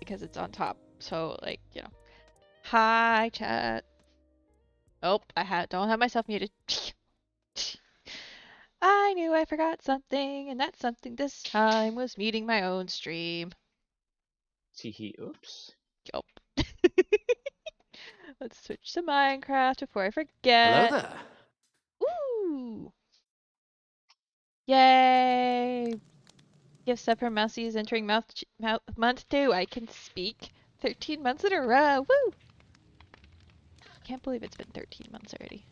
because it's on top. So like, you know. Hi, chat. Oh, don't have myself muted. I knew I forgot something, and that something this time was muting my own stream. Teehee, oops. Yup. Let's switch to Minecraft before I forget. Hello there. Ooh! Yay! Gift up for Mousy is entering month 2. I can speak. 13 months in a row. Woo! Can't believe it's been 13 months already.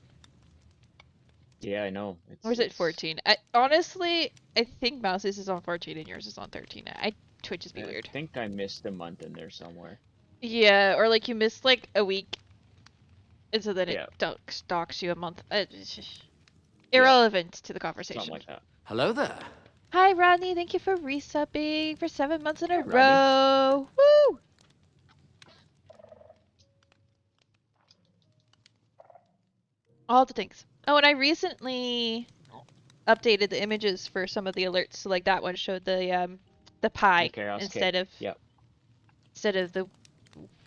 Yeah, I know. Or is it 14? Honestly, I think Mouse's is on 14 and yours is on 13. Twitch is be weird. I think I missed a month in there somewhere. Yeah, or like you missed like a week, and so then Yeah. it stalks you a month. Irrelevant to the conversation. Something like that. Hello there. Hi, Rodney. Thank you for resubbing for 7 months in a Rodney. row. Woo! All the things. Oh, and I recently updated the images for some of the alerts. So like that one showed the pie instead of the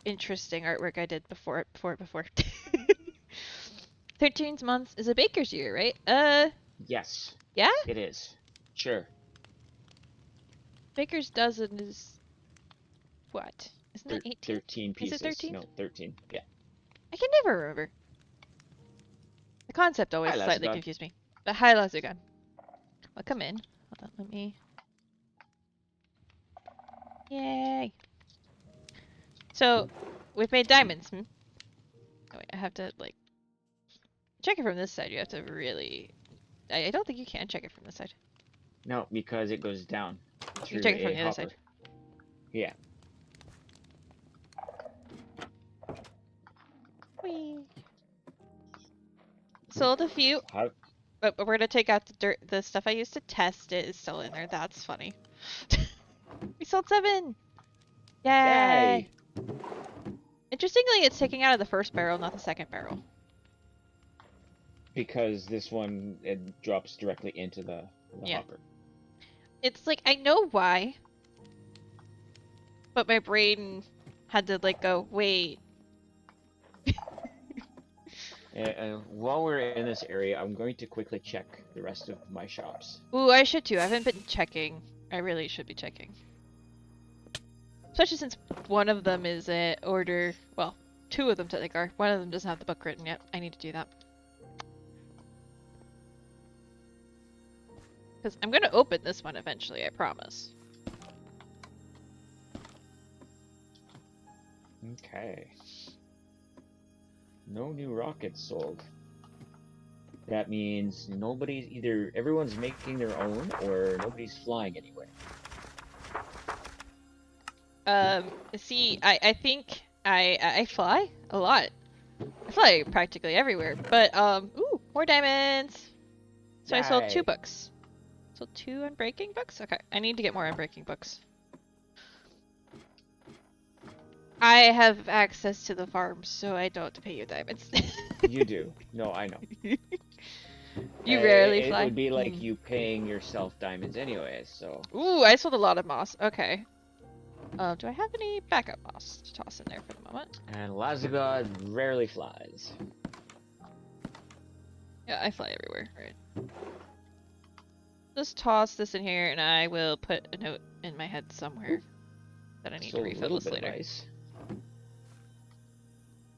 interesting artwork I did before. 13 months is a baker's year, right? Yes. Yeah? It is. Sure. Baker's dozen is what? Isn't it 18? 13 pieces. Is it 13? No, 13. Yeah. I can never remember. The concept always slightly confused me. But hi, Lazugan. Welcome in. Hold on, let me... Yay! So, we've made diamonds, Oh wait, I have to, like... Check it from this side. You have to really... I don't think you can check it from this side. No, because it goes down. You check it from the other side. Yeah. Whee! Sold a few. How? But we're gonna take out the dirt. The stuff I used to test it is still in there. That's funny. We sold 7! Yay! Interestingly, it's taking out of the first barrel, not the second barrel. Because this one, it drops directly into the hopper. It's like, I know why. But my brain had to like go, wait. While we're in this area, I'm going to quickly check the rest of my shops. Ooh, I should too. I haven't been checking. I really should be checking. Especially since one of them is an order. Well, 2 of them technically are. One of them doesn't have the book written yet. I need to do that. Because I'm going to open this one eventually, I promise. Okay. No new rockets sold. That means nobody's everyone's making their own or nobody's flying anywhere. See, I think I fly a lot. I fly practically everywhere, but ooh, more diamonds. So yay. I sold 2 books. Sold 2 unbreaking books? Okay, I need to get more unbreaking books. I have access to the farms, so I don't have to pay you diamonds. You do. No, I know. You rarely fly. It would be like you paying yourself diamonds anyways, so... Ooh, I sold a lot of moss. Okay. Do I have any backup moss to toss in there for the moment? And Lazagod rarely flies. Yeah, I fly everywhere. Right. Just toss this in here, and I will put a note in my head somewhere that I need to refill this later.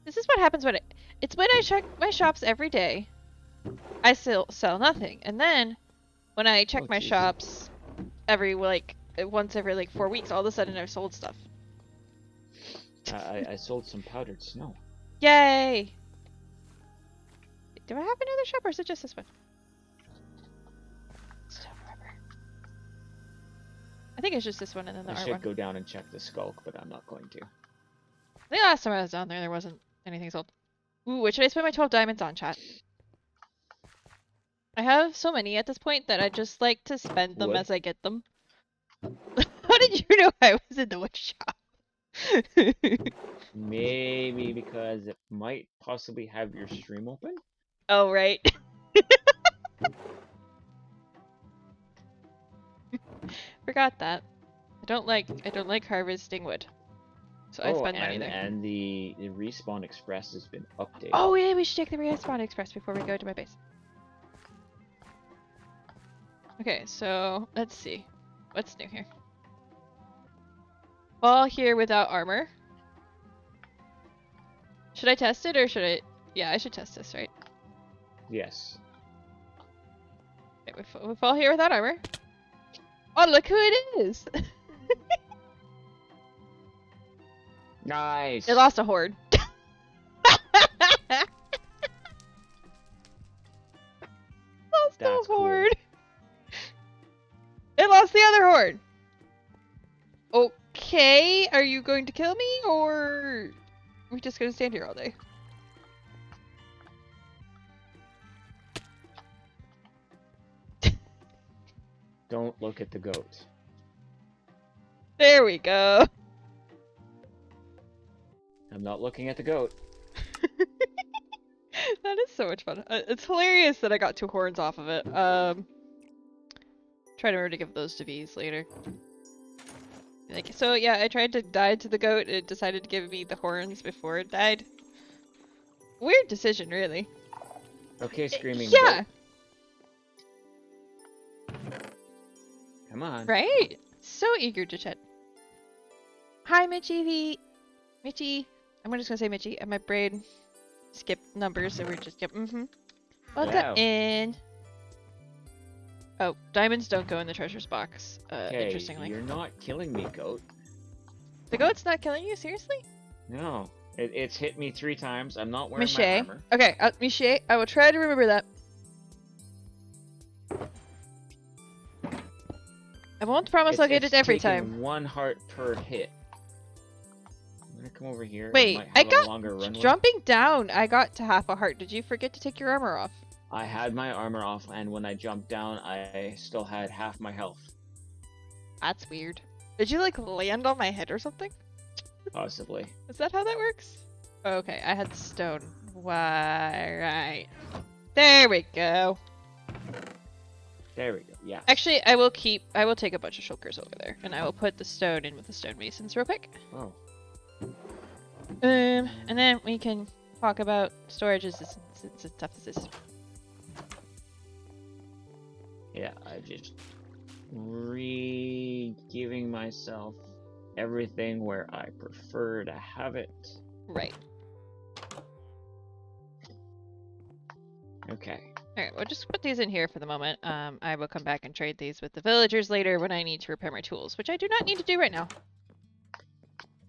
This is what happens when it's when I check my shops every day. I still sell nothing, and then when I check my shops once every 4 weeks, all of a sudden I've sold stuff. I sold some powdered snow. Yay! Do I have another shop, or is it just this one? I don't remember. I think it's just this one and then the art one. I should go down and check the skulk, but I'm not going to. The last time I was down there wasn't anything sold. Ooh, what should I spend my 12 diamonds on, chat? I have so many at this point that I just like to spend them as I get them. How did you know I was in the wood shop? Maybe because it might possibly have your stream open? Oh, right. Forgot that. I don't like harvesting wood. So I spend money there. And the Respawn Express has been updated. Oh yeah, we should take the Respawn Express before we go to my base. Okay, so let's see. What's new here? Fall here without armor. Should I test it or should I? Yeah, I should test this, right? Yes. Okay, we fall here without armor. Oh, look who it is! Nice. It lost a horde. Lost That's a horde. Cool. It lost the other horde. Okay, are you going to kill me or are we just gonna stand here all day? Don't look at the goat. There we go. I'm not looking at the goat. That is so much fun. It's hilarious that I got 2 horns off of it. Try to remember to give those to bees later. Like, so yeah, I tried to dye to the goat. It decided to give me the horns before it died. Weird decision, really. Okay, screaming Yeah. goat. Come on. Right? So eager to chat. Hi, Mitchie. Mitchie. I'm just gonna say Mitchie. And my brain skipped numbers, so we're just Welcome in. Oh, diamonds don't go in the treasures box. Interestingly. You're not killing me, goat. The goat's not killing you? Seriously? No. It's hit me 3 times. I'm not wearing Miche. my armor. Okay, Miche, I will try to remember that. I won't promise I'll get it every time. 1 heart per hit. I'm gonna come over here. Wait, I got jumping down. I got to half a heart. Did you forget to take your armor off? I had my armor off, and when I jumped down, I still had half my health. That's weird. Did you like land on my head or something? Possibly. Is that how that works? Okay, I had stone. Why, right. There we go. There we go, yeah. Actually, I will take a bunch of shulkers over there, and I will put the stone in with the stonemasons real quick. Oh. And then we can talk about storages and stuff as this. Yeah, I just giving myself everything where I prefer to have it. Right. Okay. Alright, we'll just put these in here for the moment. I will come back and trade these with the villagers later when I need to repair my tools, which I do not need to do right now.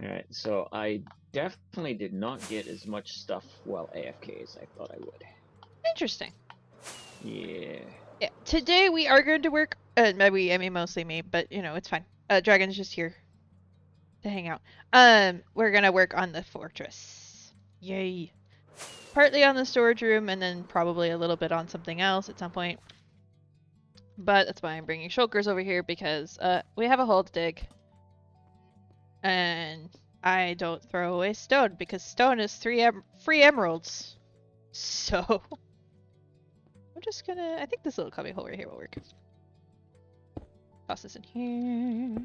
Alright, so I definitely did not get as much stuff while AFK as I thought I would. Interesting. Yeah. Yeah, today we are going to work, I mean mostly me, but you know, it's fine. Dragon's just here to hang out. We're gonna work on the fortress. Yay. Partly on the storage room, and then probably a little bit on something else at some point. But that's why I'm bringing shulkers over here, because we have a hole to dig. And I don't throw away stone, because stone is free emeralds. So I'm just gonna, I think this little cubby hole right here will work. Toss this in here.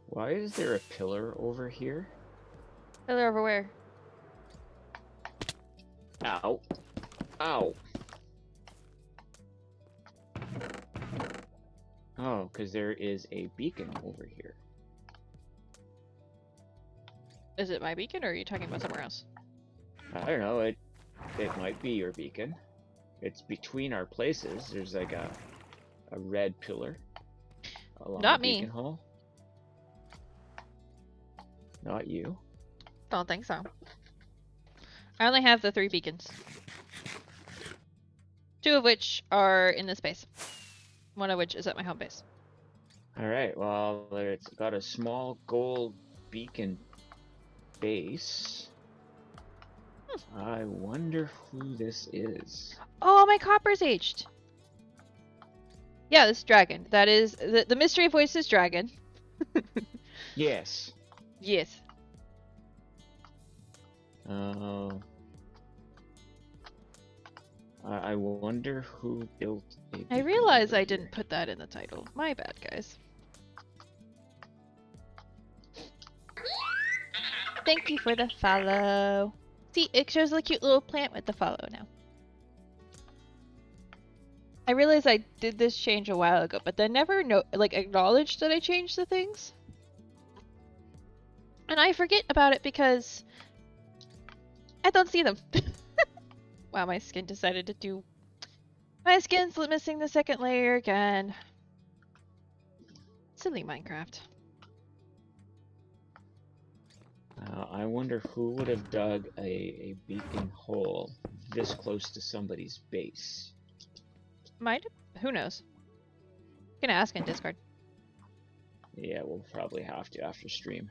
Why is there a pillar over here? Pillar over where? Ow. Ow. Oh, because there is a beacon over here. Is it my beacon, or are you talking about somewhere else? I don't know, it might be your beacon. It's between our places. There's like a red pillar along Not the me. beacon hole. Not you. Don't think so. I only have the 3 beacons. 2 of which are in this base. 1 of which is at my home base. Alright, well, it's got a small gold beacon base. I wonder who this is. Oh, my copper's aged! Yeah, this dragon. That is, the mystery voice is dragon. Yes. Yes. I wonder who built a I beacon realize over I here. didn't put that in the title. My bad, guys. Thank you for the follow. See, it shows a cute little plant with the follow now. I realized I did this change a while ago, but then never acknowledged that I changed the things. And I forget about it because I don't see them. Wow, my skin decided to do... My skin's missing the second layer again. Silly Minecraft. I wonder who would have dug a beacon hole this close to somebody's base. Might have... Who knows? I'm gonna ask in Discord. Yeah, we'll probably have to after stream.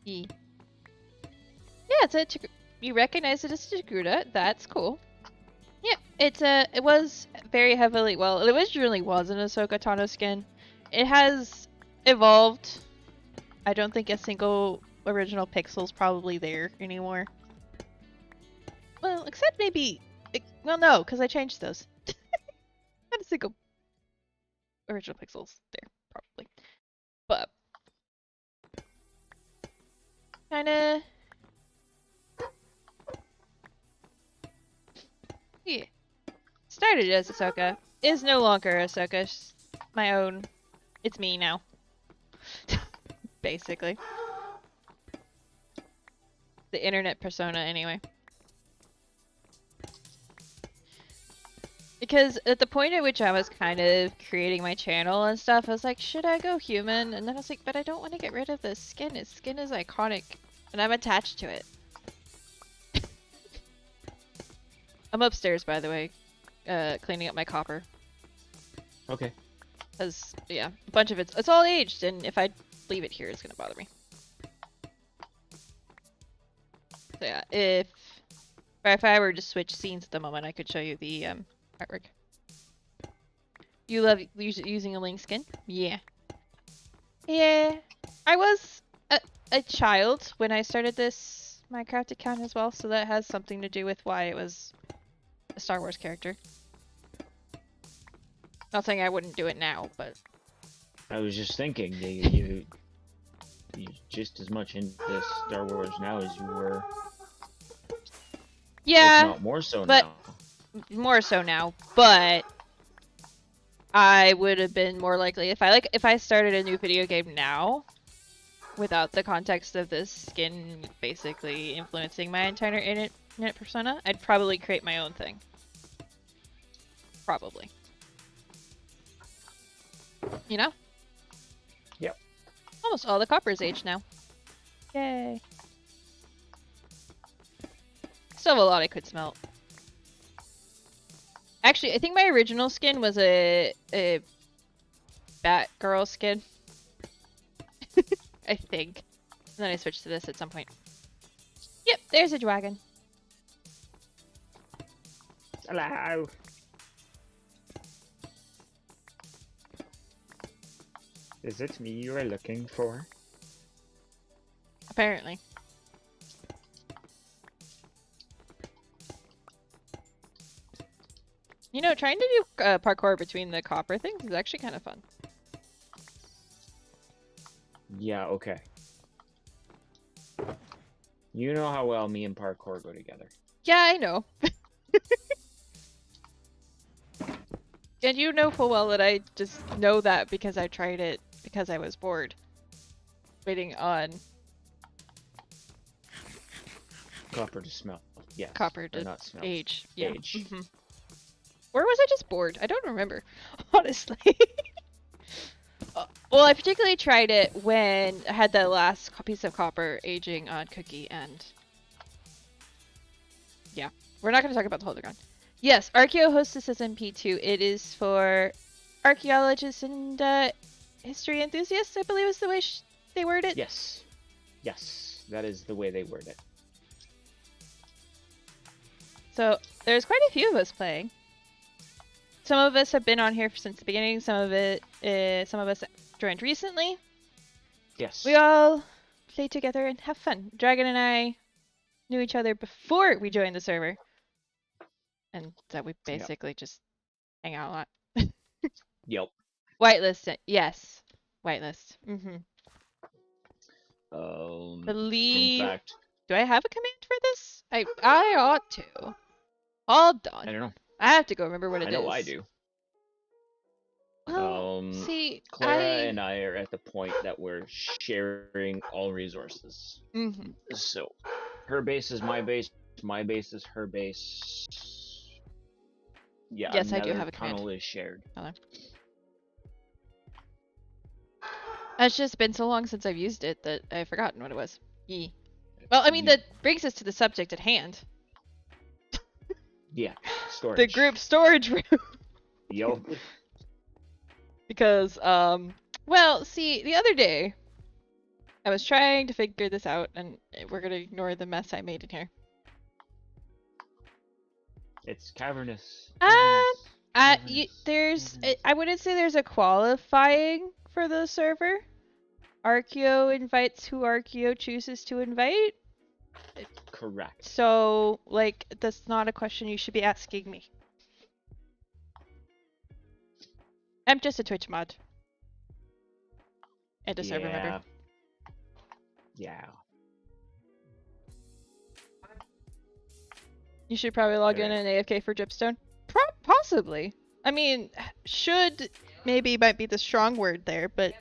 Yeah, it's a... You recognize it as Tagruta. That's cool. Yeah, it was very heavily... Well, it originally was an Ahsoka Tano skin. It has evolved. I don't think a single original pixel's probably there anymore. Well, except maybe... Well, no, because I changed those. Not a single original pixels there, probably. But... Kinda... Yeah. Started as Ahsoka. Is no longer Ahsoka. She's my own... It's me now. Basically. The internet persona, anyway. Because at the point at which I was kind of creating my channel and stuff, I was like, should I go human? And then I was like, but I don't want to get rid of this skin. Its skin is iconic. And I'm attached to it. I'm upstairs, by the way, cleaning up my copper. Okay. Because, yeah, a bunch of it's all aged, and if I leave it here, it's going to bother me. So yeah, if I were to switch scenes at the moment, I could show you the artwork. You love using a Link skin? Yeah. Yeah. I was a child when I started this Minecraft account as well, so that has something to do with why it was a Star Wars character. Not saying I wouldn't do it now, but... I was just thinking, you just as much into Star Wars now as you were. Yeah, if not more so but now. More so now, but I would have been more likely if I started a new video game now, without the context of this skin basically influencing my entire internet persona, I'd probably create my own thing. Probably. You know? Yep. Almost all the copper's aged now. Yay. Still have a lot I could smelt. Actually, I think my original skin was a Batgirl skin. I think. And then I switched to this at some point. Yep, there's a dragon. Hello. Is it me you are looking for? Apparently. You know, trying to do parkour between the copper things is actually kind of fun. Yeah, okay. You know how well me and parkour go together. Yeah, I know. And you know full well that I just know that because I tried it because I was bored. Waiting on Copper to smelt. Yes. copper Or to not smelt. age. Yeah. Age. Mhm. Or was I just bored? I don't remember, honestly. Well, I particularly tried it when I had that last piece of copper aging on Cookie, and yeah, we're not going to talk about the Holdergon. Yes, Archaeo hosts this SMP2. It is for archaeologists and history enthusiasts, I believe is the way they word it. Yes. Yes, that is the way they word it. So there's quite a few of us playing. Some of us have been on here since the beginning. Some of us joined recently. Yes. We all play together and have fun. Dragon and I knew each other before we joined the server. and that we basically just hang out a lot. Yep. Whitelist, yes. Whitelist. In Believe. fact, Do I have a command for this? I ought to. Hold on. I don't know. I have to go remember what it is. I know I do. Well, see, Clara and I are at the point that we're sharing all resources. So, her base is my base is her base. Yeah, yes, I do have a command. tunnel is shared. Hold on. It's just been so long since I've used it that I've forgotten what it was. Yee. Well, I mean, that brings us to the subject at hand. Yeah, storage. The group storage room. Yo. Because, well, see, the other day, I was trying to figure this out, and we're gonna ignore the mess I made in here. It's cavernous. I wouldn't say there's a qualifying for the server. Archaeo invites who Archaeo chooses to invite. Correct. So, like, that's not a question you should be asking me. I'm just a Twitch mod. And a server member. Yeah. You should probably log in and AFK for Dripstone. Possibly. I mean, should maybe might be the strong word there, but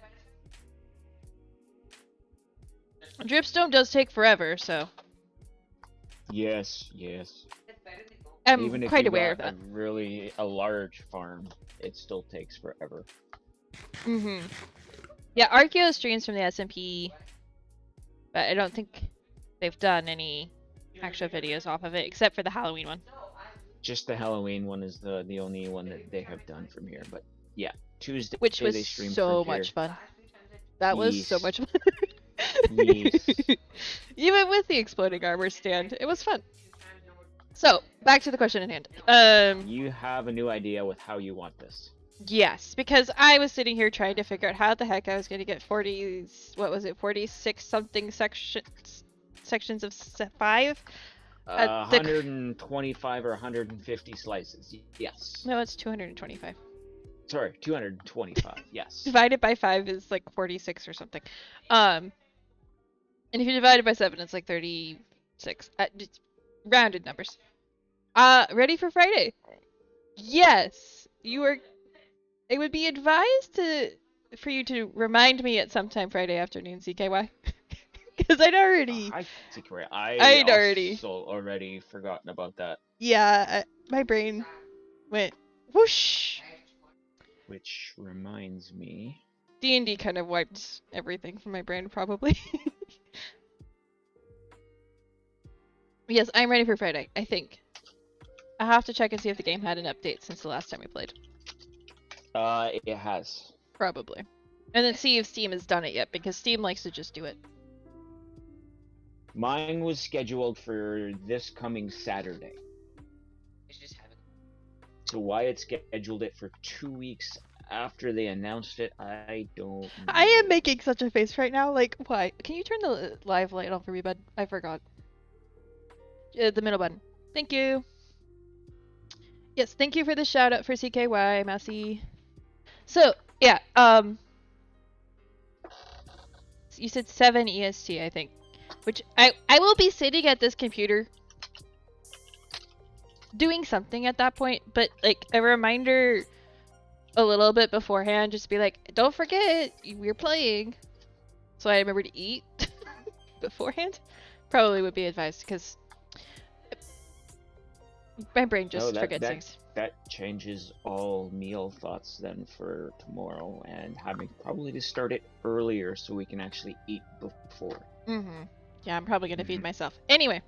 Dripstone does take forever, so. Yes. I'm Even if quite you aware of got that. a large farm, it still takes forever. Yeah, Archaeo streams from the SMP, but I don't think they've done any actual videos off of it, except for the Halloween one. Just the Halloween one is the only one that they have done from here, but yeah, Tuesday which was they stream so from much here. fun. That was so much fun. Yes. Even with the exploding armor stand, it was fun. So, back to the question at hand. You have a new idea with how you want this. Yes, because I was sitting here trying to figure out how the heck I was going to get 46 something sections of 5? 125 or 150 slices. Yes. No, it's 225. Sorry, 225. Yes. Divided by 5 is like 46 or something. And if you divide it by 7, it's like 36. Just rounded numbers. Ready for Friday? Yes. It would be advised for you to remind me at some time Friday afternoon, CKY. Because I'd already already forgotten about that. Yeah, my brain went whoosh. Which reminds me, D&D kind of wiped everything from my brain, probably. Yes, I'm ready for Friday, I think. I'll have to check and see if the game had an update since the last time we played. It has. Probably. And then see if Steam has done it yet, because Steam likes to just do it. Mine was scheduled for this coming Saturday. So why it scheduled it for 2 weeks after they announced it, I don't know. I am making such a face right now, like, why? Can you turn the live light on for me, bud? I forgot. The middle button. Thank you. Yes, thank you for the shout out for CKY, Massey. So, yeah, you said 7 EST, I think. Which, I will be sitting at this computer doing something at that point, but, like, a reminder a little bit beforehand, just be like, don't forget, we're playing. So I remember to eat beforehand. Probably would be advised, because my brain just forgets things. That changes all meal thoughts then for tomorrow, and having probably to start it earlier so we can actually eat before. Yeah, I'm probably gonna feed myself. Anyway.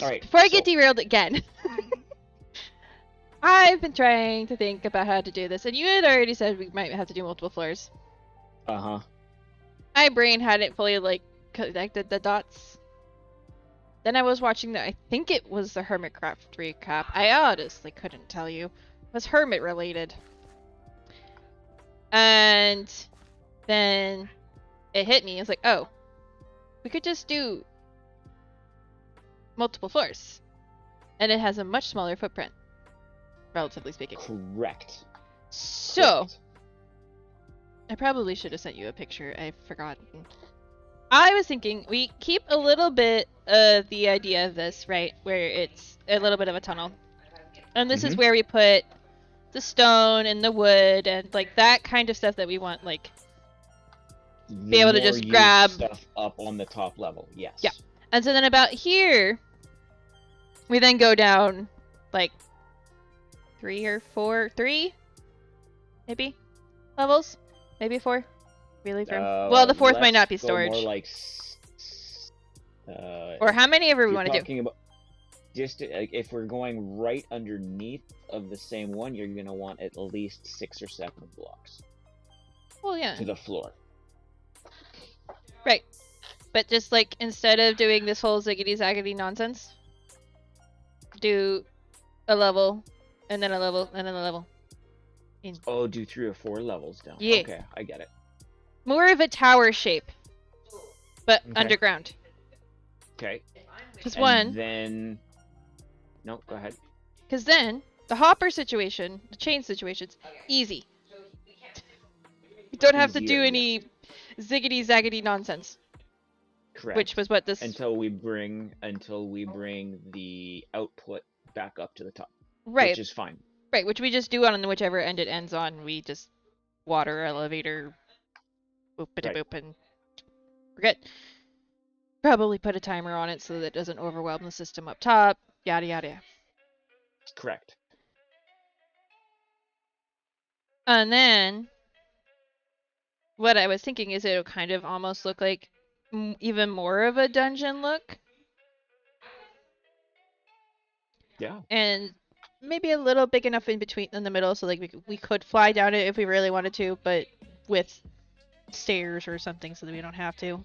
Alright. Before I get derailed again. I've been trying to think about how to do this, and you had already said we might have to do multiple floors. My brain hadn't fully, like, connected the dots. Then I was watching I think it was the Hermitcraft recap. I honestly couldn't tell you. It was Hermit related. And then it hit me. It's like, oh, we could just do multiple floors. And it has a much smaller footprint, relatively speaking. Correct. So, Correct. I probably should have sent you a picture. I've forgotten. I was thinking we keep a little bit of the idea of this, right? Where it's a little bit of a tunnel. And this is where we put the stone and the wood and like that kind of stuff that we want, like be able to just grab stuff up on the top level. Yes. Yeah. And so then about here, we then go down like 3 or 4, 3 maybe levels, maybe 4. Really firm. Well, the 4th might not be storage. More like, or how many ever we want to do. About just if we're going right underneath of the same one, you're gonna want at least 6 or 7 blocks. Well, yeah. To the floor. Right. But just like instead of doing this whole ziggity zaggity nonsense, do a level and then a level and then a level. Oh, do 3 or 4 levels down. Yeah. Okay, I get it. More of a tower shape, but underground. Okay. Because one. Then. No, go ahead. Because then the hopper situation, the chain situation's easy. You don't have to do any ziggity zaggity nonsense. Correct. Which was what this. Until we bring the output back up to the top. Right. Which is fine. Right, which we just do on whichever end it ends on. We just water elevator, boop-a-da-boop, and forget. Probably put a timer on it so that it doesn't overwhelm the system up top. Yada yada. Correct. And then, what I was thinking is it'll kind of almost look like even more of a dungeon look. Yeah. And maybe a little big enough in between, in the middle, so like we could fly down it if we really wanted to, but with stairs or something so that we don't have to.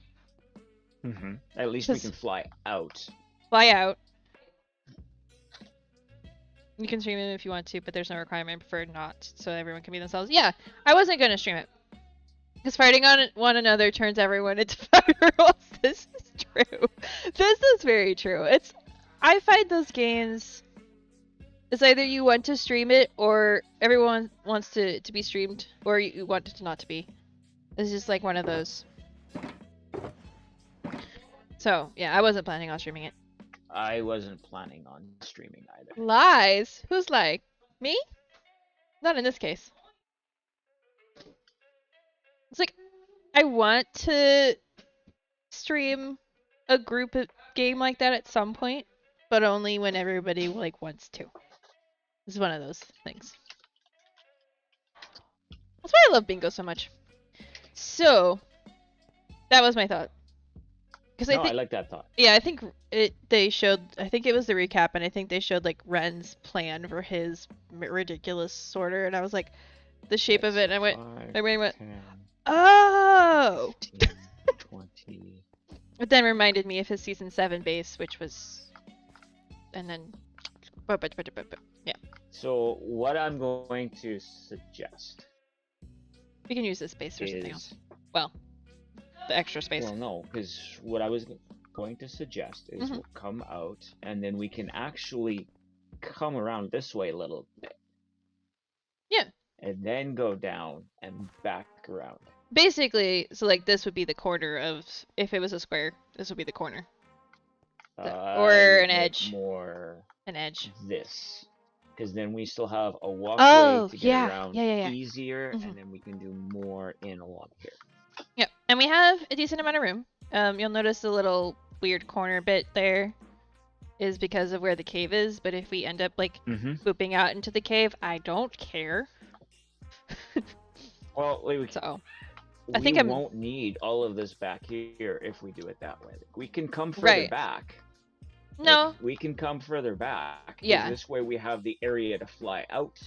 At least we can fly out. Fly out. You can stream it if you want to, but there's no requirement. I prefer not, so everyone can be themselves. Yeah, I wasn't going to stream it. Because fighting on one another turns everyone into 5-year-olds. This is true. This is very true. I find those games, it's either you want to stream it, or everyone wants to be streamed, or you want it not to be. It's just like one of those. So, yeah, I wasn't planning on streaming it. I wasn't planning on streaming either. Lies? Who's lying? Me? Not in this case. It's like, I want to stream a group game like that at some point, but only when everybody like wants to. It's one of those things. That's why I love bingo so much. So, that was my thought. I like that thought. Yeah, I think they showed, I think it was the recap, and I think they showed like Ren's plan for his ridiculous sorter, and I was like, the shape of it, and I went, 10, oh! 15, 20. It then reminded me of his season 7 base, which was, and then, yeah. So what I'm going to suggest. We can use this space for something else. Well, the extra space. Well, no, because what I was going to suggest is we'll come out, and then we can actually come around this way a little bit. Yeah. And then go down and back around. Basically, so like this would be the corner of, if it was a square, this would be the corner. Or an edge. More an edge. This. Because then we still have a walkway to get around easier, Mm-hmm. and then we can do more in along here. Yep, and we have a decent amount of room. You'll notice the little weird corner bit there is because of where the cave is, but if we end up like booping out into the cave, I don't care. Well, I think we won't need all of this back here if we do it that way. We can come further back. No. Like, we can come further back. Yeah. This way we have the area to fly out.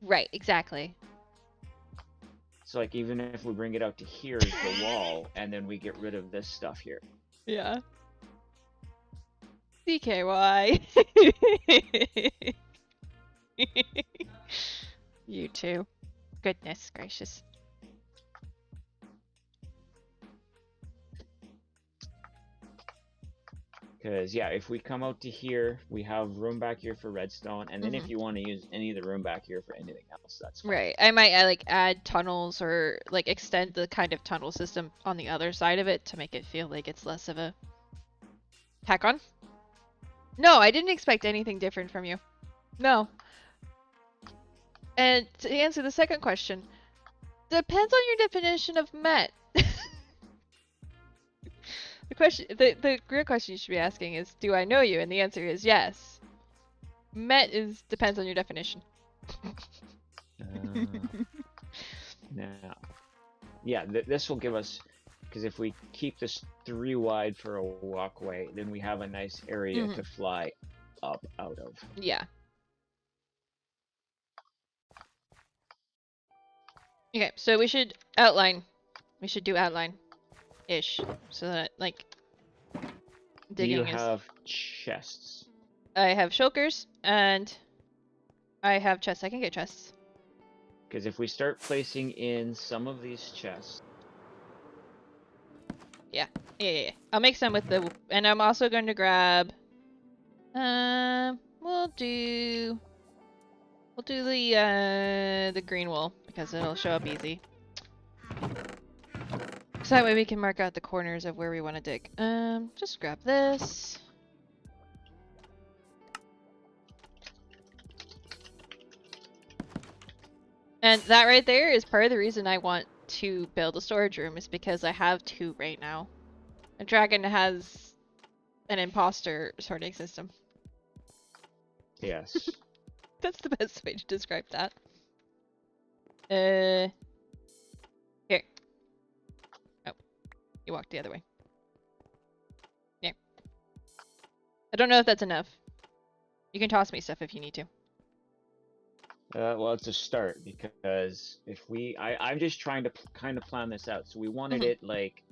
Right, exactly. So like even if we bring it out to here as the wall, and then we get rid of this stuff here. Yeah. CKY. You too. Goodness gracious. Because, yeah, if we come out to here, we have room back here for redstone, and then if you want to use any of the room back here for anything else, that's fine. Right. I might like add tunnels or like extend the kind of tunnel system on the other side of it to make it feel like it's less of a tack on. No, I didn't expect anything different from you. No. And to answer the second question, depends on your definition of met. The real question you should be asking is, do I know you? And the answer is yes. Met depends on your definition. Now, yeah, this will give us, because if we keep this 3 wide for a walkway, then we have a nice area to fly up out of. Yeah. Okay, so we should outline. We should do outline-ish, so that like digging Do you have chests? I have shulkers and I have chests. I can get chests. Because if we start placing in some of these chests. Yeah. I'll make some with the, and I'm also going to grab. We'll do the green wool because it'll show up easy. So that way we can mark out the corners of where we want to dig. Just grab this. And that right there is part of the reason I want to build a storage room, is because I have 2 right now. A dragon has an imposter sorting system. Yes. That's the best way to describe that. Here. Oh, you walked the other way. Yeah. I don't know if that's enough. You can toss me stuff if you need to. Well, it's a start, because if I'm just trying to kind of plan this out. So we wanted it like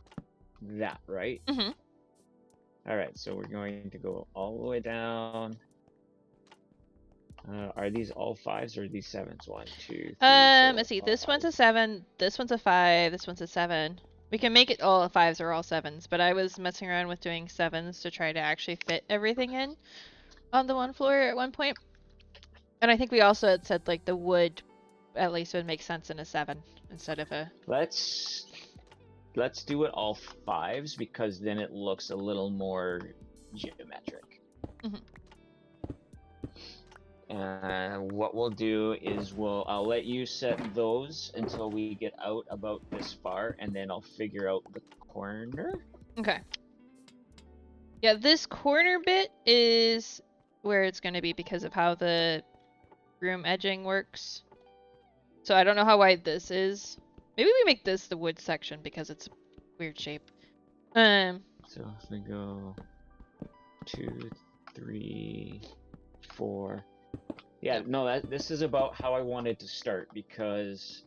that, right? All right, so we're going to go all the way down. Are these all 5s or are these 7s? 1, 2, 3, 4, let's see. 5. This one's a 7. This one's a 5. This one's a 7. We can make it all 5s or all 7s, but I was messing around with doing 7s to try to actually fit everything in on the one floor at one point. And I think we also had said like the wood at least would make sense in a 7 instead of a. Let's do it all 5s, because then it looks a little more geometric. And what we'll do is I'll let you set those until we get out about this far, and then I'll figure out the corner. Okay. Yeah, this corner bit is where it's going to be because of how the room edging works. So I don't know how wide this is. Maybe we make this the wood section because it's a weird shape. So if we go 2, 3, 4. Yeah, no, this is about how I wanted to start, because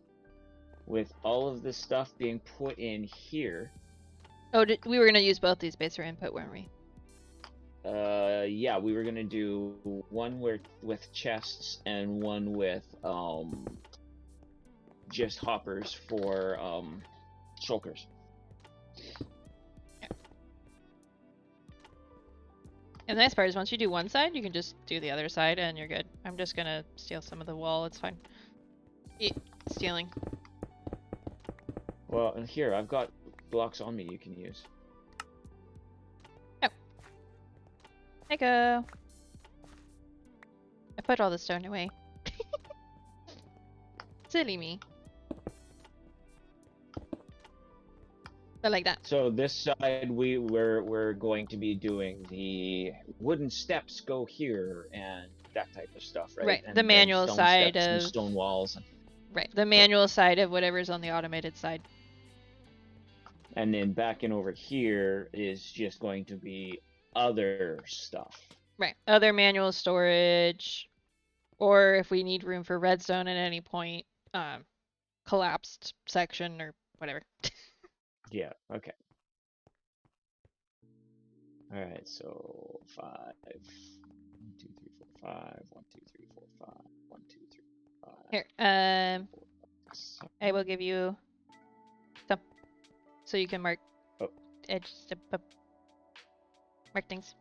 with all of this stuff being put in here. Oh, we were going to use both these bits for input, weren't we? Yeah, we were gonna do one with chests and one with just hoppers for shulkers. And the nice part is once you do one side, you can just do the other side and you're good. I'm just gonna steal some of the wall, it's fine. Stealing. Well, and here, I've got blocks on me you can use. Oh. There you go. I put all the stone away. Silly me. I like that. So this side we're going to be doing the wooden steps go here and that type of stuff, right? Right. And the manual side of stone walls. Right. The manual side of whatever's on the automated side. And then back in over here is just going to be other stuff. Right. Other manual storage, or if we need room for redstone at any point, collapsed section or whatever. Yeah, okay. Alright, so 5. 1, 2, 3, 4, 5. 1, 2, 3, 4, 5. 1, 2, 3, 4, 5. Here, 4, 5, I will give you some, so you can mark edge. mark things.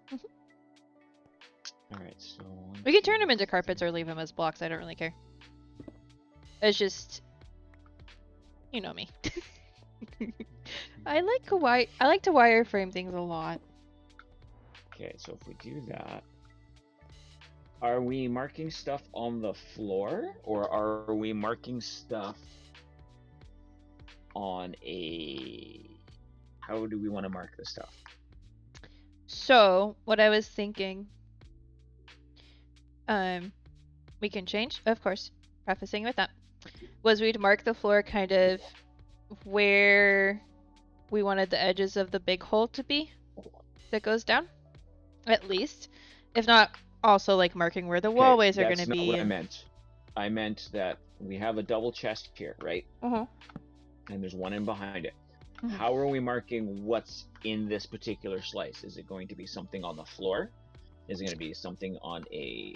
Alright, so... We can turn them into carpets or leave them as blocks. I don't really care. It's just... You know me. I like to wireframe things a lot. Okay, so if we do that... Are we marking stuff on the floor? Or are we marking stuff on a... How do we want to mark the stuff? So, what I was thinking... we can change, of course, prefacing with that, was we'd mark the floor kind of where we wanted the edges of the big hole to be that goes down, at least. If not, also like marking where the wallways are going to be. That's not what I meant. I meant that we have a double chest here, right? Uh-huh. And there's one in behind it. How are we marking what's in this particular slice? Is it going to be something on the floor? Is it going to be something on a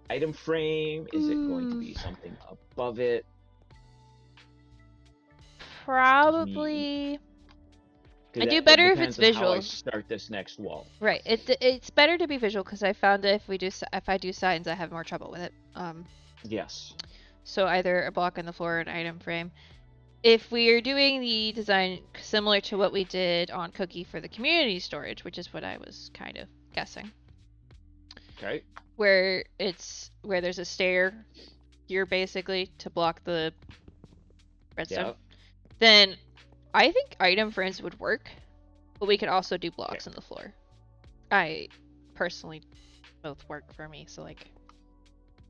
item frame? Is it going to be something above it? Probably. I do better if it's visual. How I start this next wall. Right. It's better to be visual because I found that if I do signs, I have more trouble with it. Yes. So either a block on the floor or an item frame. If we are doing the design similar to what we did on Cookie for the community storage, which is what I was kind of guessing. Okay. Where there's a stair here basically to block the redstone. Yep. Then I think item frames would work, but we could also do blocks on the floor. I personally both work for me, so like.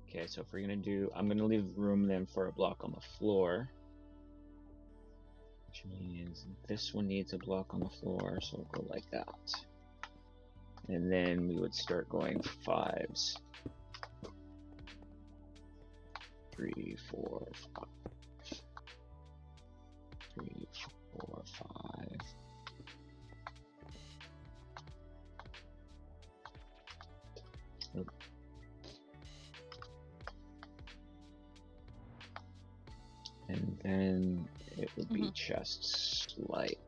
Okay, so if we're gonna do, I'm gonna leave room then for a block on the floor. Which means this one needs a block on the floor, so we'll go like that. And then we would start going 5s. 3, 4, 5. 3, 4, 5. And then it would be chests like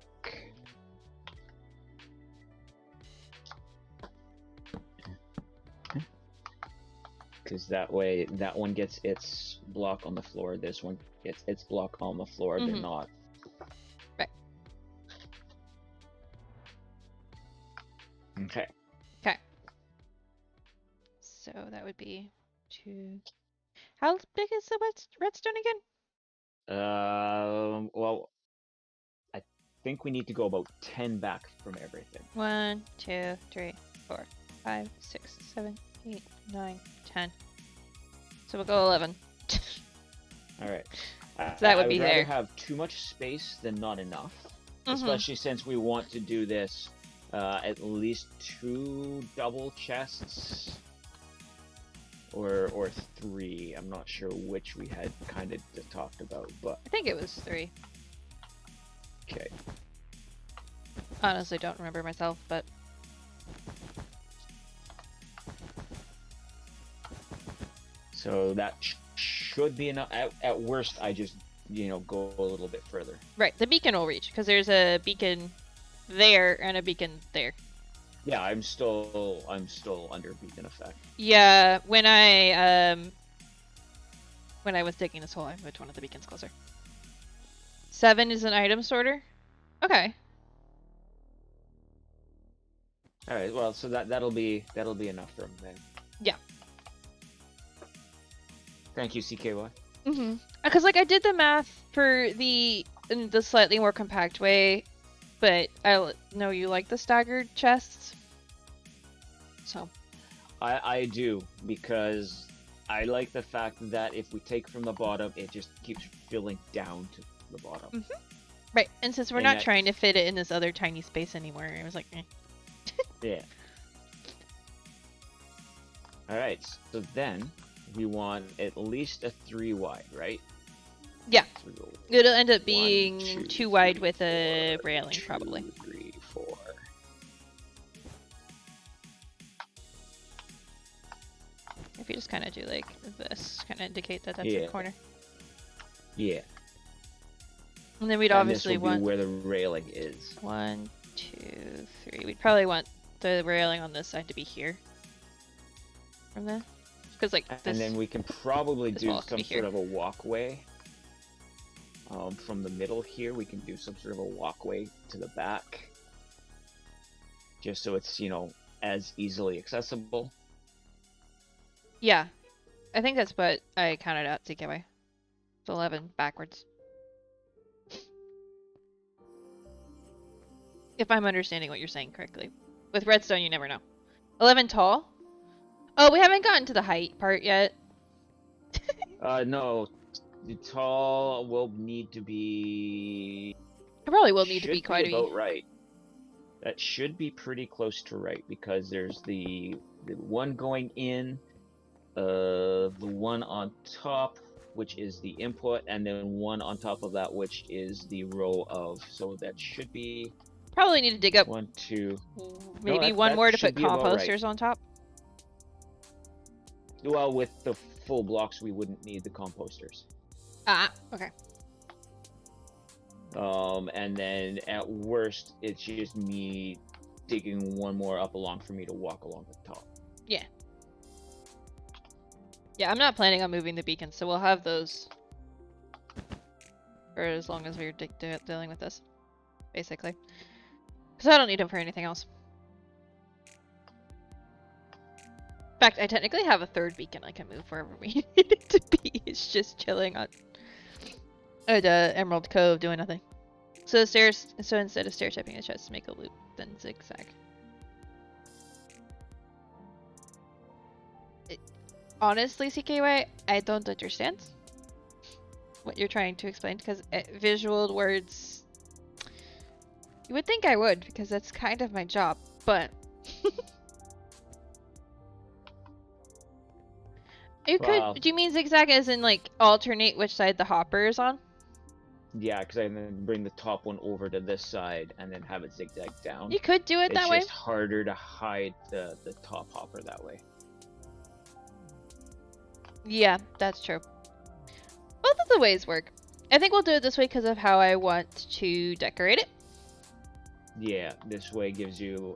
because that way that one gets its block on the floor, this one gets its block on the floor. They're not right. Okay. So that would be 2. How big is the redstone again? Well, I think we need to go about 10 back from everything. 1, 2, 3, 4, 5, 6, 7, 8, 9, 10. So we'll go 11. All right. So that would be there. I would rather have too much space than not enough, especially since we want to do this at least 2 double chests. Or 3. I'm not sure which we had kind of talked about, but I think it was 3. Okay. Honestly, don't remember myself, but so that should be enough. At worst, I just go a little bit further. Right, the beacon will reach because there's a beacon there and a beacon there. Yeah, I'm still under beacon effect. Yeah, when I was digging this hole, I moved one of the beacons closer. 7 is an item sorter. Okay. All right. Well, so that'll be enough for him then. Yeah. Thank you, CKY. Because like I did the math for the slightly more compact way. But I know you like the staggered chests. So. I do, because I like the fact that if we take from the bottom, it just keeps filling down to the bottom. Right, and since we're not trying to fit it in this other tiny space anymore, it was like, eh. Yeah. Alright, so then we want at least a 3 wide, right? Yeah. So it'll end up being 2 wide with a railing, probably. 2, 3, 4. If you just kind of do like this, kind of indicate that that's the corner. Yeah. And then we'd obviously want where the railing is. 1, 2, 3. We'd probably want the railing on this side to be here. From there. Because, like, this... And then we can probably do some here. sort of a walkway. From the middle here, we can do some sort of a walkway to the back. Just so it's, you know, as easily accessible. Yeah. I think that's what I counted out TKY. It's 11 backwards. If I'm understanding what you're saying correctly. With redstone, you never know. 11 tall? Oh, we haven't gotten to the height part yet. No. The tall will need to be... I probably will need to be quite about right. That should be pretty close to right, because there's the one going in, the one on top, which is the input, and then one on top of that, which is the row of. So that should be... Probably need to dig up 1, 2... maybe No, one more to put composters composters on top. Well, with the full blocks, we wouldn't need the composters. Ah, okay. And then at worst, it's just me digging one more up along for me to walk along the top. Yeah. Yeah, I'm not planning on moving the beacons, so we'll have those for as long as we're dealing with this, basically. Because I don't need them for anything else. In fact, I technically have a third beacon I can move wherever we need it to be. It's just chilling on Emerald Cove doing nothing. So the stairs. So instead of stair stepping, it tries to make a loop, then zigzag. Honestly, CKY, I don't understand what you're trying to explain, because visual words. You would think I would, because that's kind of my job, but. You could. Do you mean zigzag as in like alternate which side the hopper is on? Yeah, because I then bring the top one over to this side and then have it zigzag down. You could do it that way. It's just harder to hide the top hopper that way. Yeah, that's true. Both of the ways work. I think we'll do it this way because of how I want to decorate it. Yeah, this way gives you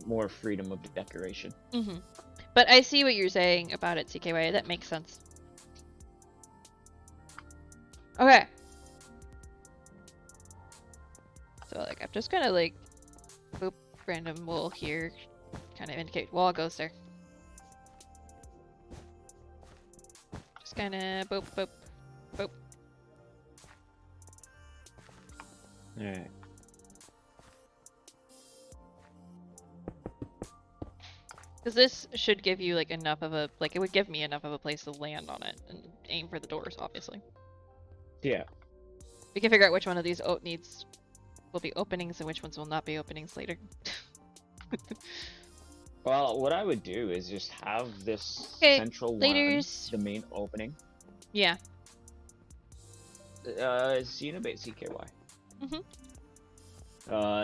more freedom of decoration. Mm-hmm. But I see what you're saying about it, CKY. That makes sense. Okay. So, like, I'm just gonna, like, boop random wool here. Kind of indicate wall goes there. Just kinda boop, boop, boop. Alright. Because this should give you, like, enough of a... Like, it would give me enough of a place to land on it. And aim for the doors, obviously. Yeah. We can figure out which one of these will be openings and which ones will not be openings later. Well, what I would do is just have this central one, the main opening. Yeah. See you in a bit, CKY. Mm-hmm.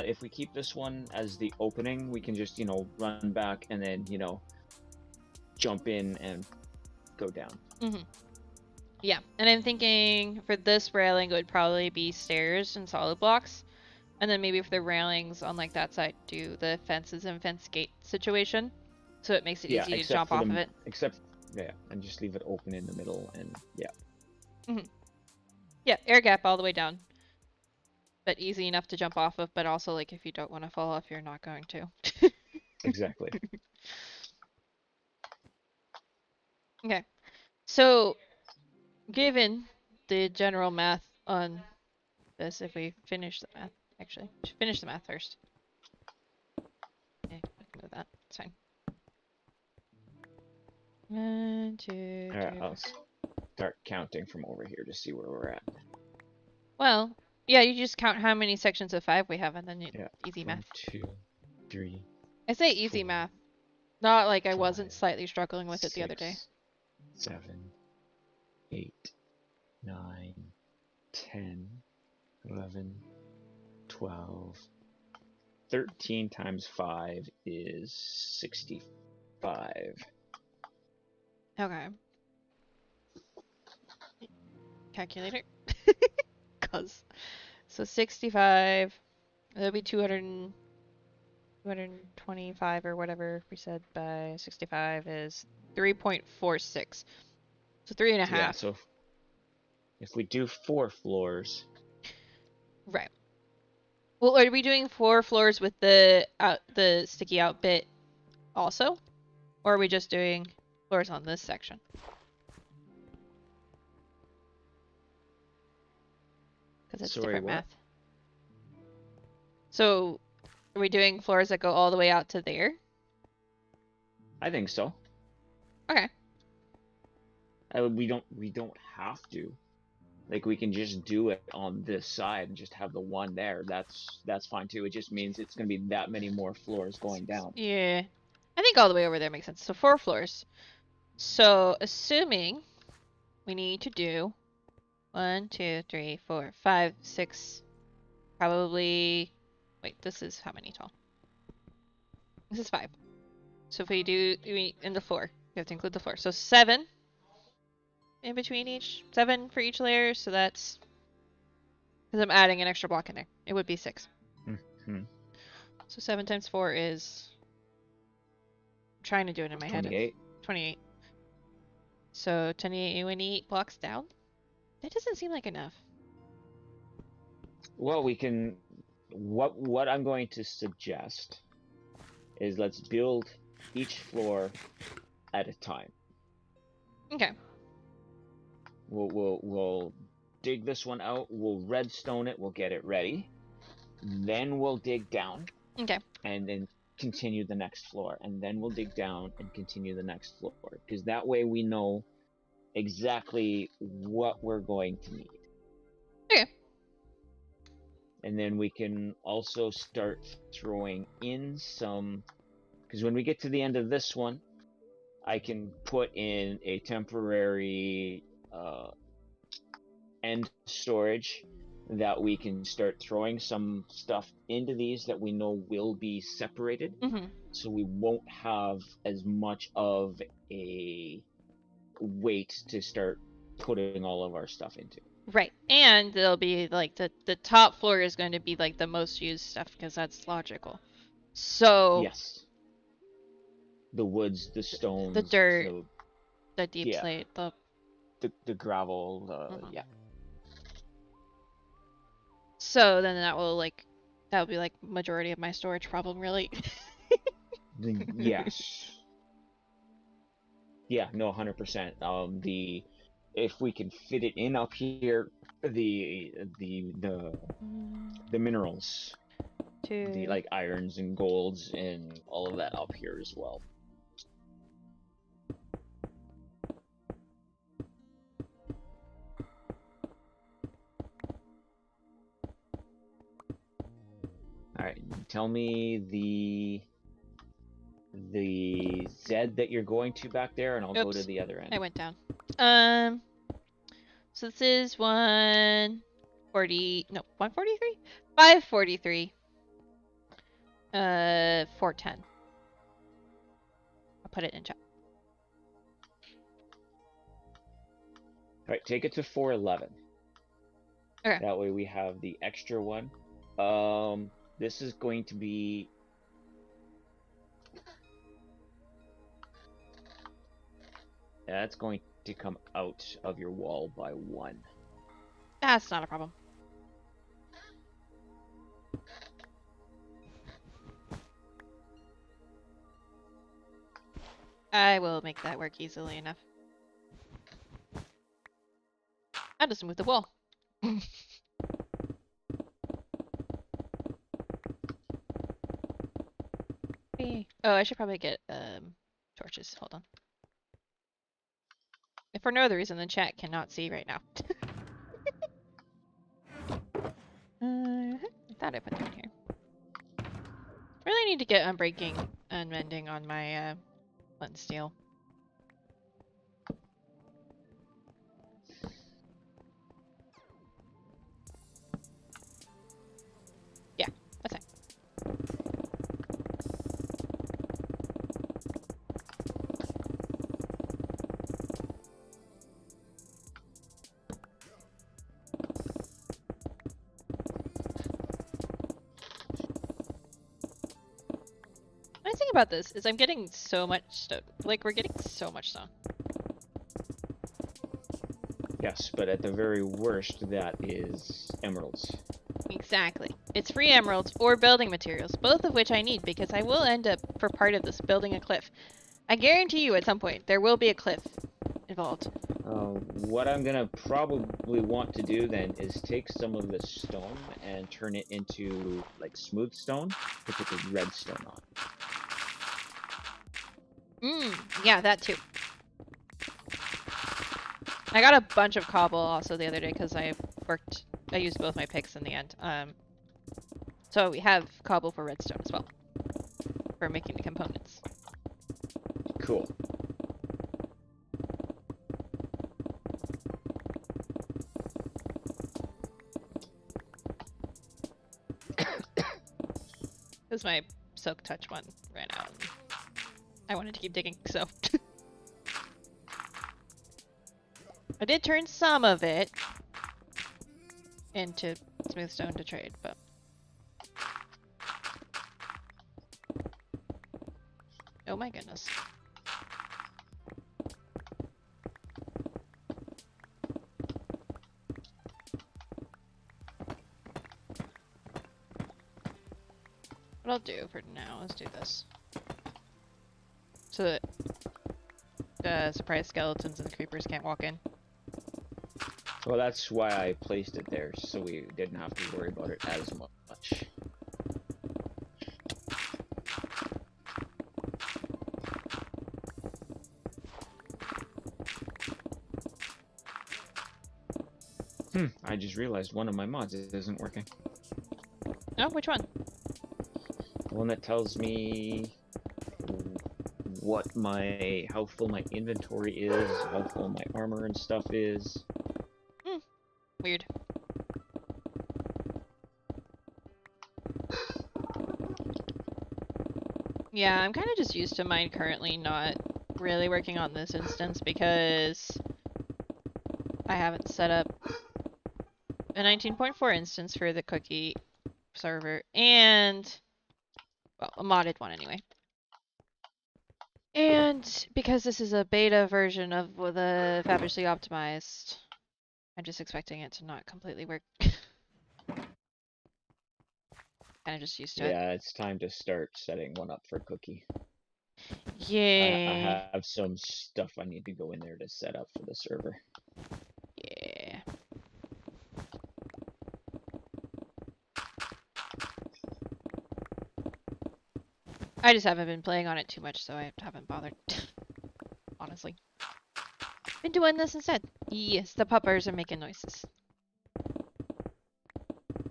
If we keep this one as the opening, we can just, you know, run back and then, you know, jump in and go down. Mm-hmm. Yeah, and I'm thinking for this railing, it would probably be stairs and solid blocks. And then maybe for the railings on, like, that side, do the fences and fence gate situation. So it makes it easy to jump off of it. Yeah, and just leave it open in the middle, and yeah. Mm-hmm. Yeah, air gap all the way down. But easy enough to jump off of, but also, like, if you don't want to fall off, you're not going to. Exactly. Okay. So, given the general math on this, if we finish the math, actually, we should finish the math first. Okay, I can move that. It's fine. 1, 2, Alright, I'll start counting from over here to see where we're at. Well, yeah, you just count how many sections of 5 we have, and then easy math. 1, 2, 3. I say easy 4, math, not like I 5, wasn't slightly struggling with 6, it the other day. 7, 8, 9, 10, 11, 12. 13 times 5 is 65. Okay. Calculator. So 65 That'll be 225 or whatever we said by 65 is 3.46. So 3.5. Yeah, so if we do 4 floors. Right. Well, are we doing 4 floors with the sticky out bit also? Or are we just doing floors on this section? Because it's different math. So, are we doing floors that go all the way out to there? I think so. Okay. We don't have to. Like, we can just do it on this side and just have the one there. That's fine too. It just means it's gonna be that many more floors going down. Yeah. I think all the way over there makes sense. So 4 floors. So, assuming we need to do 1, 2, 3, 4, 5, 6, probably. Wait, this is how many tall? This is 5. So if we do in the floor, we have to include the floor. So 7 in between each, 7 for each layer. So that's because I'm adding an extra block in there. It would be 6. Mm-hmm. So 7 times 4 is. I'm trying to do it in my 28. head. 28. So 28 blocks down. That doesn't seem like enough. Well, we can. What I'm going to suggest is let's build each floor at a time. Okay. We'll dig this one out. We'll redstone it. We'll get it ready. Then we'll dig down. Okay. And then continue the next floor. And then we'll dig down and continue the next floor. Because that way we know exactly what we're going to need. Okay. And then we can also start throwing in some, because when we get to the end of this one, I can put in a temporary end storage that we can start throwing some stuff into these that we know will be separated. Mm-hmm. So we won't have as much of a weight to start putting all of our stuff into. Right. And they'll be like the top floor is going to be like the most used stuff because that's logical. So yes. The woods, the stones, the dirt, the deep slate, the gravel, yeah. So then that'll be like majority of my storage problem, really. Yes. Yeah, no, 100%. If we can fit it in up here, the minerals, the like irons and golds and all of that up here as well. All right, tell me the Z that you're going to back there, and I'll go to the other end. I went down. So this is 143? 543. 410. I'll put it in chat. All right, take it to 411. Okay. That way we have the extra one. This is going to be. That's going to come out of your wall by 1. That's not a problem. I will make that work easily enough. I'll just move the wall. Oh, I should probably get torches. Hold on. If for no other reason, the chat cannot see right now. I thought I put them here. Really need to get unbreaking and mending on my flint and steel. Yeah, that's it. about this is I'm getting so much stone. Like, we're getting so much stone. Yes, but at the very worst, that is emeralds. Exactly. It's free emeralds or building materials, both of which I need because I will end up, for part of this, building a cliff. I guarantee you at some point there will be a cliff involved. What I'm gonna probably want to do then is take some of this stone and turn it into like smooth stone, put the redstone on. Yeah, that too. I got a bunch of cobble also the other day because I used both my picks in the end. So we have cobble for redstone as well, for making the components. Cool. Because my silk touch one ran out. I wanted to keep digging, so. I did turn some of it into smooth stone to trade, but. Oh my goodness. What I'll do for now is do this. So that the surprise skeletons and creepers can't walk in. Well, that's why I placed it there, so we didn't have to worry about it as much. I just realized one of my mods isn't working. Oh, which one? The one that tells me how full my inventory is, how full my armor and stuff is. Weird. Yeah, I'm kind of just used to mine currently not really working on this instance because I haven't set up a 19.4 instance for the cookie server and, well, a modded one anyway. And because this is a beta version of the fabulously optimized, I'm just expecting it to not completely work. Kind of just used to it. Yeah, it's time to start setting one up for Cookie. Yeah. I have some stuff I need to go in there to set up for the server. Yeah. I just haven't been playing on it too much, so I haven't bothered. Honestly. Been doing this instead. Yes, the puppers are making noises.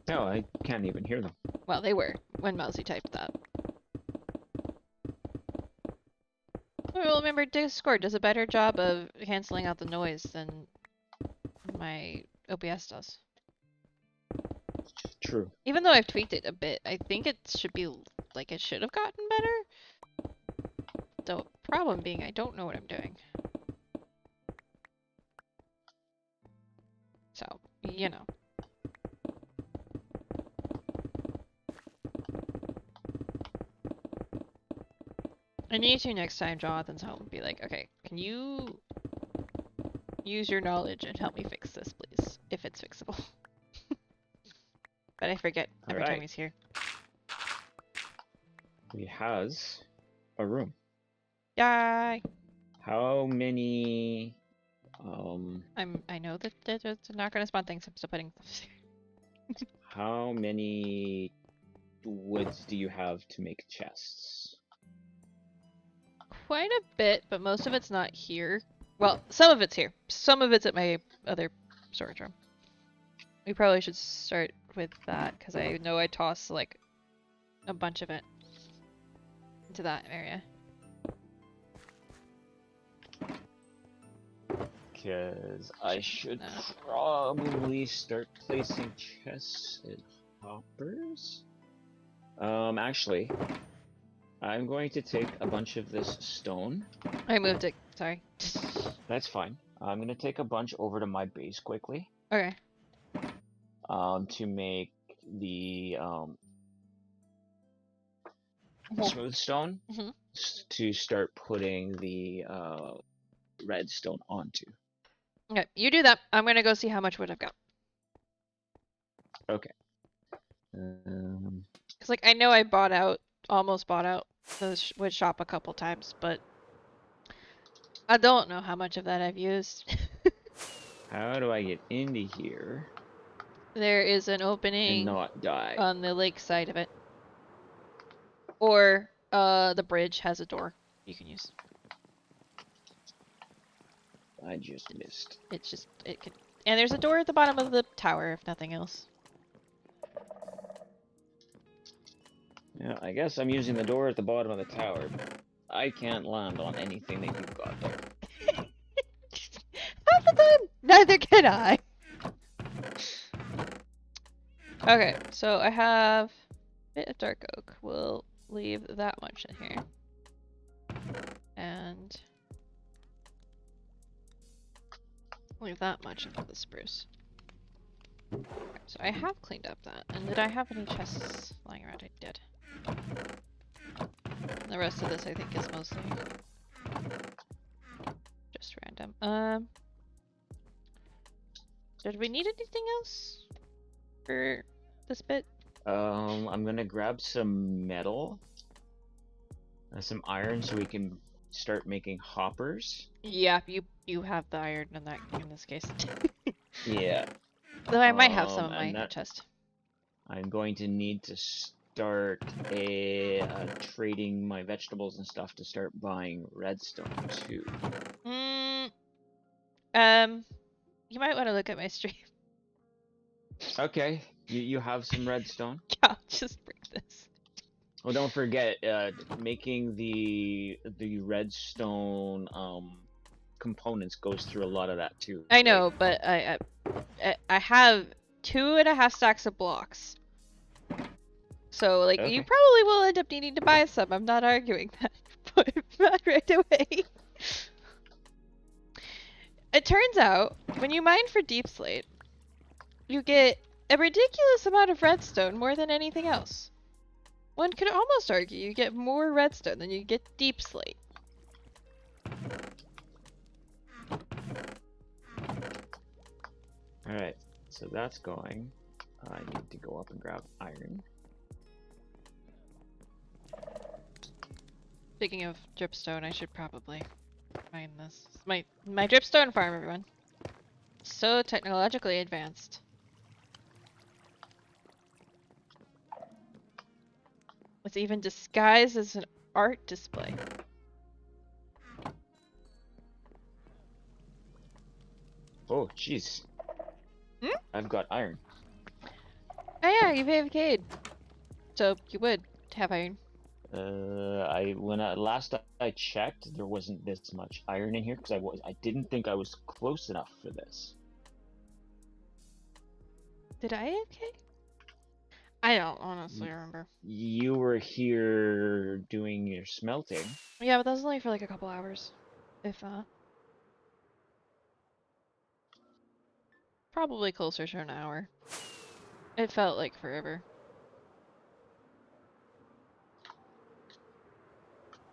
No, I can't even hear them. Well, they were when Mousy typed that. Well, remember, Discord does a better job of canceling out the noise than my OBS does. True. Even though I've tweaked it a bit, I think it should be like it should have gotten better. The problem being I don't know what I'm doing. So, you know. I need to next time Jonathan's home and be like, okay, can you use your knowledge and help me fix this, please? If it's fixable. But I forget every time he's here. He has a room. Yay! How many I know that they're not gonna spawn things, I'm still putting how many woods do you have to make chests? Quite a bit, but most of it's not here. Well, some of it's here. Some of it's at my other storage room. We probably should start with that, because I know I toss like a bunch of it into that area. Because I should probably start placing chests and hoppers. Actually, I'm going to take a bunch of this stone. I moved it, sorry. That's fine. I'm going to take a bunch over to my base quickly. Okay. To make the smooth stone Mm-hmm. to start putting the redstone onto. Okay, you do that. I'm gonna go see how much wood I've got. Okay. Cause like I know I almost bought out the wood shop a couple times, but I don't know how much of that I've used. How do I get into here There is an and opening not die? on the lake side of it, or the bridge has a door you can use. I just missed. It's just it can, and there's a door at the bottom of the tower if nothing else. Yeah, I guess I'm using the door at the bottom of the tower. I can't land on anything that you've got there. Half the time, neither can I. Okay, so I have a bit of dark oak. We'll leave that much in here. And leave that much into the spruce. Okay, so I have cleaned up that. And did I have any chests lying around? I did. The rest of this I think is mostly just random. Did we need anything else for this bit? I'm gonna grab some metal, some iron, so we can start making hoppers. Yeah, you have the iron in this case. Yeah. Though I might have some in my chest. I'm going to need to start trading my vegetables and stuff to start buying redstone too. You might want to look at my stream. Okay, you have some redstone. Yeah, I'll just break this. Well, don't forget making the redstone components goes through a lot of that too. I know, but I have 2.5 stacks of blocks. So like Okay. you probably will end up needing to buy some. I'm not arguing that, but not right away. It turns out when you mine for deep slate, you get a ridiculous amount of redstone more than anything else. One could almost argue you get more redstone than you get deep slate. Alright, so that's going. I need to go up and grab iron. Speaking of dripstone, I should probably mine this. My dripstone farm, everyone. So technologically advanced. It's even disguised as an art display. Oh, jeez. I've got iron. Oh yeah, you've AFK'd. So you would have iron. Last I checked, there wasn't this much iron in here because I didn't think I was close enough for this. Did I AFK? I don't honestly remember. You were here doing your smelting. Yeah, but that was only for like a couple hours, if that. Probably closer to an hour. It felt like forever.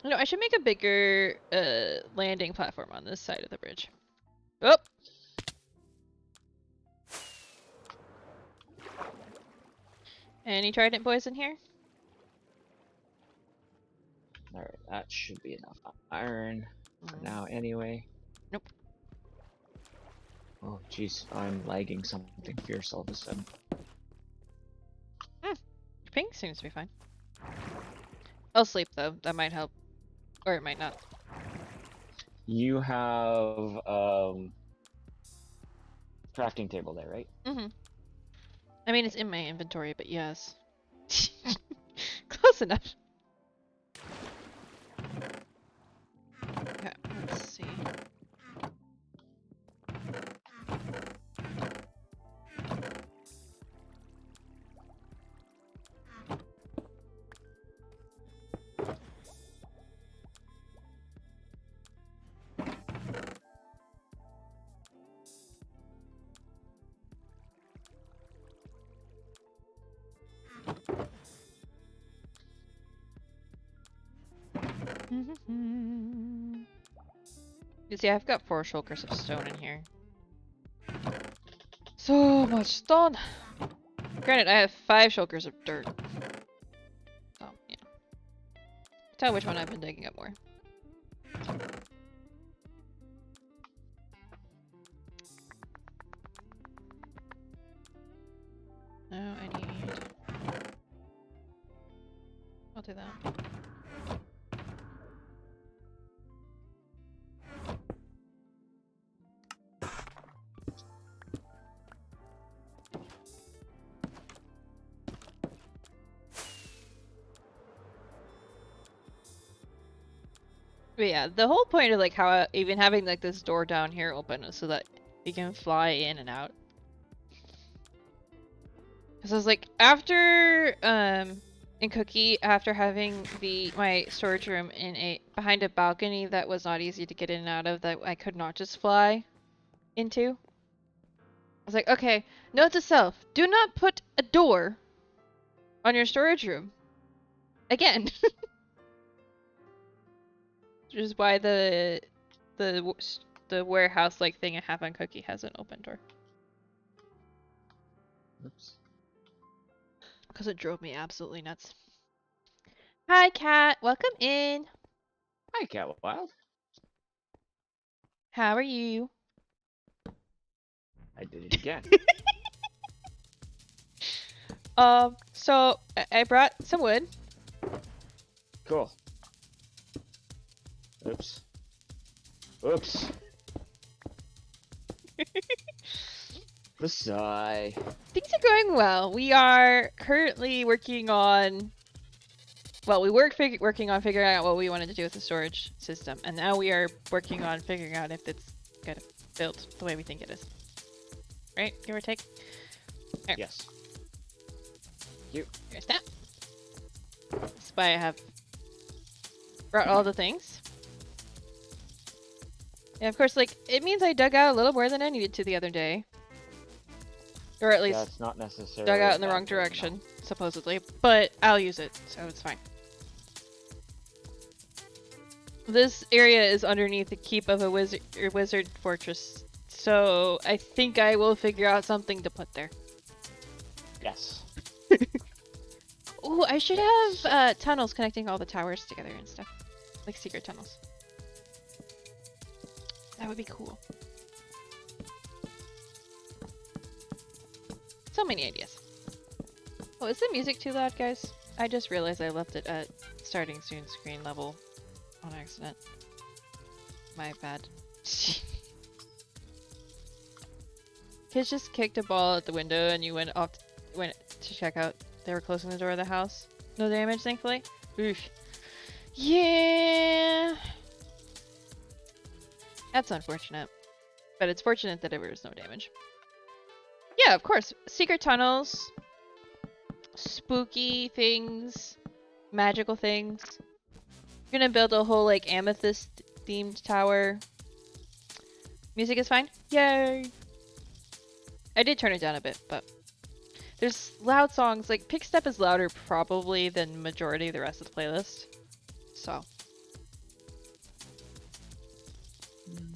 No, I should make a bigger landing platform on this side of the bridge. Oh! Any trident boys in here? Alright, that should be enough iron for now anyway. Nope. Oh jeez, I'm lagging something fierce all of a sudden. Your ping seems to be fine. I'll sleep though, that might help. Or it might not. You have crafting table there, right? Mm-hmm. I mean, it's in my inventory, but yes. Close enough. Okay, let's see. You see, I've got 4 shulkers of stone in here. So much stone! Granted, I have 5 shulkers of dirt. So, yeah. Tell which one I've been digging up more. No, I need... I'll do that. But yeah, the whole point of like how even having like this door down here open is so that you can fly in and out. Because I was like, after in Cookie, after having my storage room in behind a balcony that was not easy to get in and out of, that I could not just fly into. I was like, okay, note to self, do not put a door on your storage room. Again. Which is why the warehouse-like thing I have on Cookie has an open door. Oops. Because it drove me absolutely nuts. Hi, Cat. Welcome in. Hi, Cat Wild. How are you? I did it again. So I brought some wood. Cool. Oops. Oops. The sigh. Things are going well. We are currently working on... Well, we were working on figuring out what we wanted to do with the storage system, and now we are working on figuring out if it's gonna build the way we think it is. Right? Give or take? There. Yes. Here's that. That's why I have brought all the things. And of course, like, it means I dug out a little more than I needed to the other day. Or at least that's not necessarily dug out in the wrong direction, supposedly. But I'll use it, so it's fine. This area is underneath the keep of a wizard fortress, so I think I will figure out something to put there. Yes. Oh, I should have tunnels connecting all the towers together and stuff. Like secret tunnels. That would be cool. So many ideas. Oh, is the music too loud, guys? I just realized I left it at starting soon screen level on accident. My bad. Kids just kicked a ball at the window and you went to check out. They were closing the door of the house. No damage, thankfully. Oof. Yeah. That's unfortunate. But it's fortunate that there was no damage. Yeah, of course. Secret tunnels. Spooky things. Magical things. I'm gonna build a whole, like, amethyst themed tower. Music is fine? Yay! I did turn it down a bit, but... There's loud songs. Like, Pick Step is louder probably than majority of the rest of the playlist. So...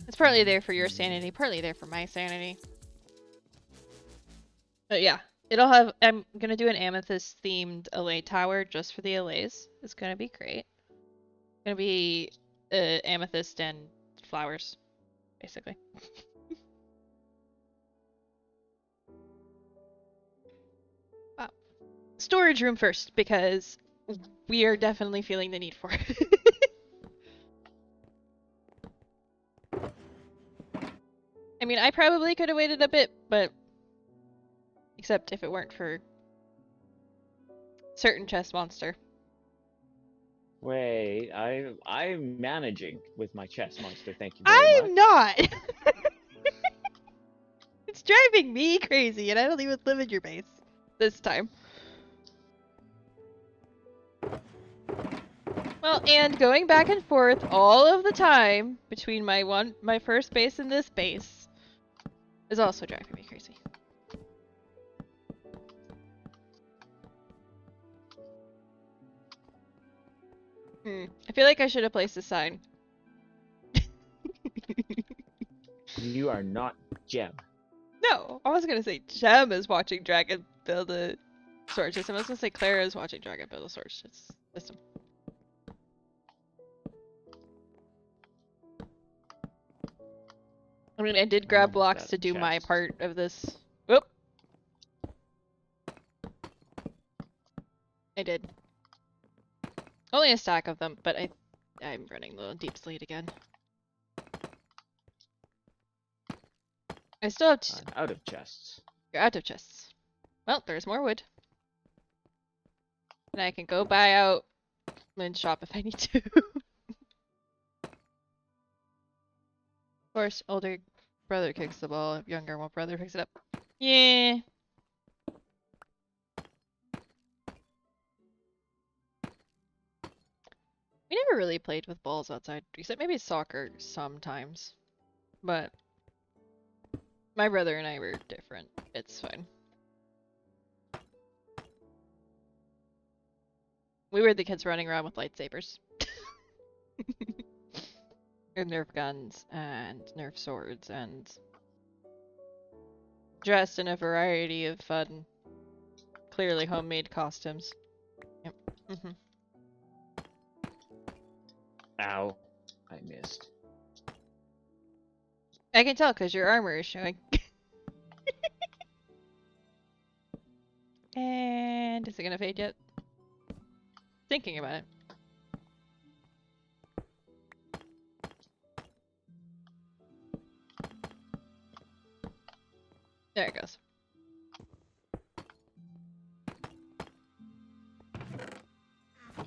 It's partly there for your sanity, partly there for my sanity. But yeah, it'll have... I'm gonna do an amethyst-themed allay tower just for the allays. It's gonna be great. It's gonna be amethyst and flowers, basically. Wow. Storage room first, because we are definitely feeling the need for it. I mean, I probably could have waited a bit, but... Except if it weren't for... certain chest monster. Wait, I'm managing with my chess monster, thank you very much. I'm not! It's driving me crazy, and I don't even live in your base this time. Well, and going back and forth all of the time between my first base and this base is also driving me crazy. I feel like I should have placed a sign. You are not Gem. No, I was gonna say Gem is watching Dragon build a sword system. I was gonna say Clara is watching Dragon build a sword system. I mean, I did grab blocks to do my part of this. Whoop! I did. Only a stack of them, but I'm running low on deep slate again. I still have I'm out of chests. You're out of chests. Well, there's more wood. And I can go buy out Lynn's shop if I need to. Of course, older brother kicks the ball, younger brother picks it up. Yeah. We never really played with balls outside, except maybe soccer sometimes. But my brother and I were different. It's fine. We were the kids running around with lightsabers. And Nerf guns and Nerf swords and dressed in a variety of fun, clearly homemade costumes. Yep. Ow. I missed. I can tell because your armor is showing. And is it gonna fade yet? Thinking about it. There it goes.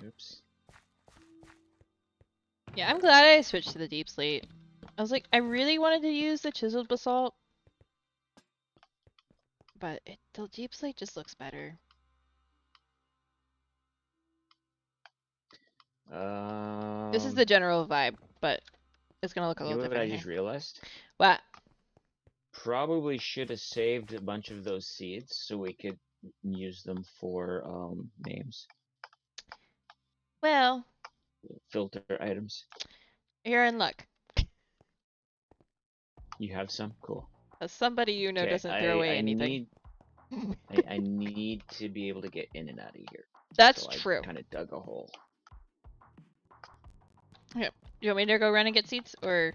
Oops. Yeah, I'm glad I switched to the deep slate. I was like, I really wanted to use the chiseled basalt, but the deep slate just looks better. This is the general vibe, but it's gonna look a little different. You know what I just realized? What? Probably should have saved a bunch of those seeds so we could use them for names. Well, filter items. You're in luck. You have some? Cool. As somebody you know doesn't throw away anything. I need to be able to get in and out of here. That's so true. I kind of dug a hole. Yeah. You want me to go run and get seeds, or?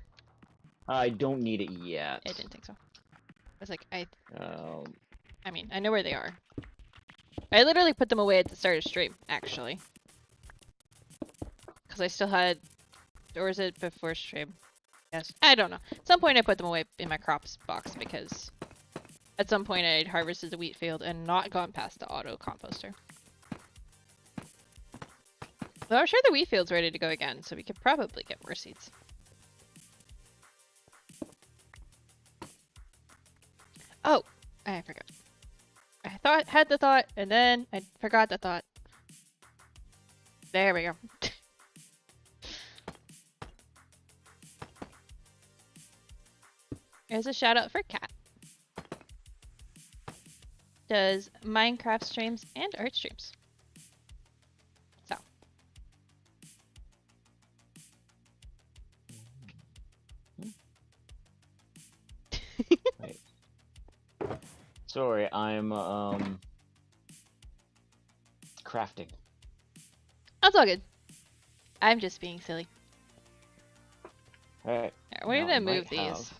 I don't need it yet. I didn't think so. I was like, I mean, I know where they are. I literally put them away at the start of stream, actually. Because I still had... Or was it before stream? Yes. I don't know. At some point I put them away in my crops box because... At some point I had harvested the wheat field and not gone past the auto composter. Though I'm sure the wheat field's ready to go again, so we could probably get more seeds. Oh! I forgot. I had the thought, and then I forgot the thought. There we go. There's a shout out for Kat. Does Minecraft streams and art streams. So. Wait. Sorry, I'm crafting. That's all good. I'm just being silly. Alright. We're gonna move these.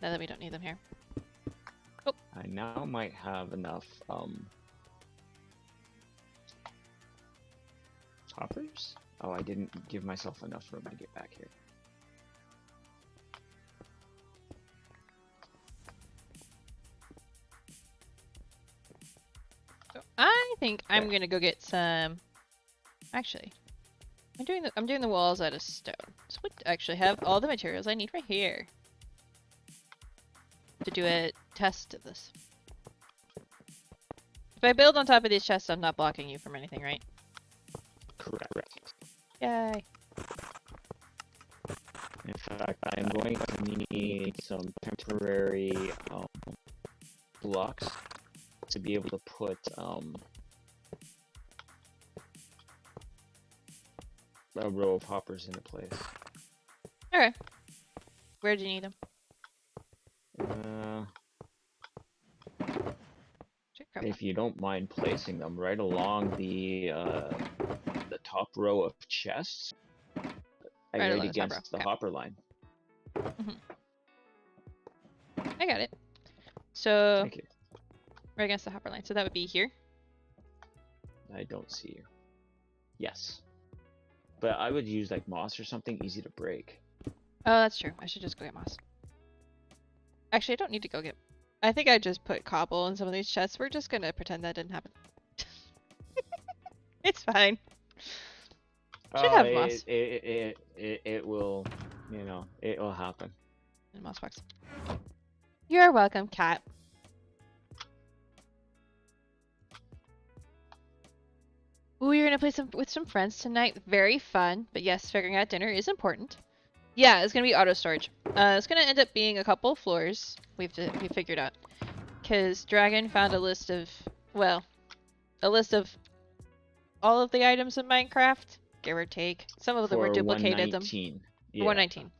Now that we don't need them here. Oh. I now might have enough hoppers? Oh, I didn't give myself enough room to get back here. So I think I'm gonna go get some. Actually, I'm doing the walls out of stone. So I actually have all the materials I need right here to do a test of this. If I build on top of these chests, I'm not blocking you from anything, right? Correct. Yay. In fact, I'm going to need some temporary blocks to be able to put a row of hoppers into place. Okay. Where do you need them? If you don't mind placing them right along the top row of chests, right against the hopper line. I got it. So, thank you. Right against the hopper line. So that would be here. I don't see you. Yes. But I would use like moss or something easy to break. Oh, that's true. I should just go get moss. Actually, I don't need to go get... I think I just put cobble in some of these chests. We're just gonna pretend that didn't happen. It's fine. Should have moss. It will, you know, it will happen. In moss box. You're welcome, cat. Ooh, you're gonna play with some friends tonight. Very fun. But yes, figuring out dinner is important. Yeah, it's gonna be auto storage. It's gonna end up being a couple floors. We figured out, because Dragon found a list of, well, a list of all of the items in Minecraft, give or take. Some of them were duplicated. 119. Yeah. 119.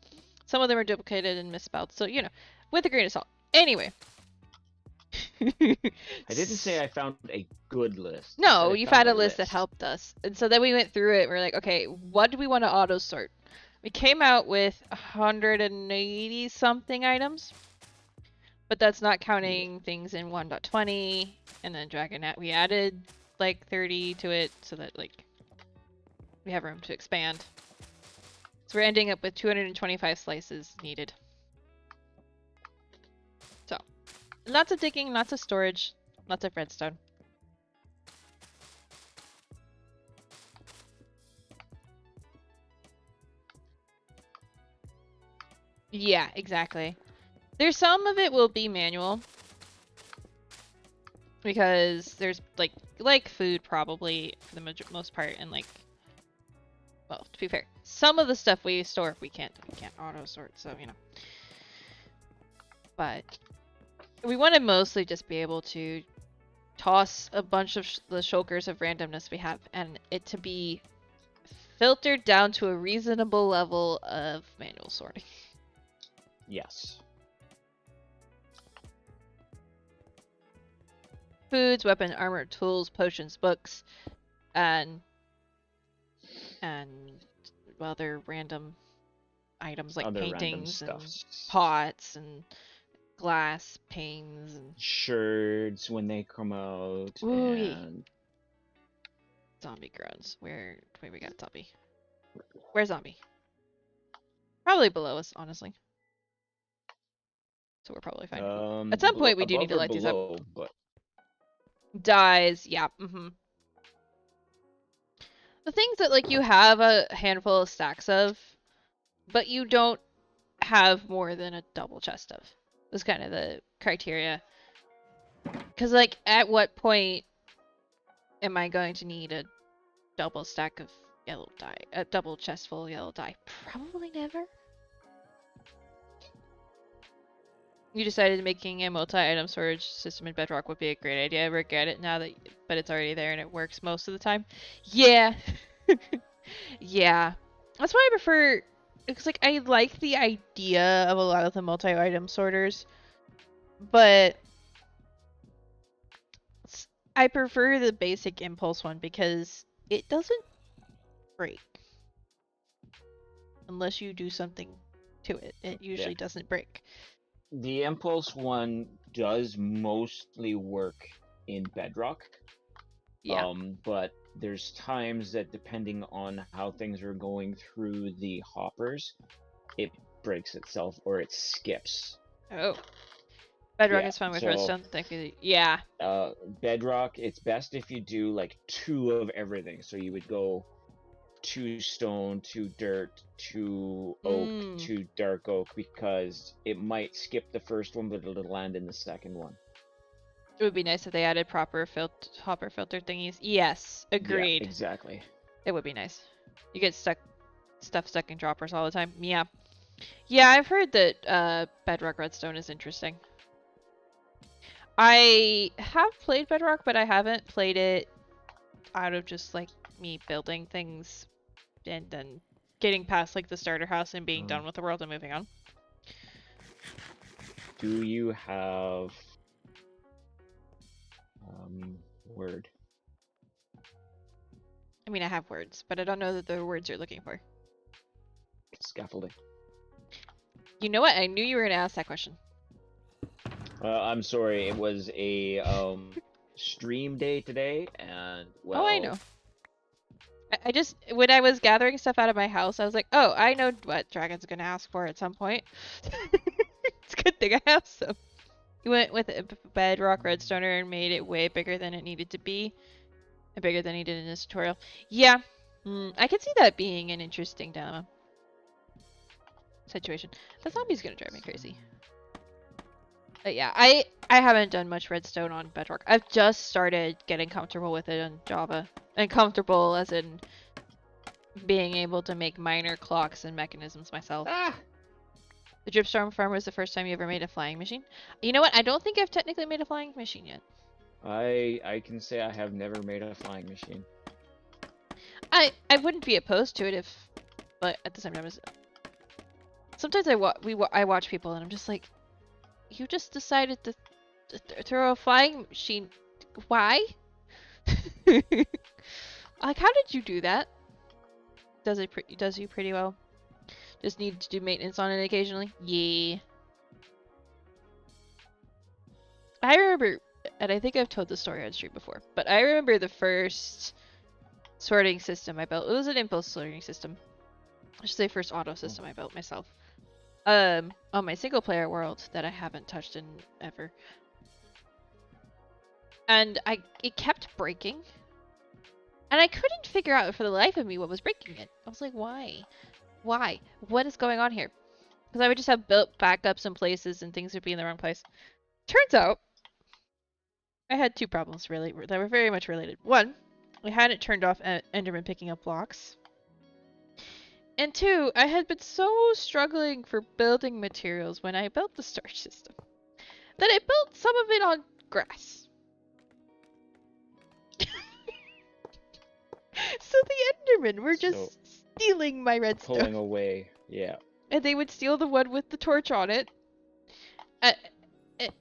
Some of them are duplicated and misspelled. So you know, with a grain of salt. Anyway. I didn't say I found a good list. No, you found a list that helped us. And so then we went through it. We're like, okay, what do we want to auto sort? We came out with 180 something items, but that's not counting things in 1.20. And then Dragonette, we added like 30 to it so that like we have room to expand. So we're ending up with 225 slices needed. So lots of digging, lots of storage, lots of redstone. Yeah, exactly. There's some of it will be manual. Because there's like food probably for the most part, and like, well, to be fair, some of the stuff we store we can't auto sort, so you know. But we want to mostly just be able to toss a bunch of the shulkers of randomness we have, and it to be filtered down to a reasonable level of manual sorting. Yes. Foods, weapon, armor, tools, potions, books, and well, they're random items like paintings and pots and glass panes and sherds when they come out. Ooh, and zombie groans. Wait, we got zombie. Where's zombie? Probably below us, honestly. So we're probably fine. At some point, we do need to light these up. But... Dies, yeah. The things that like you have a handful of stacks of, but you don't have more than a double chest of. Was kind of the criteria. Because like, at what point am I going to need a double stack of yellow dye, a double chest full of yellow dye? Probably never. You decided making a multi-item storage system in Bedrock would be a great idea. I regret it now that, but it's already there and it works most of the time. Yeah. Yeah. That's why I prefer, it's like, I like the idea of a lot of the multi-item sorters, but I prefer the basic impulse one because it doesn't break. Unless you do something to it. It usually doesn't break. The impulse one does mostly work in Bedrock. Yeah. But there's times that depending on how things are going through the hoppers, it breaks itself or it skips. Oh. Bedrock is fun with redstone. Thank you. Yeah. Bedrock, it's best if you do like 2 of everything. So you would go 2 stone, 2 dirt, 2 oak, 2 dark oak, because it might skip the first one, but it'll land in the second one. It would be nice if they added proper hopper filter thingies. Yes, agreed. Yeah, exactly. It would be nice. You get stuff stuck in droppers all the time. Yeah. Yeah, I've heard that Bedrock Redstone is interesting. I have played Bedrock, but I haven't played it out of just like me building things and then getting past like the starter house and being done with the world and moving on. Do you have word? I mean, I have words, but I don't know that the words you're looking for. Scaffolding. You know what? I knew you were gonna ask that question. I'm sorry. It was a stream day today, and well. Oh, I know. I just, when I was gathering stuff out of my house, I was like, oh, I know what Dragon's gonna ask for at some point. It's a good thing I have some. He went with a bedrock redstoner and made it way bigger than it needed to be. And bigger than he did in his tutorial. Yeah, I can see that being an interesting dilemma. Situation. The zombie's gonna drive me crazy. But yeah, I haven't done much redstone on bedrock. I've just started getting comfortable with it on Java. And comfortable as in being able to make minor clocks and mechanisms myself. Ah! The Dripstorm farm was the first time you ever made a flying machine? You know what? I don't think I've technically made a flying machine yet. I can say I have never made a flying machine. I wouldn't be opposed to it but at the same time, sometimes I watch people and I'm just like, you just decided to throw a flying machine. Why? Like, how did you do that? Does you pretty well. Just need to do maintenance on it occasionally. Yeah. I remember, and I think I've told the story on stream before, but I remember the first sorting system I built. It was an impulse sorting system. I should say first auto system I built myself. On my single player world that I haven't touched in ever. And it kept breaking. And I couldn't figure out for the life of me what was breaking it. I was like, why? Why? What is going on here? Because I would just have built backups in places and things would be in the wrong place. Turns out, I had two problems really that were very much related. One, I hadn't turned off Enderman picking up blocks. And two, I had been so struggling for building materials when I built the storage system that I built some of it on grass. So the Endermen were just stealing my redstone. Pulling away, yeah. And they would steal the one with the torch on it.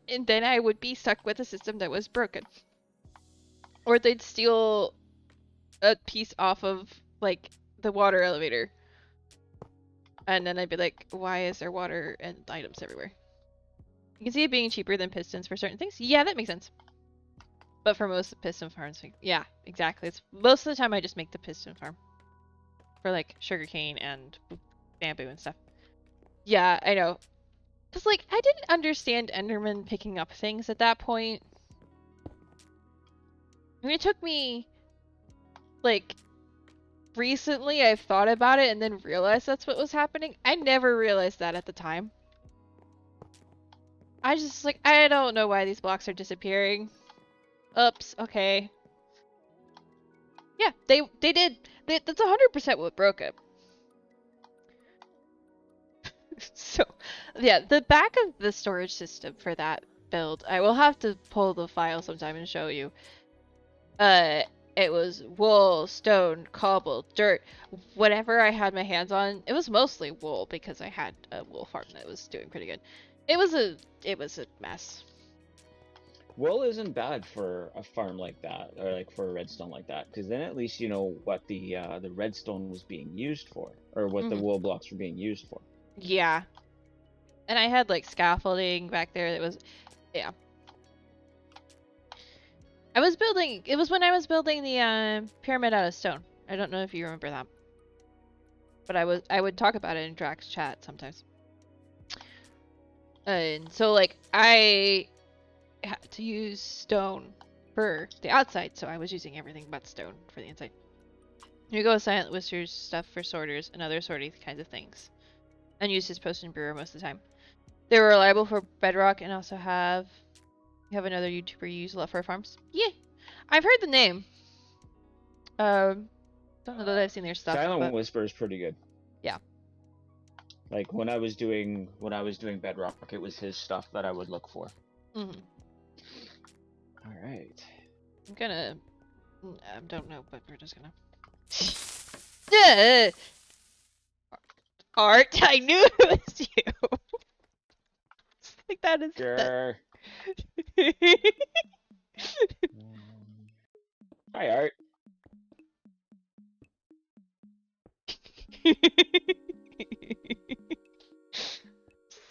And then I would be stuck with a system that was broken. Or they'd steal a piece off of, like, the water elevator. And then I'd be like, why is there water and items everywhere? You can see it being cheaper than pistons for certain things. Yeah, that makes sense. But for most piston farms, yeah, exactly. It's most of the time I just make the piston farm. For, like, sugarcane and bamboo and stuff. Yeah, I know. Because, like, I didn't understand Enderman picking up things at that point. I mean, it took me, like, recently I've thought about it and then realized that's what was happening. I never realized that at the time. I just, like, I don't know why these blocks are disappearing. Oops, okay. Yeah, they did. That's 100% what broke it. So, yeah, the back of the storage system for that build, I will have to pull the file sometime and show you. It was wool, stone, cobble, dirt, whatever I had my hands on. It was mostly wool because I had a wool farm that was doing pretty good. It was a mess. Wool isn't bad for a farm like that, or like for a redstone like that, because then at least you know what the redstone was being used for, or what the wool blocks were being used for. Yeah. And I had like scaffolding back there that was, yeah. It was when I was building the pyramid out of stone. I don't know if you remember that. But I would talk about it in Drax chat sometimes. And so like I had to use stone for the outside, so I was using everything but stone for the inside. You go with Silent Wizard's stuff for sorters and other sorting kinds of things. And use his potion brewer most of the time. They were reliable for bedrock and also have another YouTuber you use a lot for farms. Yeah, I've heard the name. Don't know that I've seen their stuff. Silent Whisper is pretty good. Yeah. Like when I was doing bedrock, it was his stuff that I would look for. Mm-hmm. All right. I'm gonna. I don't know, but we're just gonna. Art, I knew it was you. Like that is. Sure. Hi, Art.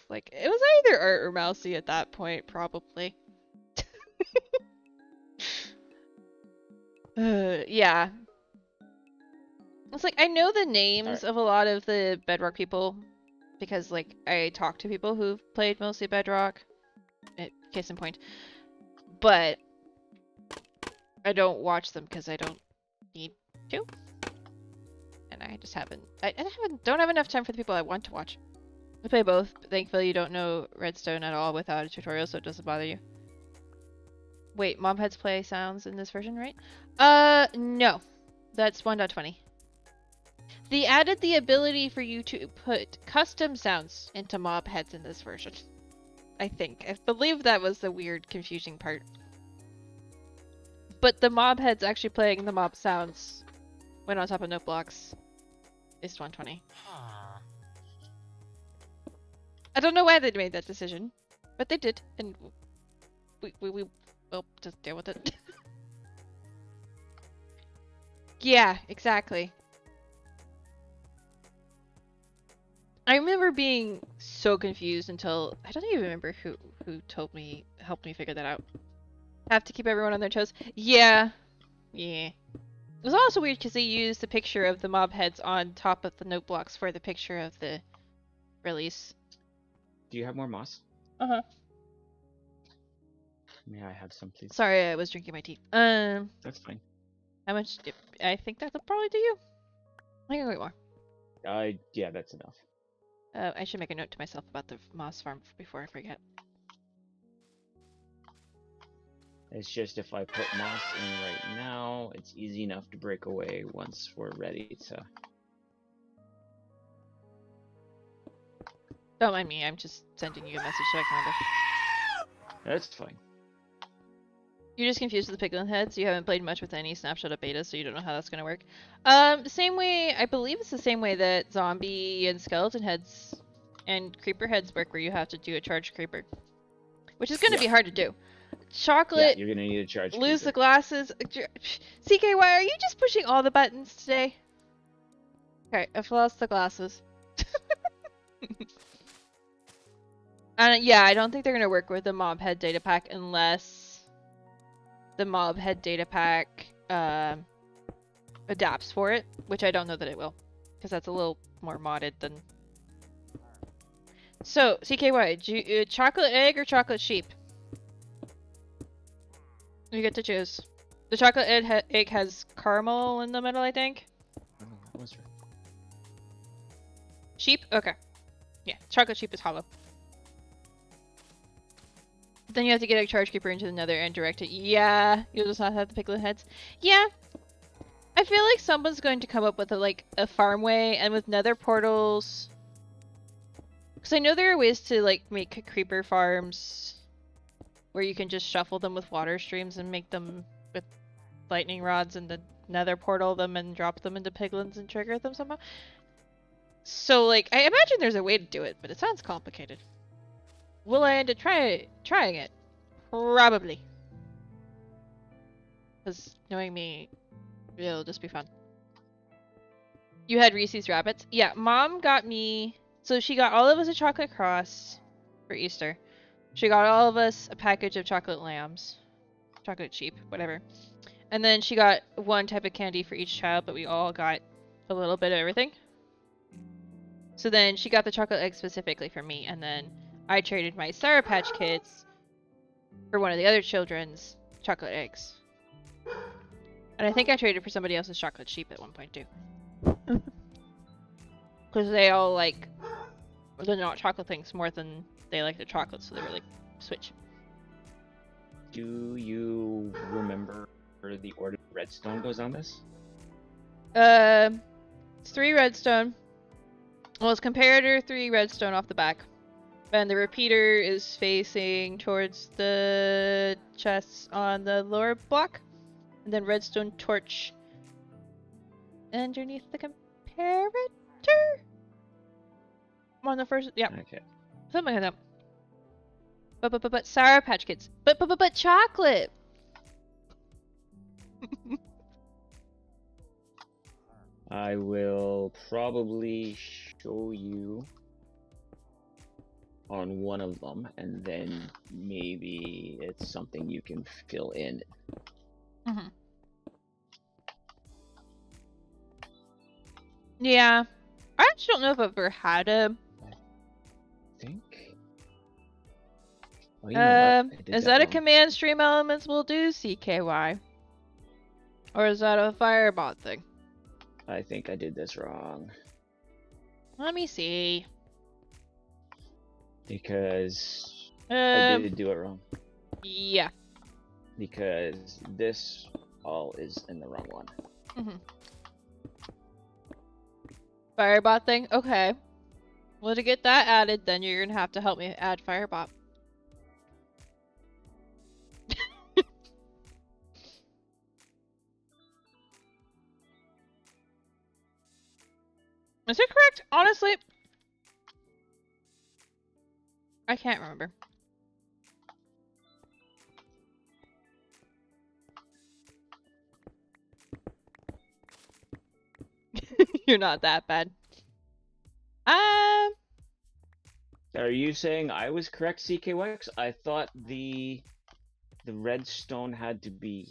Like it was either Art or Mousy at that point, probably. Yeah. It's like I know the names of a lot of the Bedrock people because like I talk to people who've played mostly Bedrock. Case in point. But I don't watch them because I don't need to. And I just haven't don't have enough time for the people I want to watch. I play both, but thankfully you don't know Redstone at all without a tutorial, so it doesn't bother you. Wait, Mobheads play sounds in this version, right? No. That's 1.20. They added the ability for you to put custom sounds into Mobheads in this version. I think. I believe that was the weird, confusing part. But the Mobheads actually playing the mob sounds when on top of note blocks is 120. I don't know why they made that decision, but they did, and we will just deal with it. Yeah, exactly. I remember being so confused until I don't even remember who helped me figure that out. Have to keep everyone on their toes. Yeah. It was also weird because they used the picture of the mob heads on top of the note blocks for the picture of the release. Do you have more moss? Uh-huh. May I have some, please? Sorry, I was drinking my tea. That's fine. How much? I think that'll probably do you. I can wait more. Yeah, that's enough. I should make a note to myself about the moss farm before I forget. It's just if I put moss in right now, it's easy enough to break away once we're ready to. Don't mind me, I'm just sending you a message so I can remember. That's fine. You're just confused with the piglin heads. You haven't played much with any snapshot of beta, so you don't know how that's gonna work. Same way, I believe it's the same way that zombie and skeleton heads and creeper heads work, where you have to do a charged creeper. Which is gonna be hard to do. Chocolate. Yeah, you're gonna need a charged lose creeper. The glasses. CK, why are you just pushing all the buttons today? Okay, I've lost the glasses. And yeah, I don't think they're gonna work with the mob head data pack unless the mob head data pack adapts for it, which I don't know that it will, because that's a little more modded than. So CKY, chocolate egg or chocolate sheep? You get to choose. The chocolate egg has caramel in the middle, I think. Oh, that was right. Sheep? Okay. Yeah, chocolate sheep is hollow. Then you have to get a charge creeper into the nether and direct it. Yeah, you'll just not have the piglet heads. Yeah. I feel like someone's going to come up with a farm way, and with nether portals. Because I know there are ways to make creeper farms where you can just shuffle them with water streams and make them with lightning rods and the nether portal them and drop them into piglins and trigger them somehow. So I imagine there's a way to do it, but it sounds complicated. Will I end up trying it? Probably. Because knowing me, it'll just be fun. You had Reese's Rabbits? Yeah, Mom got me. So she got all of us a chocolate cross for Easter. She got all of us a package of chocolate lambs. Chocolate sheep, whatever. And then she got one type of candy for each child, but we all got a little bit of everything. So then she got the chocolate egg specifically for me, and then I traded my Sour Patch Kids for one of the other children's chocolate eggs. And I think I traded for somebody else's chocolate sheep at one point too. Because they all like the not chocolate things more than they like the chocolate, so they were switch. Do you remember the order redstone goes on this? It's 3 redstone. Well, it's comparator 3 redstone off the back. And the repeater is facing towards the chests on the lower block. And then redstone torch underneath the Character? I'm on the first. Yep. Okay. Something like that. But Sour Patch Kids. But chocolate. I will probably show you on one of them, and then maybe it's something you can fill in. Mm-hmm. Yeah. I actually don't know if I've ever had a... I think... Oh, you know what? Is that a command stream elements will do, CKY? Or is that a Firebot thing? I think I did this wrong. Let me see. Because I did do it wrong. Yeah. Because this all is in the wrong one. Mm-hmm. Firebot thing? Okay. Well, to get that added, then you're gonna have to help me add Firebot. Is it correct? Honestly, I can't remember. You're not that bad. Are you saying I was correct, CKY? I thought the redstone had to be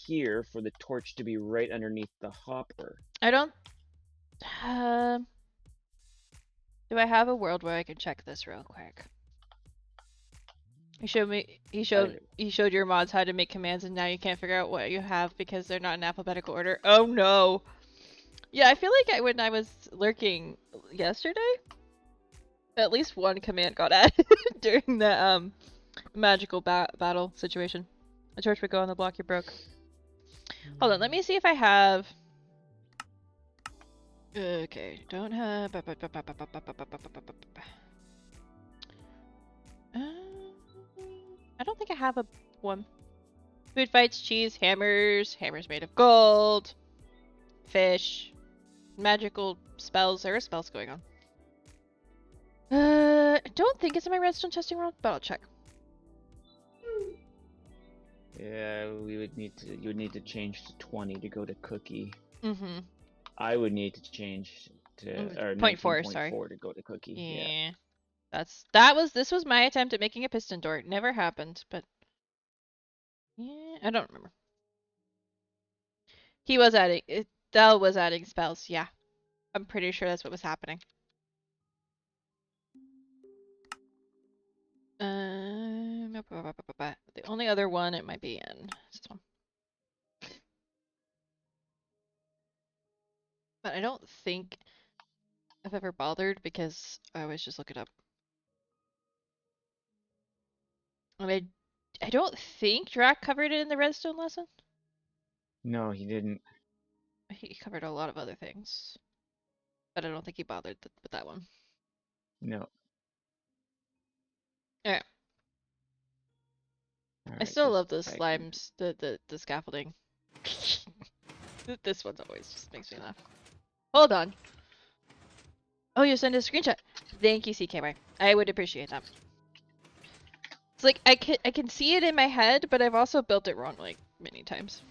here for the torch to be right underneath the hopper. I don't... do I have a world where I can check this real quick? He showed me. He showed your mods how to make commands, and now you can't figure out what you have because they're not in alphabetical order. Oh no! Yeah, I feel like when I was lurking yesterday, at least one command got added during the magical battle situation. A torch would go on the block you broke. Hold on, let me see if I have. Okay, don't have. I don't think I have a one. Food fights, cheese, hammers, hammers made of gold, fish, magical spells. There are spells going on. I don't think it's in my redstone testing world, but I'll check. Yeah, we would need to. You would need to change to 20 to go to cookie. Mm-hmm. I would need to change to or 0.4, sorry, to go to cookie. Yeah. This was my attempt at making a piston door. It never happened, but yeah, I don't remember. He was adding Del was adding spells, yeah. I'm pretty sure that's what was happening. The only other one it might be in is this one. But I don't think I've ever bothered because I always just look it up. And I don't think Drac covered it in the redstone lesson. No, he didn't. He covered a lot of other things. But I don't think he bothered with that one. No. Yeah. I still love those slimes, the scaffolding. This one's always just makes me laugh. Hold on. Oh, you sent a screenshot. Thank you, CKY. I would appreciate that. It's like I can see it in my head, but I've also built it wrong like many times.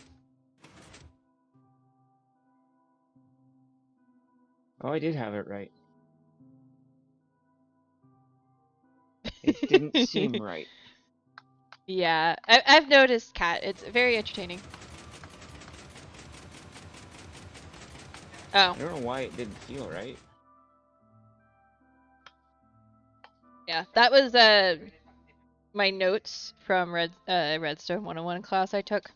Oh, I did have it right. It didn't seem right. Yeah, I've noticed, Cat. It's very entertaining. Oh. I don't know why it didn't feel right. Yeah, that was my notes from Redstone 101 class I took.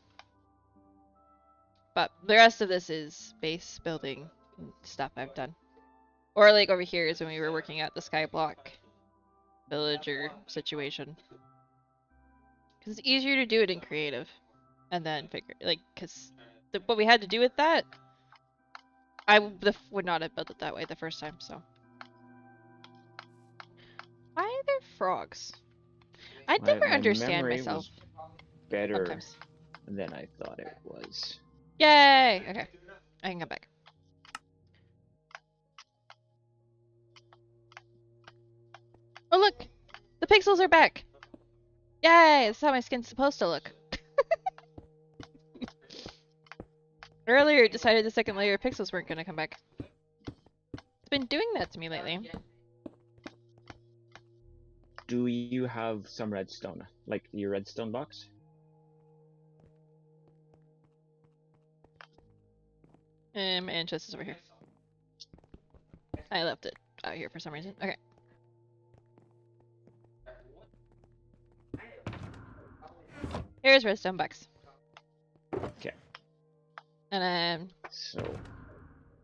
But the rest of this is base building stuff I've done. Or like over here is when we were working at the Skyblock villager situation. Because it's easier to do it in creative. And then figure, like, because what we had to do with that, I would not have built it that way the first time, so. Why are there frogs? I never understand myself. Better sometimes. than I thought it was. Yay! Okay, I can come back. pixels are back! Yay! That's how my skin's supposed to look. Earlier, it decided the second layer of pixels weren't gonna come back. It's been doing that to me lately. Do you have some redstone? Like your redstone box? And chest is over here. I left it out here for some reason. Okay. Here's redstone box. Okay. And then... So...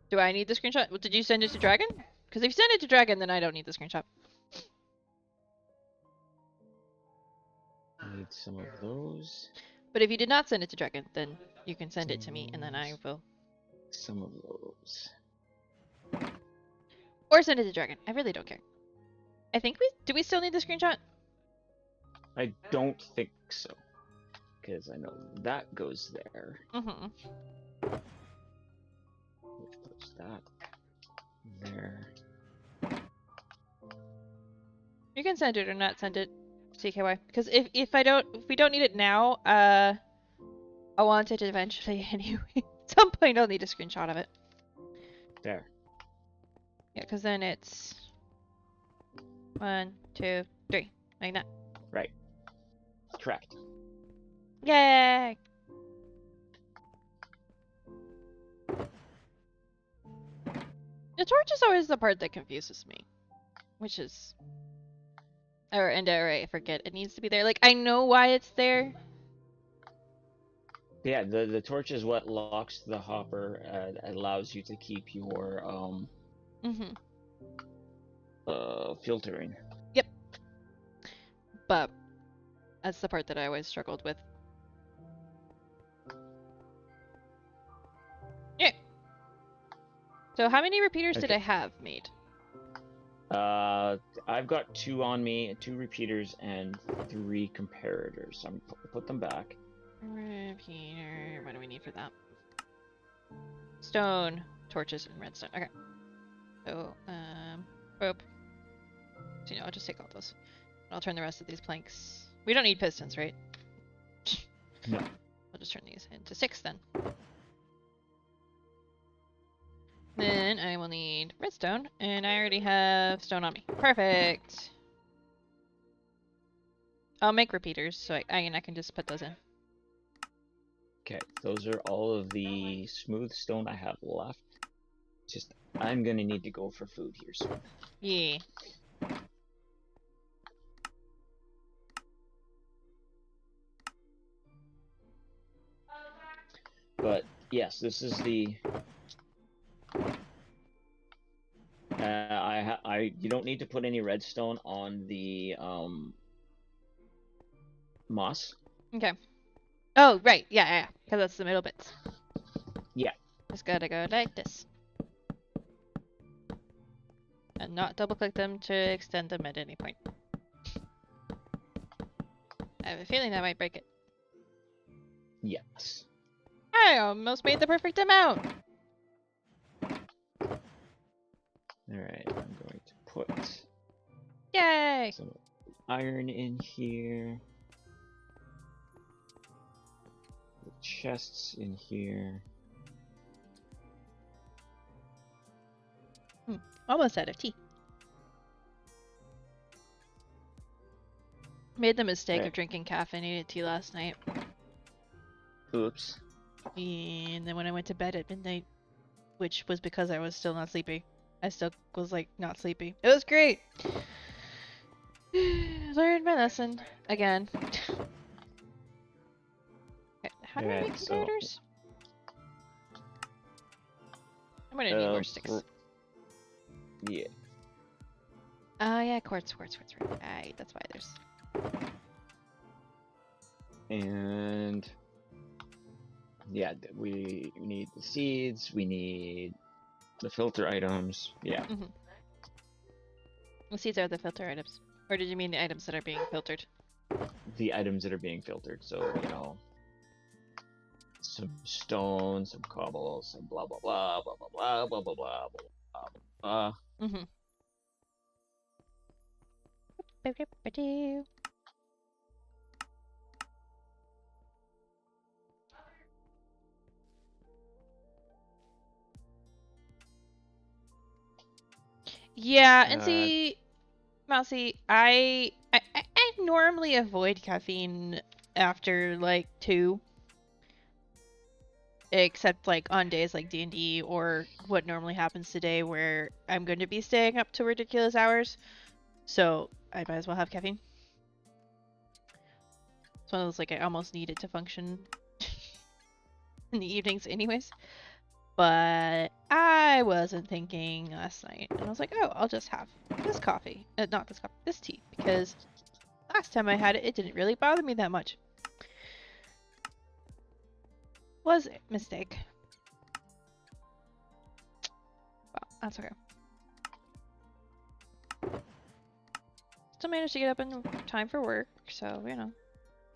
Do I need the screenshot? Did you send it to Dragon? Because if you send it to Dragon, then I don't need the screenshot. Need some of those. But if you did not send it to Dragon, then you can send it to me, and then I will... Some of those. Or send it to Dragon. I really don't care. I think we... Do we still need the screenshot? I don't think so. Because I know that goes there. Mm-hmm. Which puts that there. You can send it or not send it, CKY. Because if we don't need it now, I want it eventually anyway. At some point I'll need a screenshot of it. There. Yeah, because then it's 1, 2, 3, like that. Right. Correct. Yay! The torch is always the part that confuses me, which is, I forget it needs to be there. Like I know why it's there. Yeah, the torch is what locks the hopper and allows you to keep your filtering. Yep. But that's the part that I always struggled with. Yeah. So how many repeaters did I have made? I've got 2 on me, 2 repeaters, and 3 comparators. I'm put them back. Repeater. What do we need for that? Stone, torches, and redstone. Okay. So, rope. So, I'll just take all those. I'll turn the rest of these planks. We don't need pistons, right? No. I'll just turn these into 6 then. Then I will need redstone, and I already have stone on me. Perfect. I'll make repeaters, so I can just put those in. Okay, those are all of the smooth stone I have left. Just, I'm gonna need to go for food here soon. Yeah. But yes, this is the. You don't need to put any redstone on the moss. Okay. Oh, right. Yeah. Because that's the middle bits. Yeah. Just gotta go like this. And not double click them to extend them at any point. I have a feeling that might break it. Yes. I almost made the perfect amount! Alright, I'm going to put Yay! some iron in here. The chests in here. Almost out of tea. Made the mistake of drinking caffeinated tea last night. Oops. And then when I went to bed at midnight, which was because I was still not sleepy, I still was like not sleepy. It was great! Learned my lesson. Again. Okay, how do I make comparators? I'm gonna need more sticks. Yeah. Oh yeah, quartz, right. Aye, that's why there's... And... yeah, we need the seeds, we need the filter items, yeah. Mm-hmm. The seeds are the filter items. Or did you mean the items that are being filtered? The items that are being filtered, so, you know... some stone, some cobble, some blah blah blah, blah blah blah, blah blah blah, blah blah blah. Mm-hmm. Yeah, and see, Mousy, I normally avoid caffeine after like 2. Except like on days like D&D or what normally happens today where I'm going to be staying up to ridiculous hours. So I might as well have caffeine. It's one of those like I almost need it to function in the evenings anyways. But I wasn't thinking last night. And I was like, oh, I'll just have this coffee. Not this coffee, this tea. Because last time I had it, it didn't really bother me that much. Was it? Mistake. Well, that's okay. Still managed to get up in time for work, so, you know,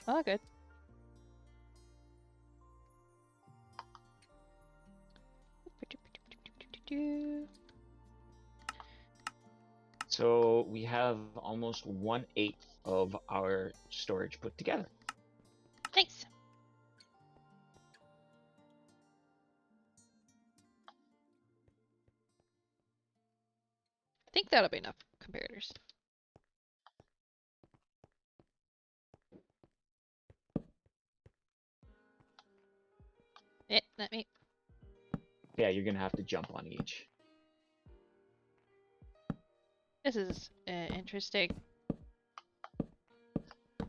all good. So we have almost 1/8 of our storage put together. Nice. I think that'll be enough comparators. Let me. Yeah, you're gonna have to jump on each. This is interesting.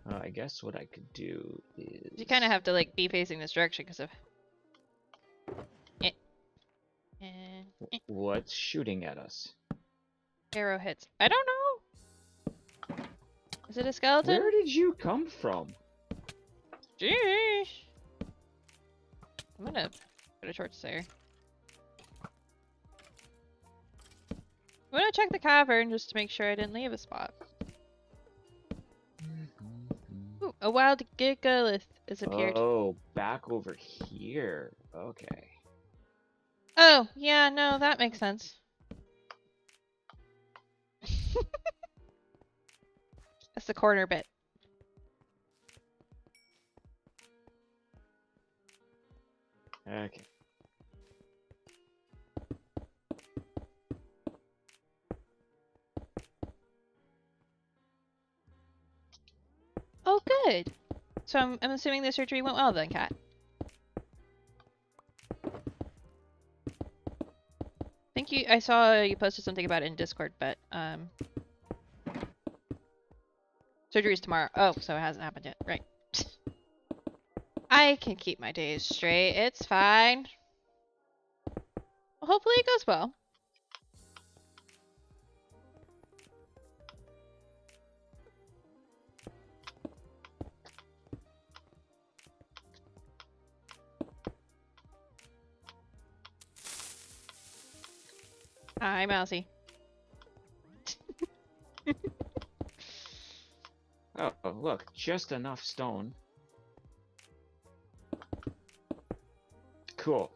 I guess what I could do is... You kind of have to like be facing this direction because of. What's shooting at us? Arrow hits. I don't know. Is it a skeleton? Where did you come from? Jeez. I'm gonna put a torch there. I'm gonna check the cavern just to make sure I didn't leave a spot. Ooh, a wild gigalith has appeared. Oh, back over here. Okay. Oh, yeah, no, that makes sense. That's the corner bit. Okay. Oh, good. So I'm assuming the surgery went well then, Kat. I saw you posted something about it in Discord, but surgery is tomorrow. Oh, so it hasn't happened yet. Right. I can keep my days straight. It's fine. Well, hopefully it goes well. Hi, Mousy. Oh, look, just enough stone. Cool.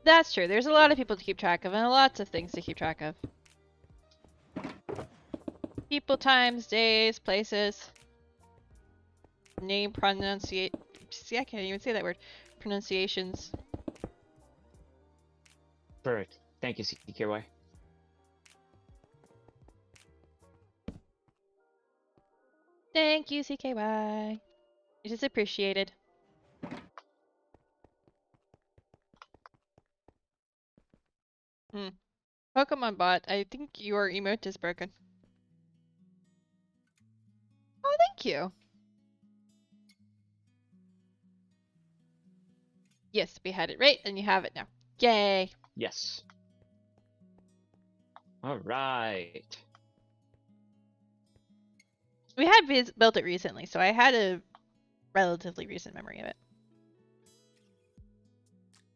That's true. There's a lot of people to keep track of and lots of things to keep track of. People, times, days, places. Name pronunciate. See, I can't even say that word. Pronunciations. Perfect. Thank you, CKY. Thank you, CKY. It is appreciated. Pokemon bot, I think your emote is broken. Oh, thank you. Yes, we had it right, and you have it now. Yay. Yes. All right. We had built it recently, so I had a relatively recent memory of it.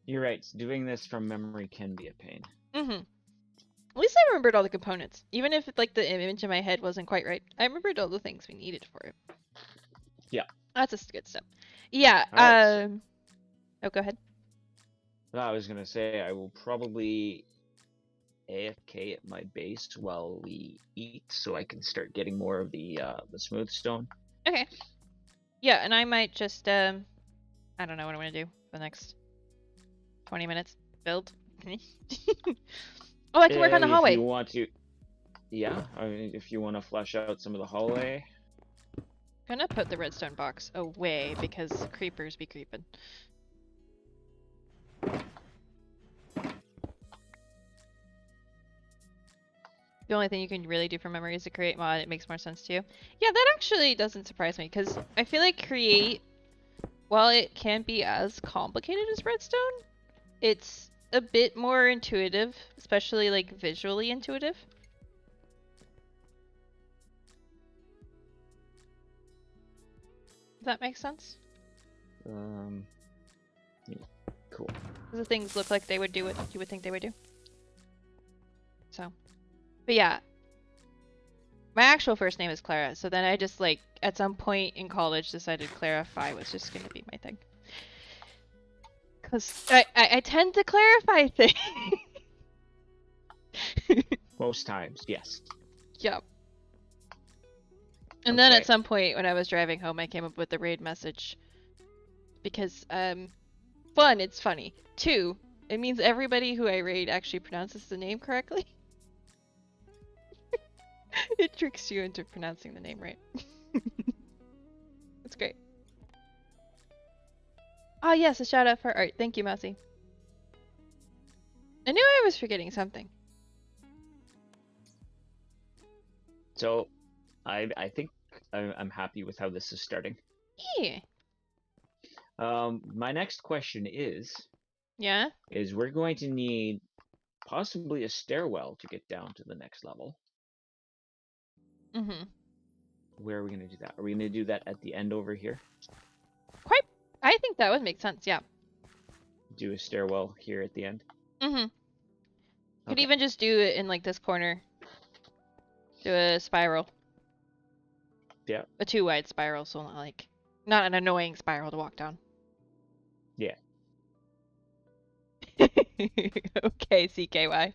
You're right. Doing this from memory can be a pain. Mm-hmm. At least I remembered all the components. Even if like the image in my head wasn't quite right, I remembered all the things we needed for it. Yeah. That's a good step. Yeah. Right. Oh, go ahead. I was gonna say I will probably AFK at my base while we eat, so I can start getting more of the smooth stone. Okay. Yeah, and I might just I don't know what I'm gonna do for the next 20 minutes. Build. Oh, I can work on the hallway. If you want to, yeah. I mean, if you want to flesh out some of the hallway. I'm gonna put the redstone box away because creepers be creeping. The only thing you can really do from memory is to create mod. It makes more sense to you. Yeah, that actually doesn't surprise me because I feel like create, while it can't be as complicated as redstone, it's a bit more intuitive, especially like visually intuitive. Does that make sense? Yeah, cool. The things look like they would do what you would think they would do. So, but yeah, my actual first name is Clara. So then I just like at some point in college decided clarify was just gonna be my thing. Cause I tend to clarify things. Most times, yes. Yep. And then at some point when I was driving home, I came up with the raid message. Because, one, it's funny. Two, it means everybody who I raid actually pronounces the name correctly. It tricks you into pronouncing the name right. It's great. Oh yes, a shout out for art. Thank you, Mousy. I knew I was forgetting something. So, I think I'm happy with how this is starting. Yeah. My next question is. Yeah? Is we're going to need possibly a stairwell to get down to the next level. Mm-hmm. Where are we going to do that? Are we going to do that at the end over here? Quite. I think that would make sense, yeah. Do a stairwell here at the end? Mm-hmm. Could even just do it in like this corner. Do a spiral. Yeah. A 2-wide spiral, so not an annoying spiral to walk down. Yeah. Okay, CKY.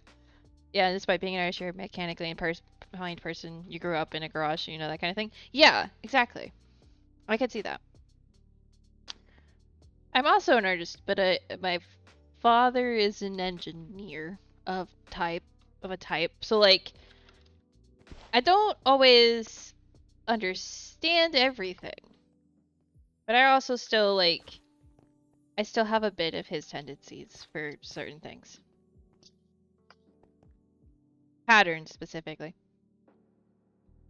Yeah, despite being an Irish, you're mechanically inclined person. You grew up in a garage, you know, that kind of thing. Yeah, exactly. I could see that. I'm also an artist, but my father is an engineer of a type. So like, I don't always understand everything, but I also still like. I still have a bit of his tendencies for certain things. Patterns, specifically.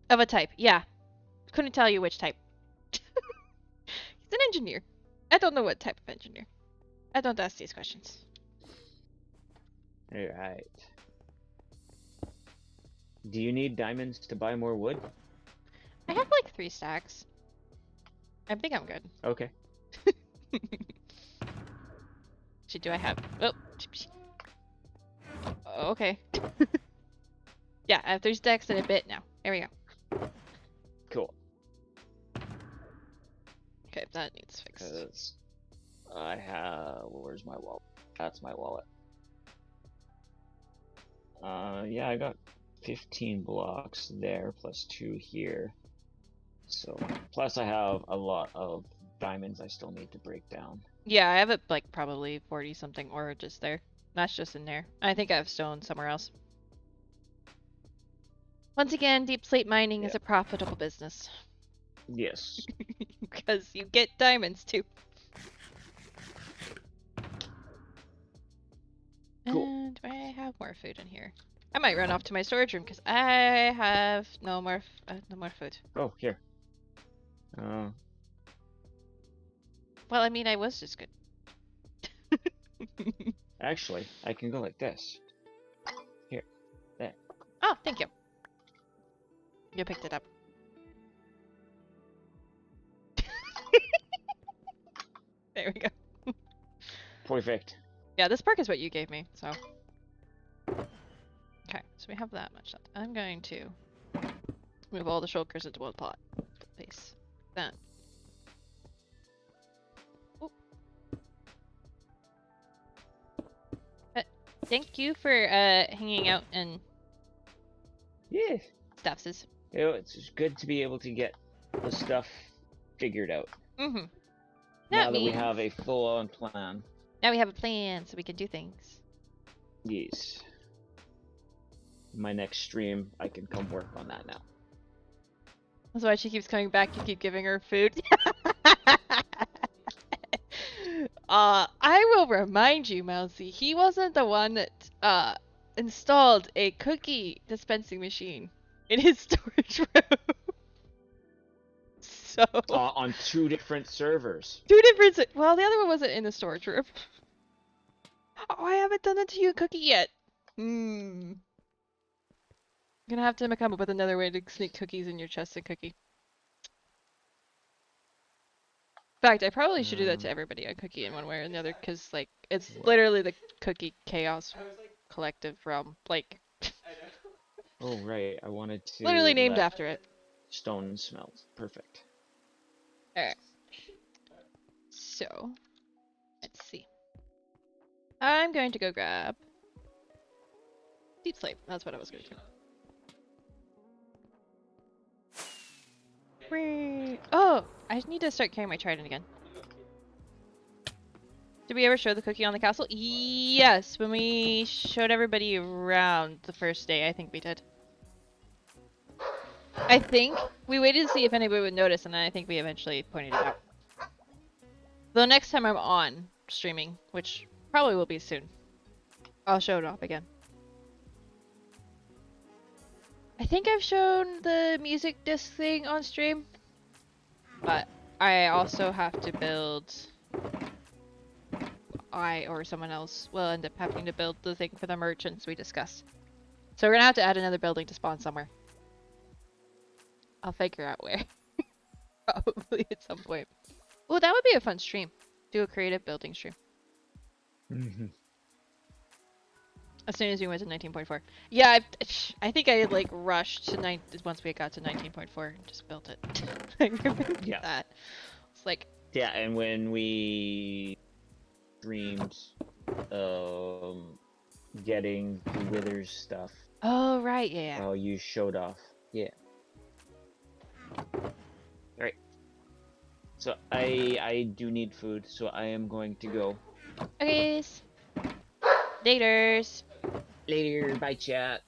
Of a type, yeah. Couldn't tell you which type. He's an engineer. I don't know what type of engineer. I don't ask these questions. Alright. Do you need diamonds to buy more wood? I have like 3 stacks. I think I'm good. Okay. Do I have... Oh. Okay. Yeah, I have 3 stacks and a bit now. There we go. Cool. Okay, that needs fixed. Because I have... Where's my wallet? That's my wallet. Yeah, I got 15 blocks there, plus 2 here. So, plus I have a lot of diamonds I still need to break down. Yeah, I have it like probably 40 something or just there. That's just in there. I think I have stone somewhere else. Once again, deep slate mining is a profitable business. Yes. Because you get diamonds too. Cool. And do I have more food in here? I might run off to my storage room because I have no more food. Oh, here. Well, I mean, I was just good. Actually, I can go like this. Here. There. Oh, thank you. You picked it up. There we go. Perfect. Yeah, this perk is what you gave me, so. Okay, so we have that much left. I'm going to move all the shulkers into one pot. Place. Then. Ooh. Thank you for hanging out and Yeah. stuffs. You know, it's just good to be able to get the stuff figured out. Mm-hmm. Now that we have a full-on plan. Now we have a plan, so we can do things. Yes. My next stream, I can come work on that now. That's why she keeps coming back. You keep giving her food. I will remind you, Mousy, he wasn't the one that installed a cookie dispensing machine in his storage room. So on 2 different servers. 2 different. Well, the other one wasn't in the storage room. Oh, I haven't done it to you a cookie yet. I'm gonna have to come up with another way to sneak cookies in your chest and cookie. In fact, I probably should do that to everybody, a cookie in one way or another, because, like, it's literally the cookie chaos collective realm. Like, oh, right. I wanted to. Literally named after it. Stone smells. Perfect. Alright. So, let's see. I'm going to go grab Deep Sleep. That's what I was going to do. Oh, I need to start carrying my trident again. Did we ever show the cookie on the castle? Yes, when we showed everybody around the first day, I think we did. I think we waited to see if anybody would notice, and then I think we eventually pointed it out. Though next time I'm on streaming, which probably will be soon, I'll show it off again. I think I've shown the music disc thing on stream, but I also have to build... I or someone else will end up having to build the thing for the merchants we discussed. So we're gonna have to add another building to spawn somewhere. I'll figure out where. Probably at some point. Oh, that would be a fun stream. Do a creative building stream. As soon as we went to 19.4. Yeah, I think I like rushed to once we got to 19.4 and just built it. I remember that. It's like... Yeah, and when we streamed getting the Withers stuff. Oh, right, yeah. Oh, you showed off. Yeah. Alright. So I do need food, so I am going to go. Okay. Laters. Later, bye chat.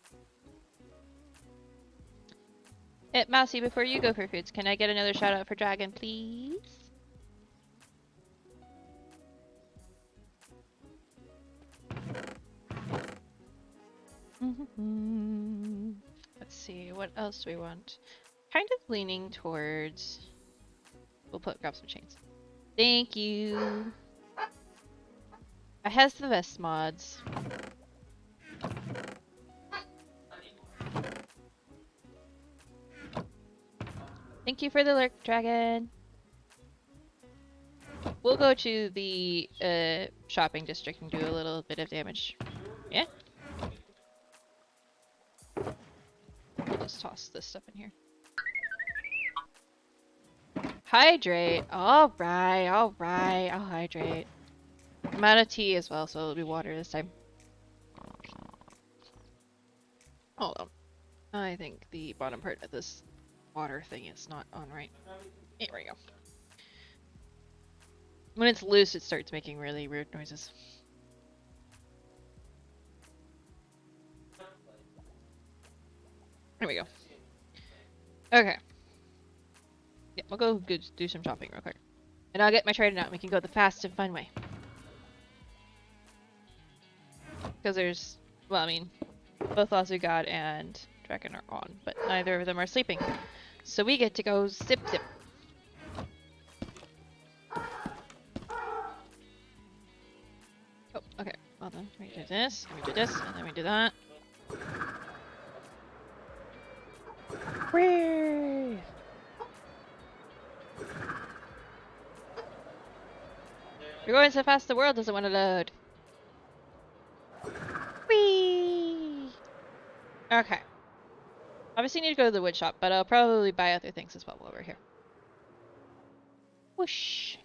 Mousy, before you go for foods, can I get another shout out for Dragon, please? Let's see, what else do we want? Kind of leaning towards... We'll grab some chains. Thank you! I has the vest mods. Thank you for the lurk, Dragon! We'll go to the shopping district and do a little bit of damage. Yeah? I'll just toss this stuff in here. Hydrate! Alright, alright, I'll hydrate. I'm out of tea as well, so it'll be water this time. Hold on. I think the bottom part of this water thing is not on right. Here we go. When it's loose, it starts making really weird noises. There we go. Okay. Yeah, we'll go do some shopping real quick. And I'll get my trident out and we can go the fast and fun way. Because there's... Well, I mean... Both Lazugod and Dragon are on, but neither of them are sleeping. So we get to go zip zip. Oh, okay. Well then, let me do this, let me do this, and then we do that. Whee! You're going so fast the world doesn't want to load. Whee! Okay. Obviously need to go to the wood shop, but I'll probably buy other things as well while we're here. Whoosh!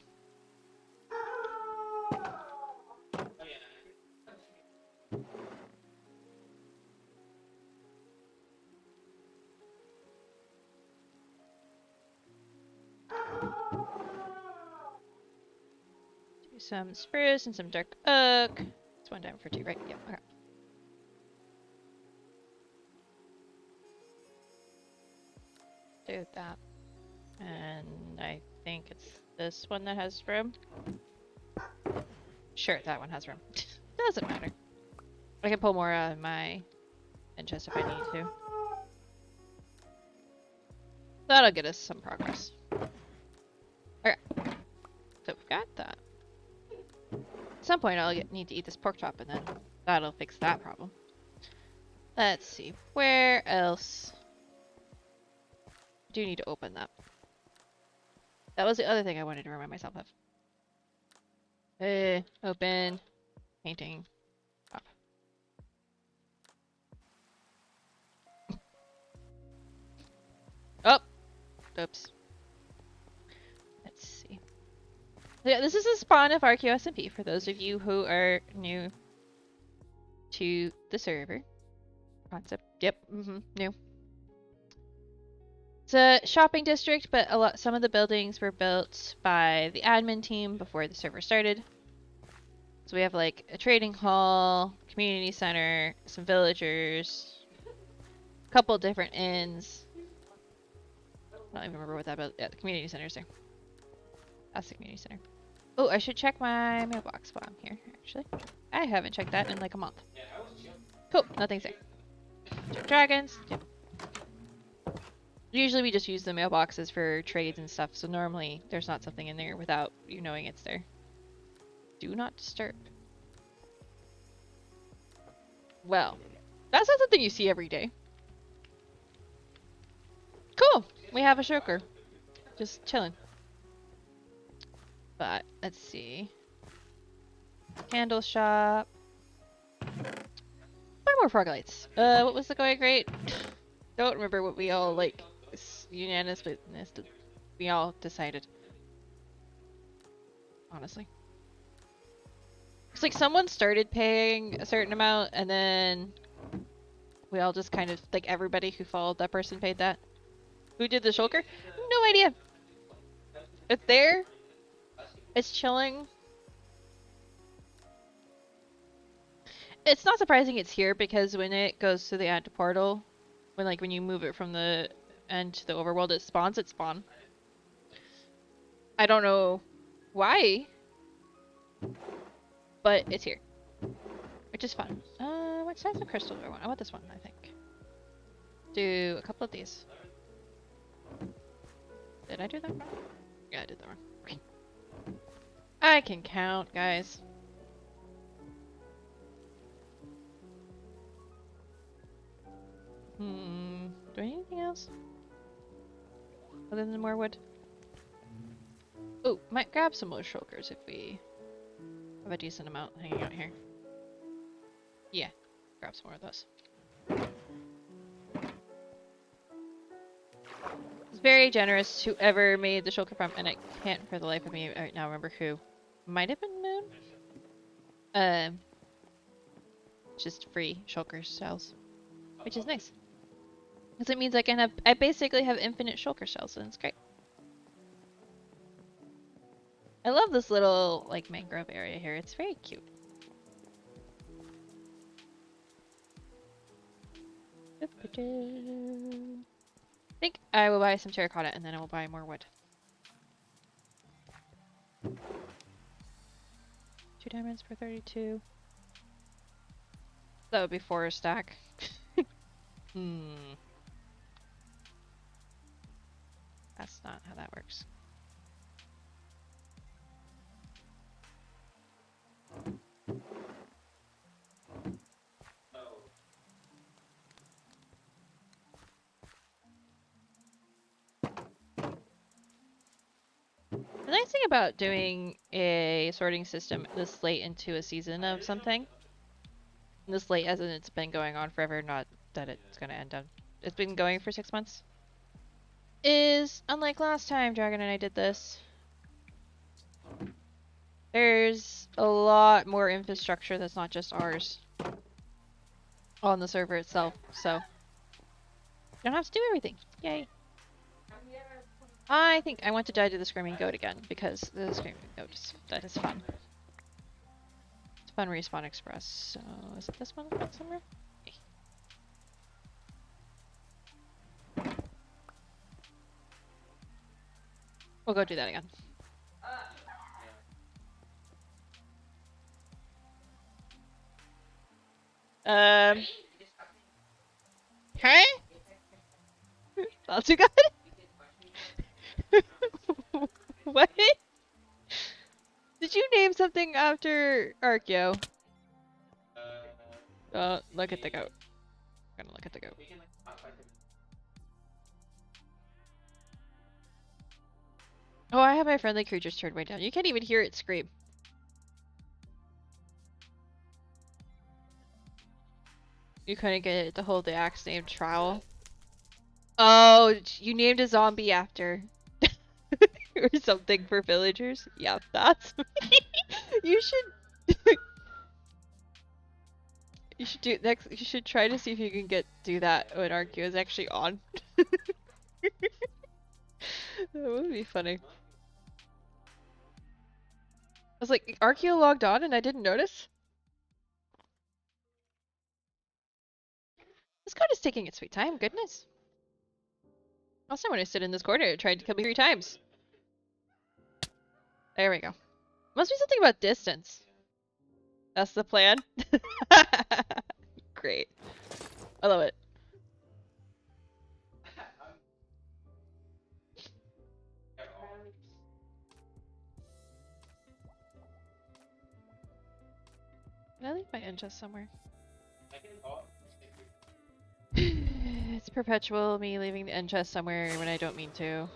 some spruce and some dark oak. It's 1 diamond for 2, right? Yeah, okay. Do that. And I think it's this one that has room. Sure, that one has room. Doesn't matter. I can pull more out of my chest if I need to. That'll get us some progress. Okay. So we've got that. At some point I'll need to eat this pork chop and then that'll fix that problem. Let's see. Where else? I do need to open that. That was the other thing I wanted to remind myself of. Open. Painting. Up. Oh! Oops. Let's see. Yeah, this is a spawn of Archaeo SMP for those of you who are new to the server. Concept. Yep. New. It's a shopping district, but some of the buildings were built by the admin team before the server started. So we have like a trading hall, community center, some villagers, a couple different inns. I don't even remember what that built. Yeah, the community center's there. That's the community center. Oh, I should check my mailbox while I'm here, actually. I haven't checked that in like a month. Cool, nothing's there. Check dragons. Yep. Usually we just use the mailboxes for trades and stuff, so normally there's not something in there without you knowing it's there. Do not disturb. Well, that's not something you see every day. Cool! We have a shulker. Just chilling. But, let's see. Candle shop. Buy more frog lights. What was the going rate? Don't remember what we all, like, unanimously, we all decided. Honestly. It's like someone started paying a certain amount and then we all just kind of, like everybody who followed that person paid that. Who did the shulker? No idea. It's there. It's chilling. It's not surprising it's here because when it goes to the end portal, when you move it from the end to the overworld, it spawns its spawn. I don't know why, but it's here, which is fun. What size of crystal do I want? I want this one, I think. Do a couple of these. Did I do that wrong? Yeah, I did that wrong. Okay. I can count, guys. Do I need anything else? Other than more wood? Oh, might grab some more shulkers if we have a decent amount hanging out here. Yeah, grab some more of those. It's very generous whoever made the shulker farm, and I can't for the life of me right now remember who. Might have been Moon? Just free shulker shells, which is nice. Because it means I basically have infinite shulker shells, and it's great. I love this little, like, mangrove area here. It's very cute. I think I will buy some terracotta, and then I will buy more wood. 2 diamonds for 32. That would be 4 a stack. That's not how that works. The nice thing about doing a sorting system this late into a season of something, this late as in it's been going on forever, not that it's gonna end up. It's been going for 6 months. Is, unlike last time Dragon and I did this, there's a lot more infrastructure that's not just ours on the server itself, so you don't have to do everything. Yay. I think I want to die to the Screaming Goat again, because the Screaming Goat, that is fun. on Respawn Express. So is it this one somewhere? Hey. We'll go do that again. Hey? Not too good? What? Did you name something after Archaeo? Look at the goat. I'm gonna look at the goat. Oh, I have my friendly creatures turned way down. You can't even hear it scream. You couldn't get it to hold the axe named Trowel. Oh, you named a zombie after. Or something for villagers? Yeah, that's me. You should... you should do next. You should try to see if you can do that when Archaeo is actually on. That would be funny. I was like, Archaeo logged on and I didn't notice? This code is taking its sweet time, goodness. Also, when I stood in this corner, it tried to kill me 3 times. There we go. Must be something about distance. That's the plan? Great. I love it. Can I leave my ingest somewhere? It's perpetual me leaving the ingest somewhere when I don't mean to.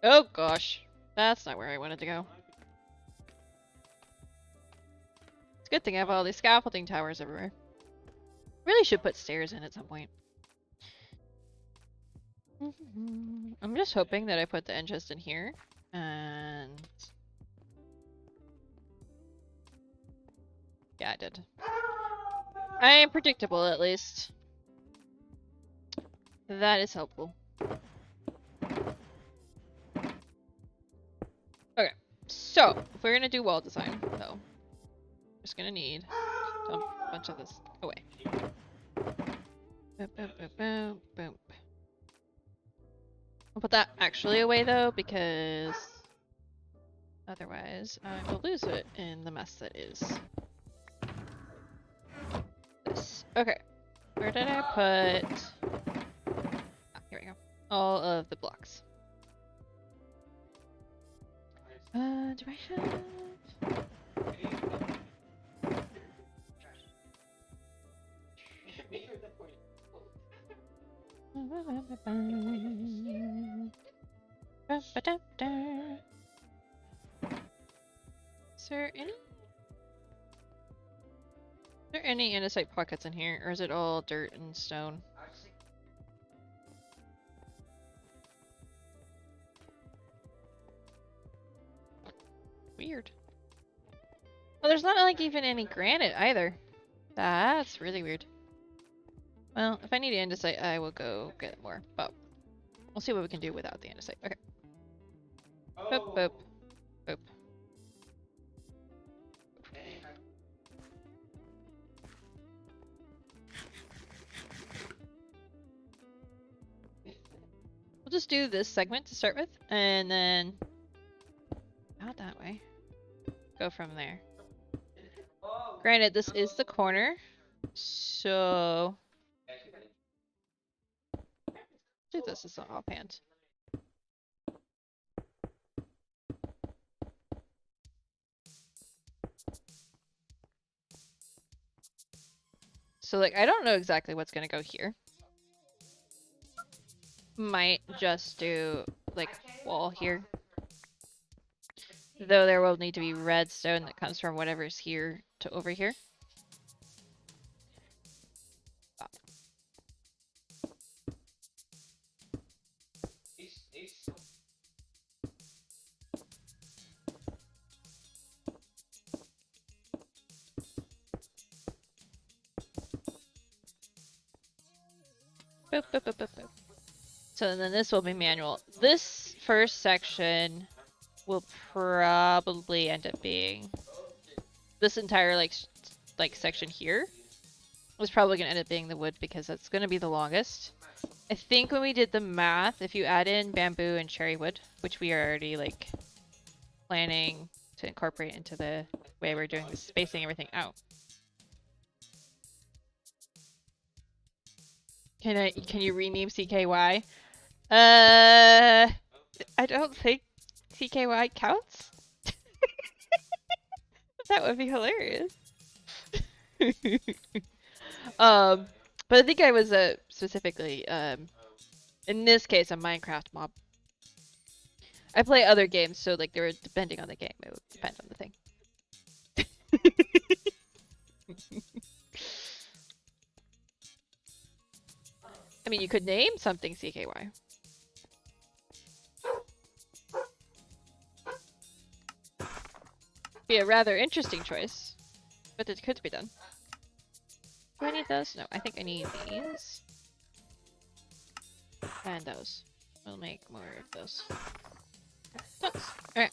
Oh gosh. That's not where I wanted to go. It's a good thing I have all these scaffolding towers everywhere. Really should put stairs in at some point. I'm just hoping that I put the ingest in here. And... yeah, I did. I am predictable, at least. That is helpful. Okay, so if we're gonna do wall design, though, we're just gonna need a bunch of this away. Boop, boop, boop, boop, boop. I'll put that actually away though, because otherwise I will lose it in the mess that is this. Okay, where did I put? Here we go. All of the blocks. Do I have... Is there any andesite pockets in here, or is it all dirt and stone? Weird. Well, there's not like even any granite either. That's really weird. Well, if I need andesite, I will go get more. But we'll see what we can do without the andesite. Okay. Boop, boop, boop. We'll just do this segment to start with, and then out that way. Go from there. Granted, this is the corner, so do this as an offhand. So, like, I don't know exactly what's gonna go here. Might just do, like, wall here. Though there will need to be redstone that comes from whatever's here to over here. Boop, boop, boop, boop, boop. So then this will be manual. This first section will probably end up being this entire like like section here was probably gonna end up being the wood because that's gonna be the longest. I think when we did the math, if you add in bamboo and cherry wood, which we are already like planning to incorporate into the way we're doing this, spacing everything out. Can you rename CKY? I don't think CKY counts. That would be hilarious. But I think I was specifically in this case a Minecraft mob. I play other games, so like they were depending on the game. It would depend on the thing. I mean, you could name something CKY. Be a rather interesting choice, but it could be done. Do I need those? No, I think I need these. And those. We'll make more of those. Alright.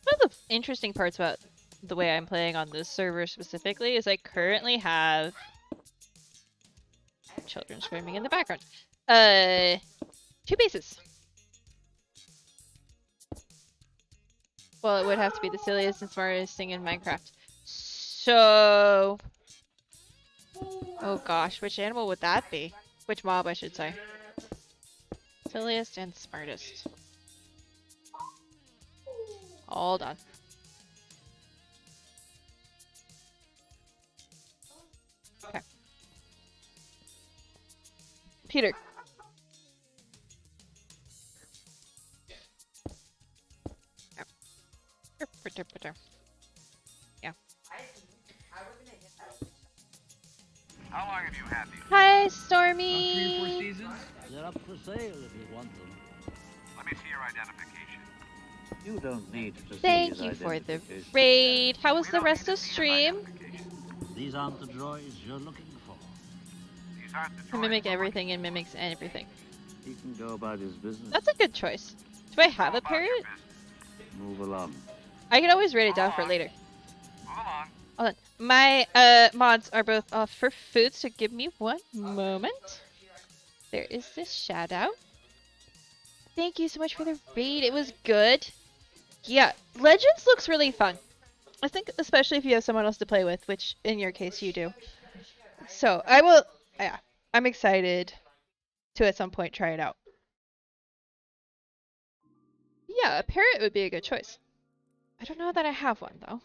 One of the interesting parts about the way I'm playing on this server specifically is I currently have children screaming in the background. 2 bases. Well, it would have to be the silliest and smartest thing in Minecraft. So... oh gosh, which animal would that be? Which mob, I should say. Silliest and smartest. All done. Okay. Peter. Yeah. How long have you had these? Hi, Stormy. 3 or 4 seasons? They're up for sale if you want them. Let me see your identification. You don't need to see Thank his you for the identification. raid. How was We the don't rest need of to see his stream? identification. These aren't the droids you're looking for. These aren't the To mimic droids. everything and mimics everything. He can go about his business. That's a good choice. Do I have a About your parrot? business. Move along. I can always write it down for later. Move along. Hold on. My mods are both off for food, so give me one moment. There is this shout out. Thank you so much for the raid. It was good. Yeah, Legends looks really fun. I think especially if you have someone else to play with, which in your case you do. So I will, yeah, I'm excited to at some point try it out. Yeah, a parrot would be a good choice. I don't know that I have one though.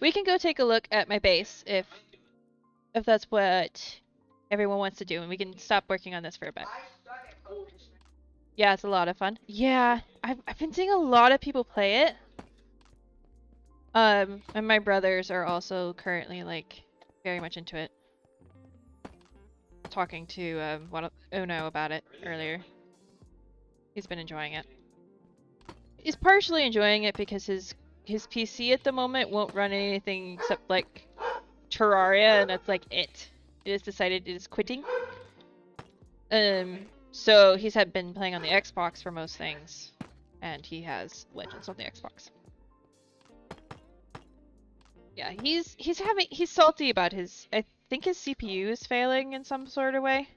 We can go take a look at my base if that's what everyone wants to do, and we can stop working on this for a bit. Yeah, it's a lot of fun. Yeah, I've been seeing a lot of people play it. And my brothers are also currently like very much into it. Talking to Uno about it earlier. He's been enjoying it. He's partially enjoying it because his PC at the moment won't run anything except like Terraria, and that's like it. It has decided it is quitting. So he's been playing on the Xbox for most things, and he has Legends on the Xbox. Yeah, he's salty about his. I think his CPU is failing in some sort of way,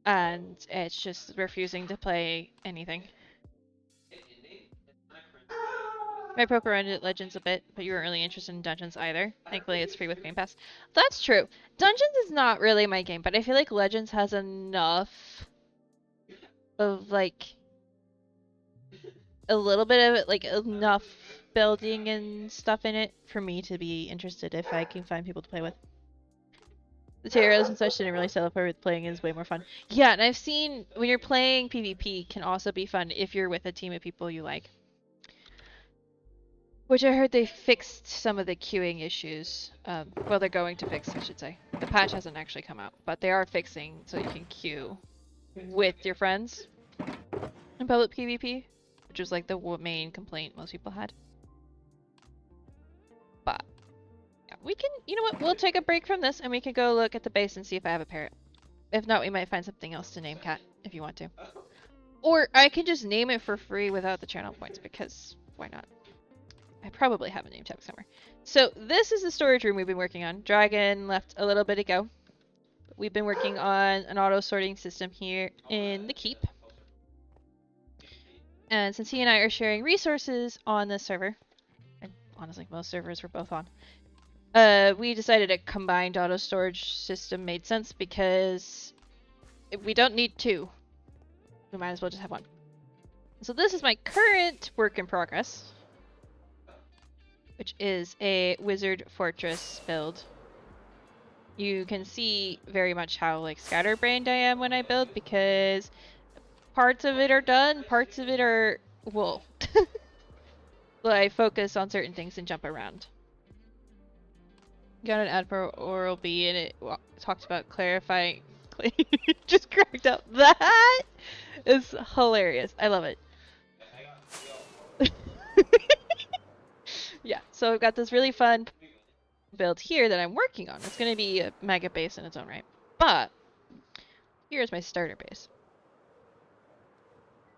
and it's just refusing to play anything. I poke around at Legends a bit, but you weren't really interested in Dungeons either. Thankfully, it's free with Game Pass. That's true. Dungeons is not really my game, but I feel like Legends has enough of, like, a little bit of it, like, enough building and stuff in it for me to be interested if I can find people to play with. The tutorials and such didn't really sell it, but playing is way more fun. Yeah, and I've seen when you're playing PvP can also be fun if you're with a team of people you like. Which I heard they fixed some of the queuing issues. Well, they're going to fix, I should say. The patch hasn't actually come out, but they are fixing so you can queue with your friends in public PvP, which was like the main complaint most people had. we can, you know what, we'll take a break from this and we can go look at the base and see if I have a parrot. If not, we might find something else to name Cat, if you want to. Or I can just name it for free without the channel points, because why not? I probably have a name tag somewhere. So this is the storage room we've been working on. Dragon left a little bit ago. We've been working on an auto sorting system here in the keep. And since he and I are sharing resources on this server, and honestly most servers we're both on, we decided a combined auto storage system made sense because we don't need two. We might as well just have one. So this is my current work in progress, which is a wizard fortress build. You can see very much how like scatterbrained I am when I build, because parts of it are done, parts of it are wool. So I focus on certain things and jump around. Got an Admiral Oral B and it talked about clarifying. Just cracked up. That is hilarious. I love it. Yeah, so I've got this really fun build here that I'm working on. It's going to be a mega base in its own right. But here's my starter base.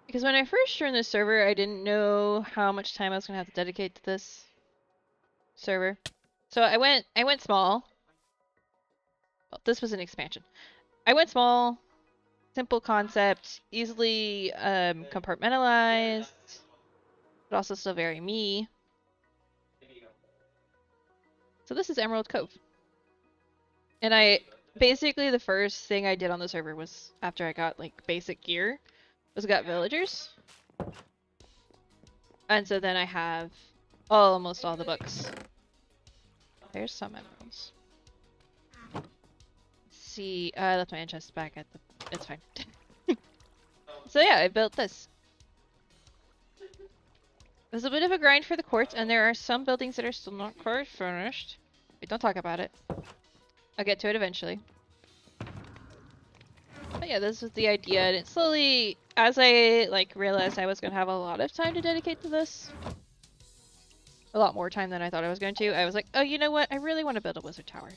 Because when I first joined this server, I didn't know how much time I was going to have to dedicate to this server. So I went small. Well, this was an expansion. I went small, simple concept, easily compartmentalized, but also still very me. So this is Emerald Cove. And basically the first thing I did on the server was, after I got like basic gear, was got villagers. And so then I have almost all the books. There's some emeralds. Let's see, I left my enchant back at the... It's fine. So yeah, I built this. It was a bit of a grind for the quartz, and there are some buildings that are still not quite finished. Wait, don't talk about it. I'll get to it eventually. But yeah, this was the idea, and it slowly, as I like realized I was going to have a lot of time to dedicate to this, a lot more time than I thought I was going to, I was like, oh, you know what? I really want to build a wizard tower.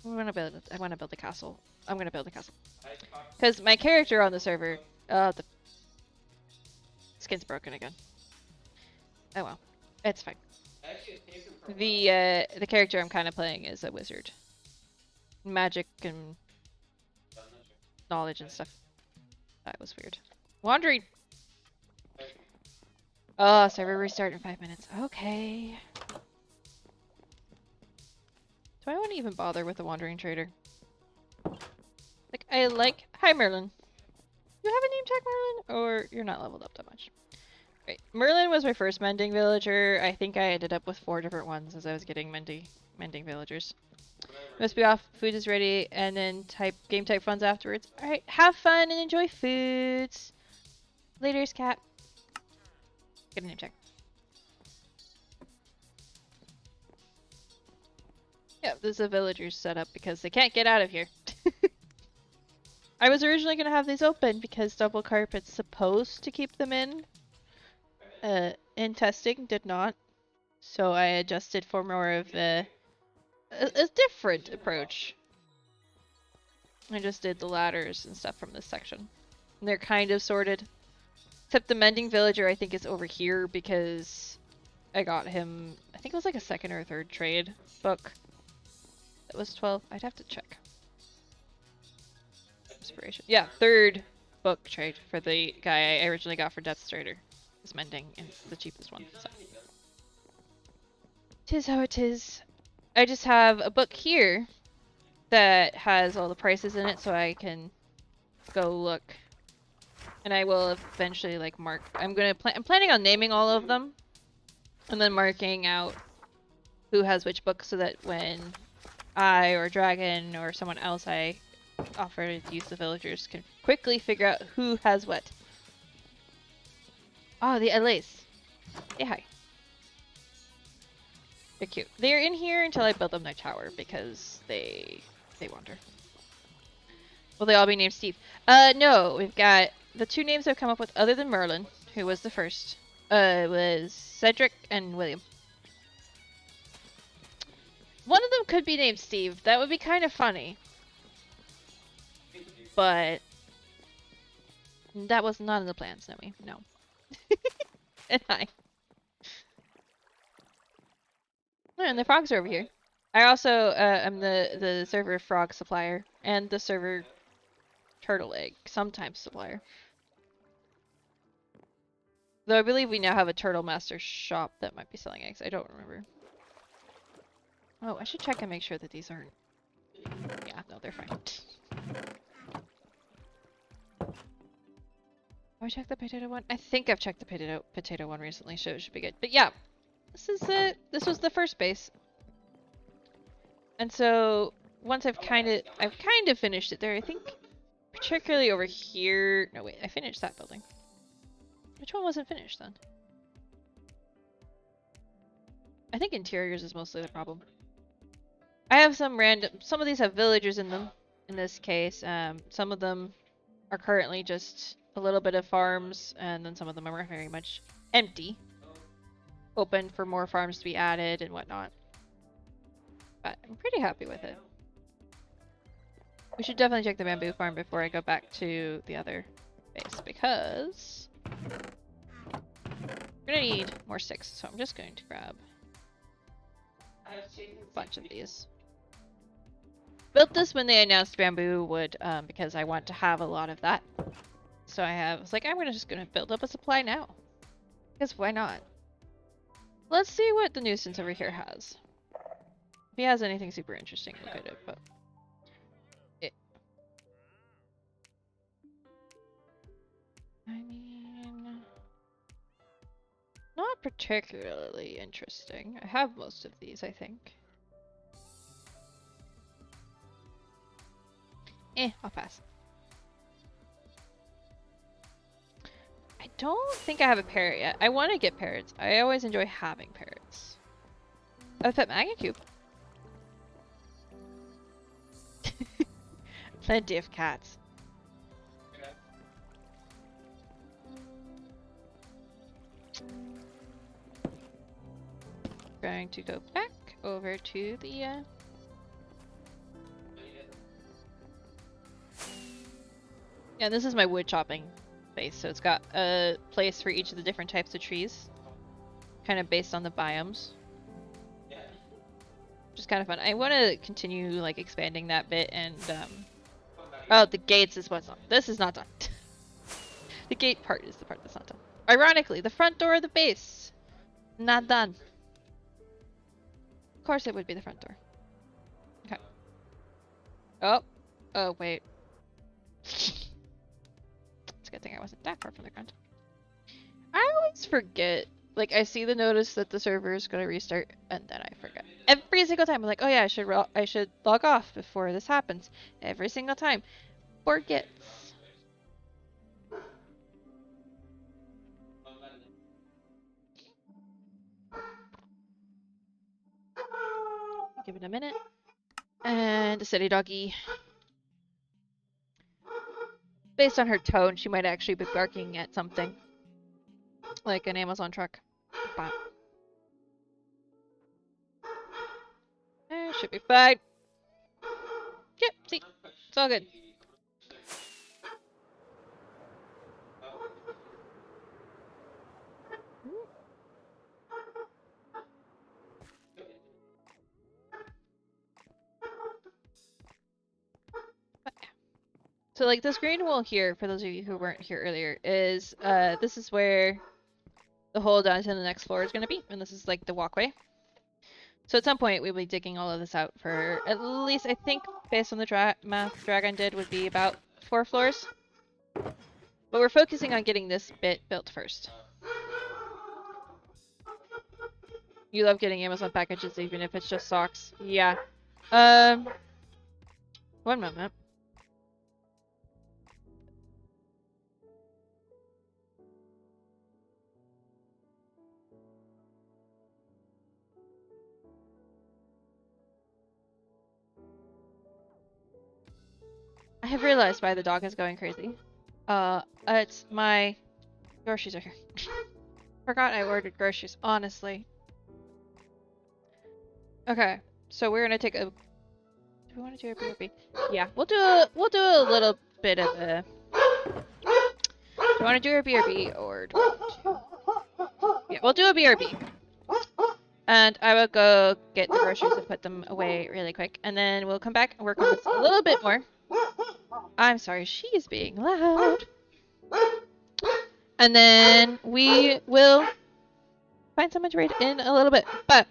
I want to build a castle. I'm going to build a castle. Because my character on the server, the skin's broken again. Oh well, it's fine. The character I'm kind of playing is a wizard. Magic and knowledge and stuff. That was weird. Wandering. Oh, server restart in 5 minutes. Okay. Do I want to even bother with the wandering trader? Like, hi Merlin. You have a name tag, Merlin? Or you're not leveled up that much? Right. Merlin was my first mending villager. I think I ended up with 4 different ones as I was getting mending villagers. Must be off, food is ready, and then game type funds afterwards. Alright, have fun and enjoy foods. Later's cat. Get a name tag. Yeah, this is a villager's setup because they can't get out of here. I was originally going to have these open because double carpet's supposed to keep them in. In testing, did not. So I adjusted for more of a different approach. I just did the ladders and stuff from this section. And they're kind of sorted. Except the mending villager I think is over here because I got him, I think it was like a 2nd or 3rd trade book. That was 12. I'd have to check. Inspiration. Yeah, 3rd book trade for the guy I originally got for Death Strider. Is mending, and it's the cheapest one. So. 'Tis how it is. I just have a book here that has all the prices in it, so I can go look. And I will eventually like mark. I'm planning on naming all of them, and then marking out who has which book, so that when I or Dragon or someone else I offer to use the villagers can quickly figure out who has what. Oh, the LAs. Hey, hi. They're cute. They're in here until I build them their tower because they wander. Will they all be named Steve? No. We've got the 2 names I've come up with other than Merlin, who was the first. Was Cedric and William. One of them could be named Steve. That would be kind of funny. But that was not in the plans, Snowy. No. And hi. Oh, and the frogs are over here. I also am the server frog supplier and the server turtle egg sometimes supplier. Though I believe we now have a turtle master shop that might be selling eggs. I don't remember. Oh, I should check and make sure that these aren't. Yeah, no, they're fine. Have I checked the potato one? I think I've checked the potato one recently, so it should be good. But yeah, this is it. This was the first base. And so once I've kind of finished it there, I think particularly over here. No, wait, I finished that building. Which one wasn't finished then? I think interiors is mostly the problem. I have some of these have villagers in them in this case. Some of them are currently just a little bit of farms, and then some of them are very much empty. Open for more farms to be added and whatnot. But I'm pretty happy with it. We should definitely check the bamboo farm before I go back to the other base, because we're gonna need more sticks, so I'm just going to grab a bunch of these. Built this when they announced bamboo wood, because I want to have a lot of that. So I was like, I'm just gonna build up a supply now. Because why not? Let's see what the nuisance over here has. If he has anything super interesting, look at it, but I mean, not particularly interesting. I have most of these, I think. I'll pass. I don't think I have a parrot yet. I want to get parrots. I always enjoy having parrots. I've pet Magnet Cube. Plenty of cats. Going to go back over to the yeah, this is my wood chopping base, so it's got a place for each of the different types of trees, kind of based on the biomes. Which is kind of fun. I want to continue like expanding that bit, and oh, the gates is what's on. This is not done. The gate part is the part that's not done. Ironically, the front door of the base, not done. Of course it would be the front door. Okay. Oh wait. It's a good thing I wasn't that far from the ground. I always forget. Like, I see the notice that the server is going to restart, and then I forget. Every single time, I'm like, oh yeah, I should log off before this happens. Every single time. Forgets. Give it a minute. And the city doggy. Based on her tone, she might actually be barking at something. Like an Amazon truck. But should be fine. Yep, see? It's all good. So like this green wall here, for those of you who weren't here earlier, is this is where the hole down to the next floor is going to be, and this is like the walkway. So at some point we'll be digging all of this out for at least, I think, based on the math Dragon did, would be about 4 floors. But we're focusing on getting this bit built first. You love getting Amazon packages even if it's just socks. Yeah. One moment. I have realized why the dog is going crazy. It's my groceries are here. Forgot I ordered groceries, honestly. Okay, So we're gonna take a. Do we want to do a BRB? Yeah, we'll do a little bit of a. Do you want to do a BRB or do we want to? Yeah, we'll do a BRB. And I will go get the groceries and put them away really quick, and then we'll come back and work on this a little bit more. I'm sorry, she's being loud. And then we will find someone to raid in a little bit, but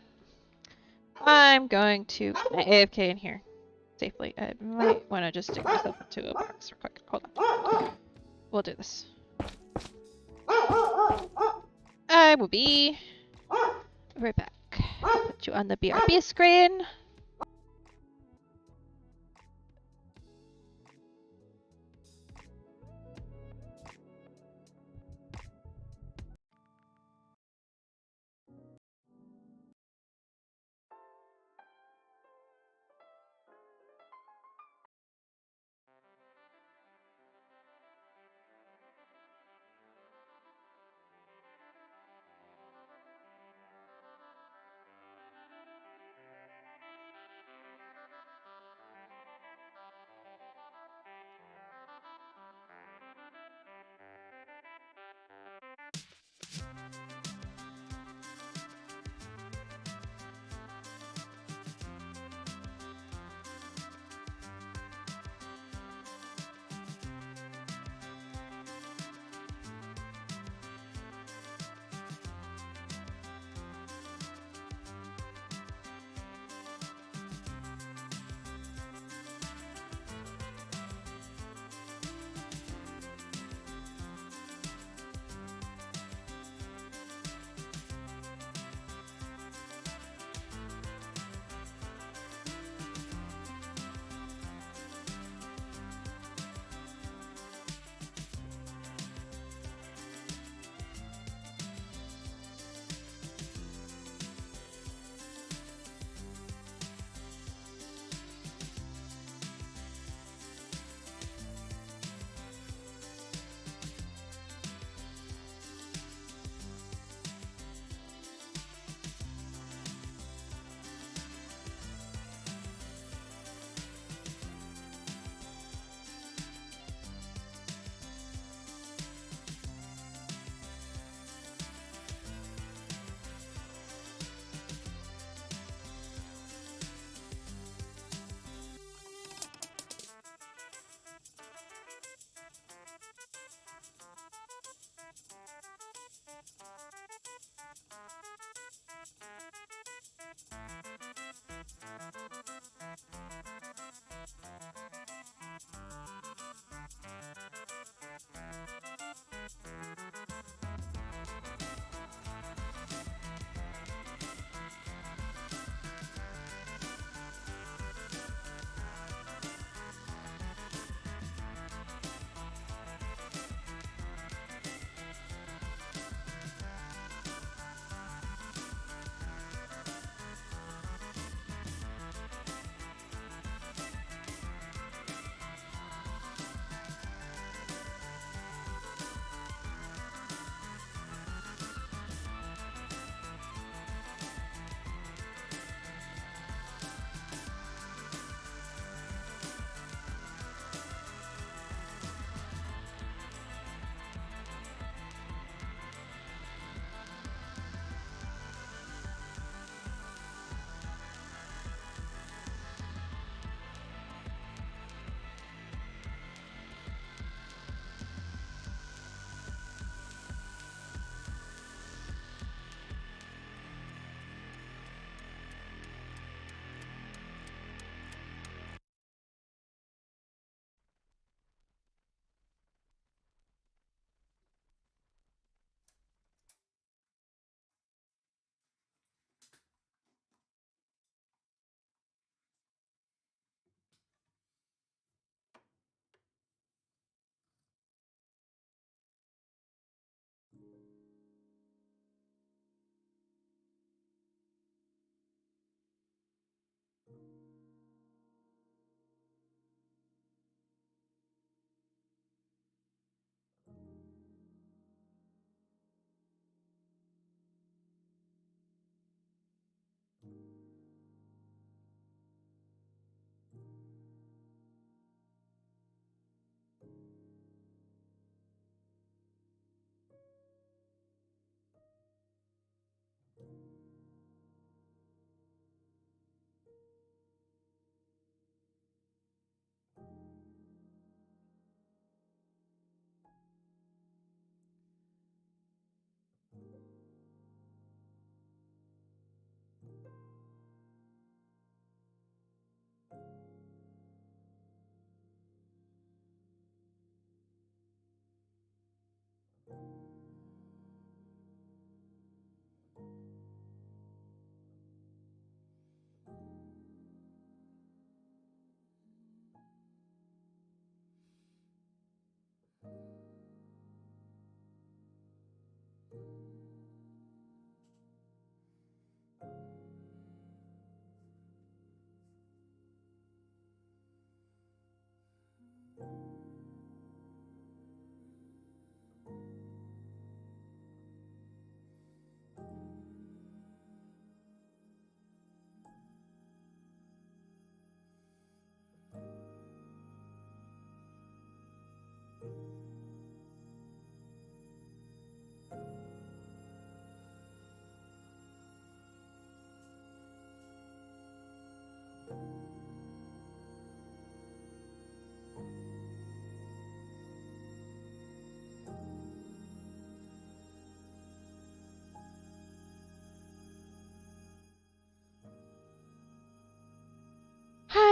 I'm going to AFK in here safely. I might want to just stick myself into a box real quick. Hold on. We'll do this. I will be right back. Put you on the BRB screen.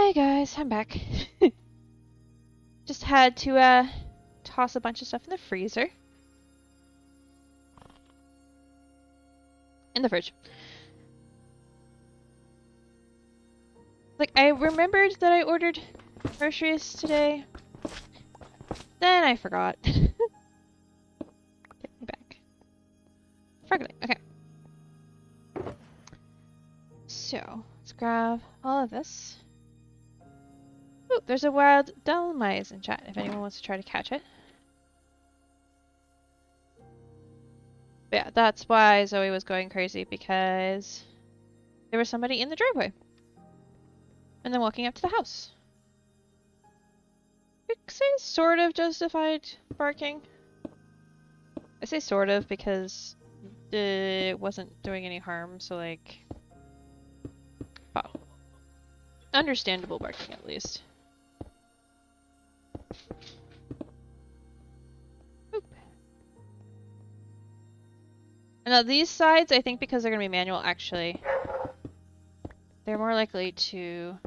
Hey guys, I'm back. Just had to toss a bunch of stuff in the freezer. In the fridge. Like, I remembered that I ordered groceries today. Then I forgot. Get me back. Forgot. Okay. So, let's grab all of this. Ooh, there's a wild dolomites in chat if anyone wants to try to catch it. But yeah, that's why Zoe was going crazy, because there was somebody in the driveway. And then walking up to the house. You could say sort of justified barking. I say sort of because it wasn't doing any harm, so like... Wow. Understandable barking at least. Oop. And now these sides, I think because they're going to be manual, actually, they're more likely to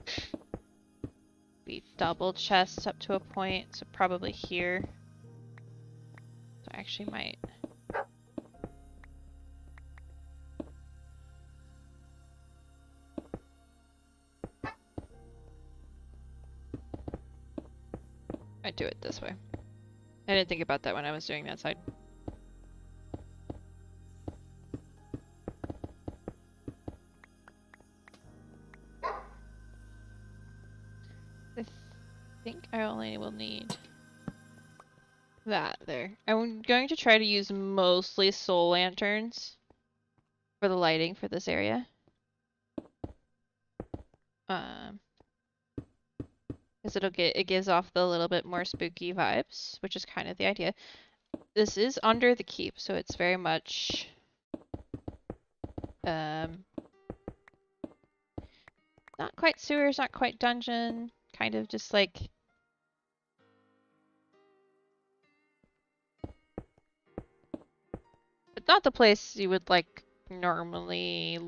be double chests up to a point, so probably here. So I actually might... I'd do it this way. I didn't think about that when I was doing that side. I think I only will need that there. I'm going to try to use mostly soul lanterns for the lighting for this area. Because it gives off the little bit more spooky vibes, which is kind of the idea. This is under the keep, so it's very much not quite sewers, not quite dungeon, kind of just like but not the place you would like normally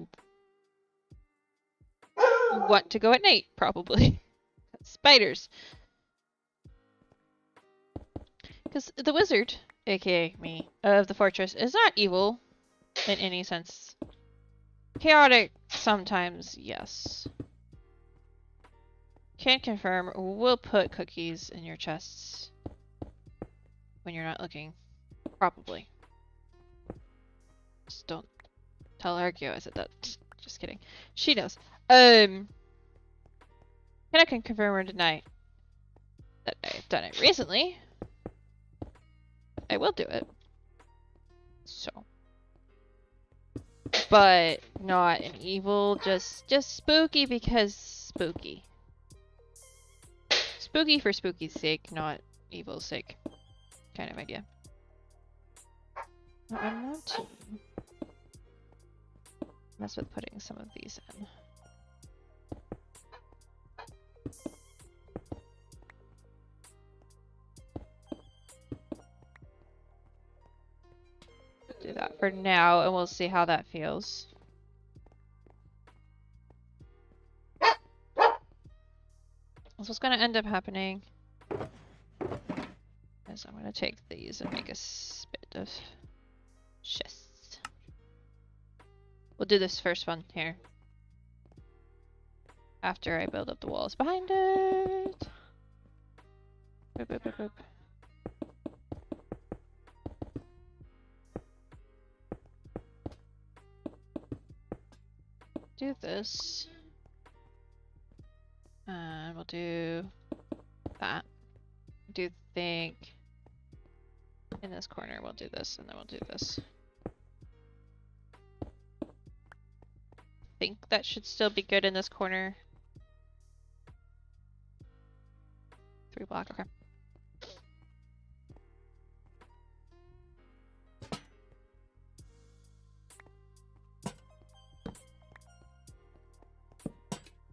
want to go at night, probably. Spiders. Because the wizard, aka me, of the fortress is not evil in any sense. Chaotic sometimes, yes. Can't confirm. We'll put cookies in your chests when you're not looking. Probably. Just don't tell Archaeo I said that. Just kidding. She knows. And I can confirm or deny that I've done it recently. I will do it. So. But not an evil, just spooky because spooky. Spooky for spooky's sake, not evil's sake. Kind of idea. Now, I want to mess with putting some of these in. Do that for now, and we'll see how that feels. So what's going to end up happening is I'm going to take these and make a bit of chests. We'll do this first one here. After I build up the walls behind it. Boop, boop, boop, boop. Do this. And we'll do that. I do think in this corner we'll do this, and then we'll do this. I think that should still be good in this corner. 3 block, okay.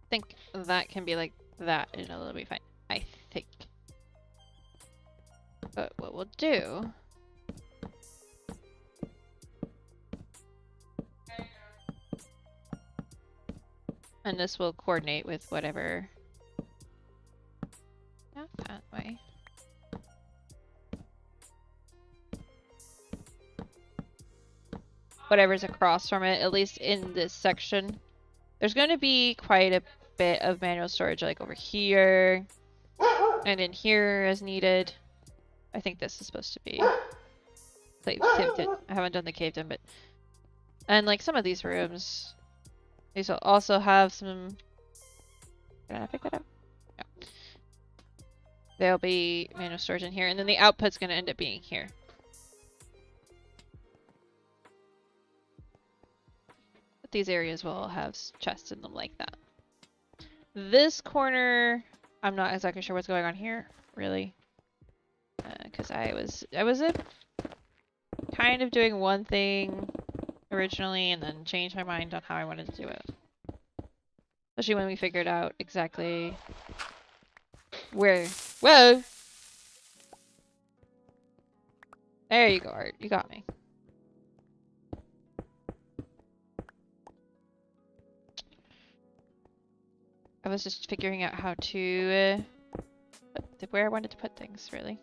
I think that can be like that and it'll be fine. I think. But what we'll do and this will coordinate with whatever Not that way. Whatever's across from it, at least in this section. There's going to be quite a bit of manual storage, like over here and in here as needed. I think this is supposed to be caved in. I haven't done the caved in, but and like some of these rooms, these will also have some. Can I pick that up? No. There'll be manual storage in here, and then the output's going to end up being here. But these areas will have chests in them like that. This corner, I'm not exactly sure what's going on here, really, because I was kind of doing one thing originally, and then changed my mind on how I wanted to do it. Especially when we figured out exactly where. Whoa! There you go, Art. You got me. I was just figuring out how to put where I wanted to put things, really.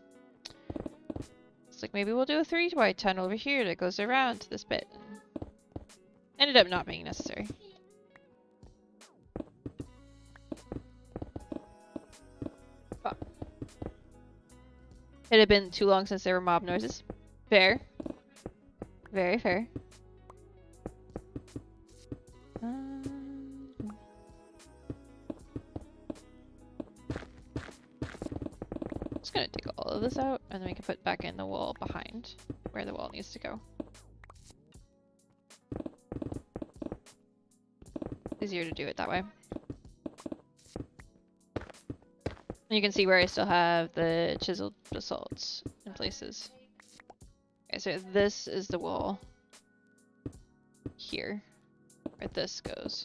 It's like maybe we'll do a 3-wide tunnel over here that goes around to this bit. Ended up not being necessary. But it had been too long since there were mob noises. Fair. Very fair. Just gonna take all of this out, and then we can put back in the wall behind where the wall needs to go. Easier to do it that way. And you can see where I still have the chiseled basalts in places. Okay, so this is the wall here, where this goes.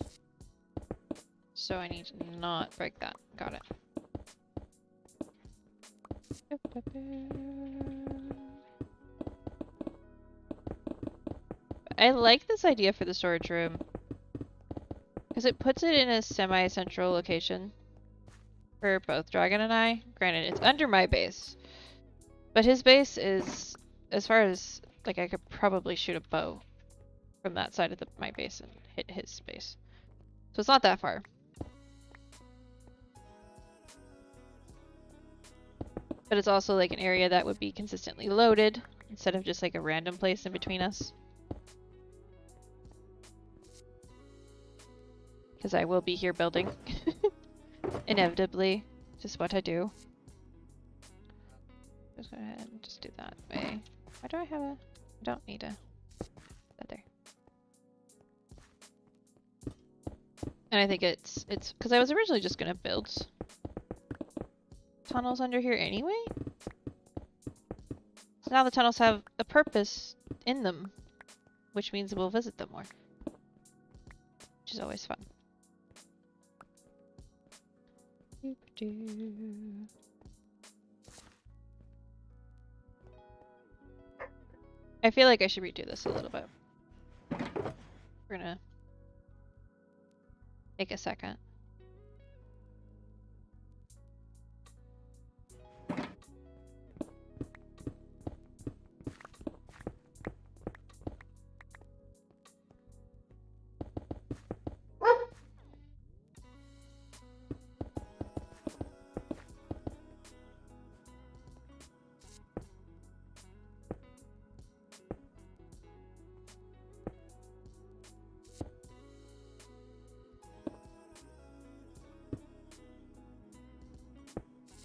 So I need to not break that. Got it. I like this idea for the storage room because it puts it in a semi-central location for both Dragon and I. Granted, it's under my base, but his base is, as far as, like, I could probably shoot a bow from that side of my base and hit his base. So it's not that far. But it's also like an area that would be consistently loaded instead of just like a random place in between us. Because I will be here building. Inevitably. Just what I do. Just go ahead and just do that way. Why do I have a... I don't need a... that there. And I think it's... because I was originally just going to build tunnels under here anyway. So now the tunnels have a purpose in them, which means we'll visit them more, which is always fun. I feel like I should redo this a little bit. We're gonna take a second.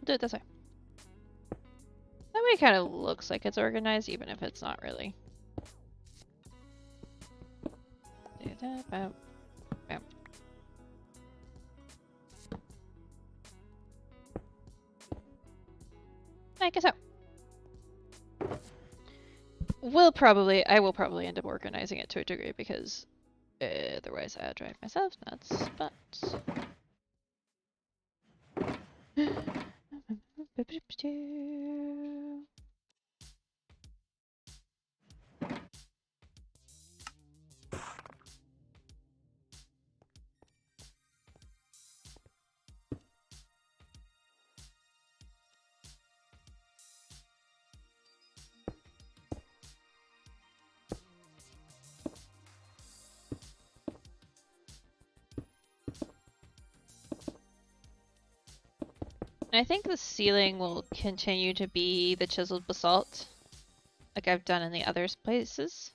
Do it this way. That way it kind of looks like it's organized, even if it's not really. Do that. Bam. Bam. I guess so. I will probably end up organizing it to a degree because otherwise I'll drive myself nuts, but... I think the ceiling will continue to be the chiseled basalt, like I've done in the other places.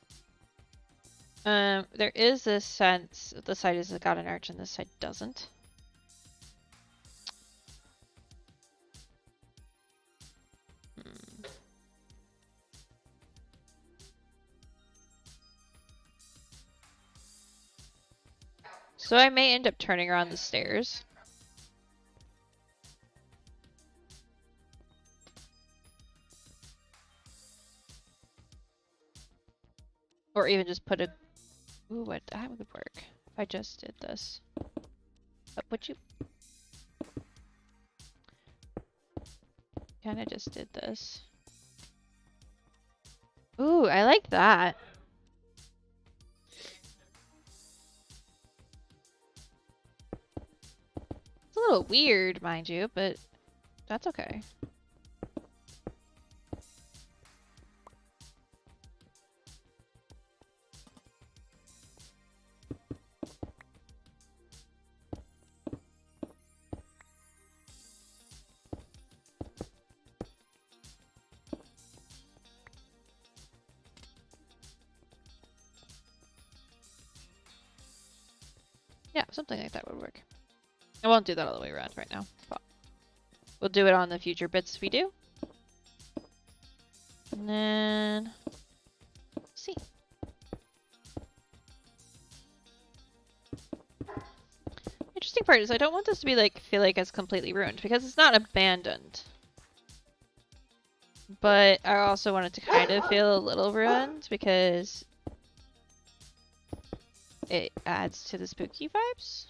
There is this sense this side has got an arch and this side doesn't. So I may end up turning around the stairs. Or even just put a... Ooh, what? That would work. If I just did this. Would you... Kinda just did this. Ooh, I like that. It's a little weird, mind you, but that's okay. Yeah, something like that would work. I won't do that all the way around right now, but we'll do it on the future bits we do. And then... let's see. Interesting part is I don't want this to be like, feel like it's completely ruined, because it's not abandoned. But I also want it to kind of feel a little ruined, because it adds to the spooky vibes.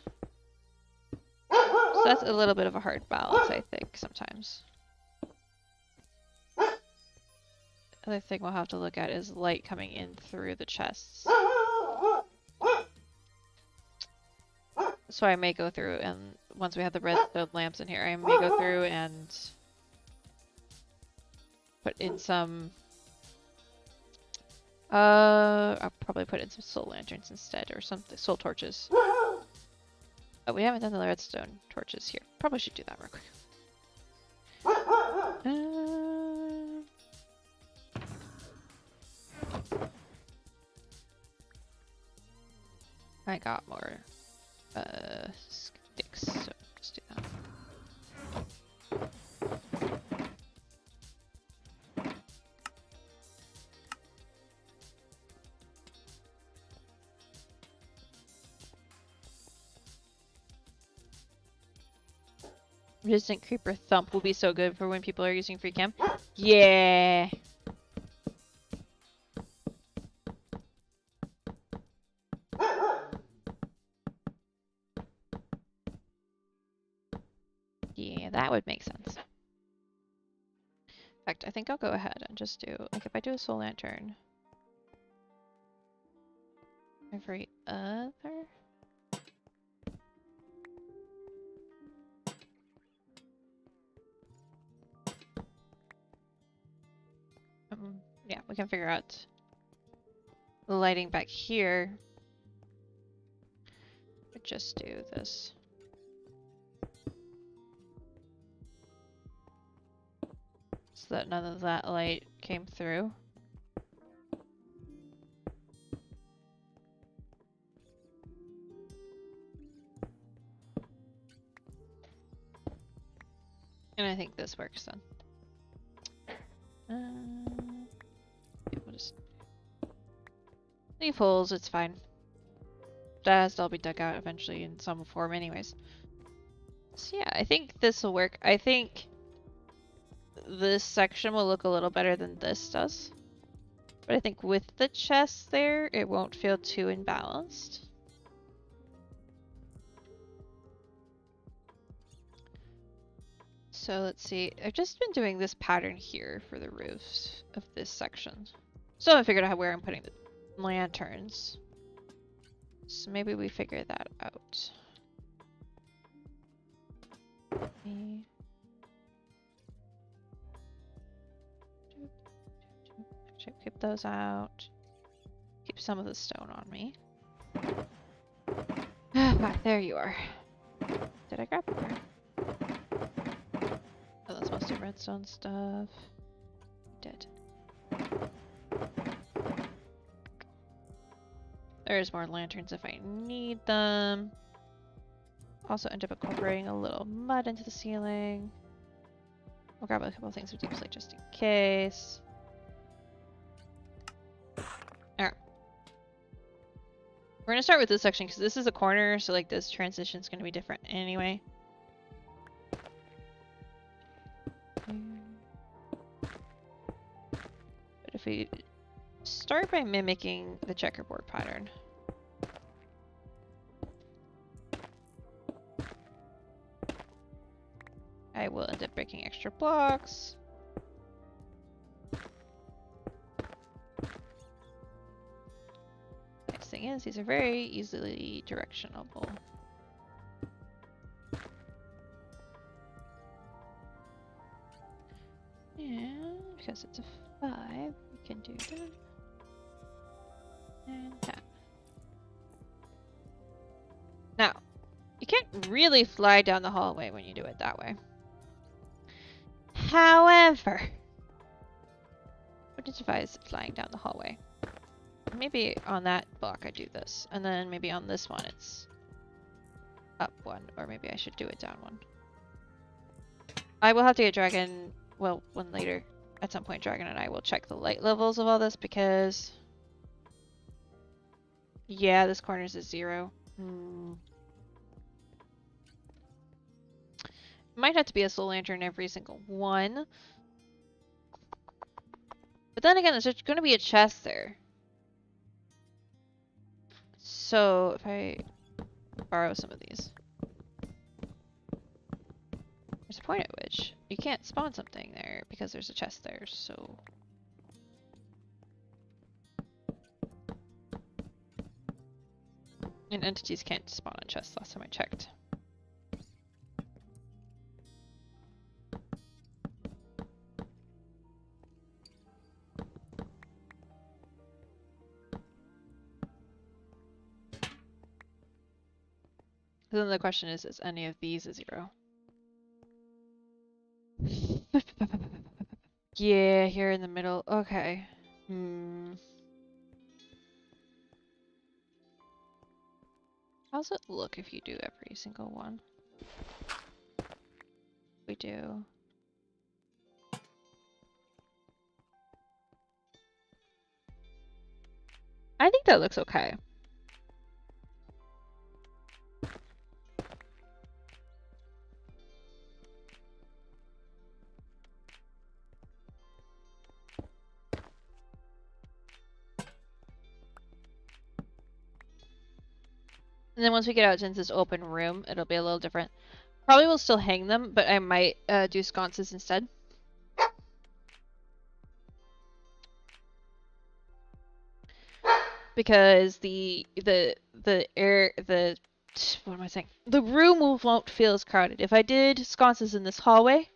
So that's a little bit of a hard balance, I think, sometimes. Other thing we'll have to look at is light coming in through the chests. So I may go through and once we have the redstone lamps in here, I may go through and put in some... I'll probably put in some soul lanterns instead, or some soul torches. Oh, we haven't done the redstone torches here. Probably should do that real quick. I got more sticks, so let's do that. Resistant creeper thump will be so good for when people are using free cam. Yeah. Yeah, that would make sense. In fact, I think I'll go ahead and just do, like, if I do a soul lantern every other. Yeah, we can figure out the lighting back here. But just do this. So that none of that light came through. And I think this works then. Yeah, we'll just leave holes, it's fine. That has to all be dug out eventually in some form anyways. So yeah, I think this will work. I think this section will look a little better than this does. But I think with the chest there, it won't feel too imbalanced. So let's see, I've just been doing this pattern here for the roofs of this section. Still haven't figured out where I'm putting the lanterns. So maybe we figure that out. Should keep those out. Keep some of the stone on me. Ah, there you are. Did I grab it there? redstone stuff. Dead. There's more lanterns if I need them. Also end up incorporating a little mud into the ceiling. We'll grab a couple of things with deep slate just in case. Alright. We're gonna start with this section because this is a corner, so like this transition's gonna be different anyway. But if we start by mimicking the checkerboard pattern. I will end up breaking extra blocks. Next thing is, these are very easily directionable. And because it's a 5, we can do that. And that. Now, you can't really fly down the hallway when you do it that way. However, what if I was flying down the hallway? Maybe on that block I do this, and then maybe on this one it's up 1, or maybe I should do it down 1. I will have to get Dragon, well, one later. At some point, Dragon and I will check the light levels of all this because... yeah, this corner's a 0. Might have to be a soul lantern every single one. But then again, there's going to be a chest there. So if I borrow some of these. There's a point at which you can't spawn something there because there's a chest there, so... and entities can't spawn on chests last time I checked. Then the question is any of these a 0? Yeah, here in the middle. Okay. How's it look if you do every single one? We do. I think that looks okay. And then once we get out into this open room, it'll be a little different. Probably will still hang them, but I might do sconces instead. Because the what am I saying? The room won't feel as crowded. If I did sconces in this hallway,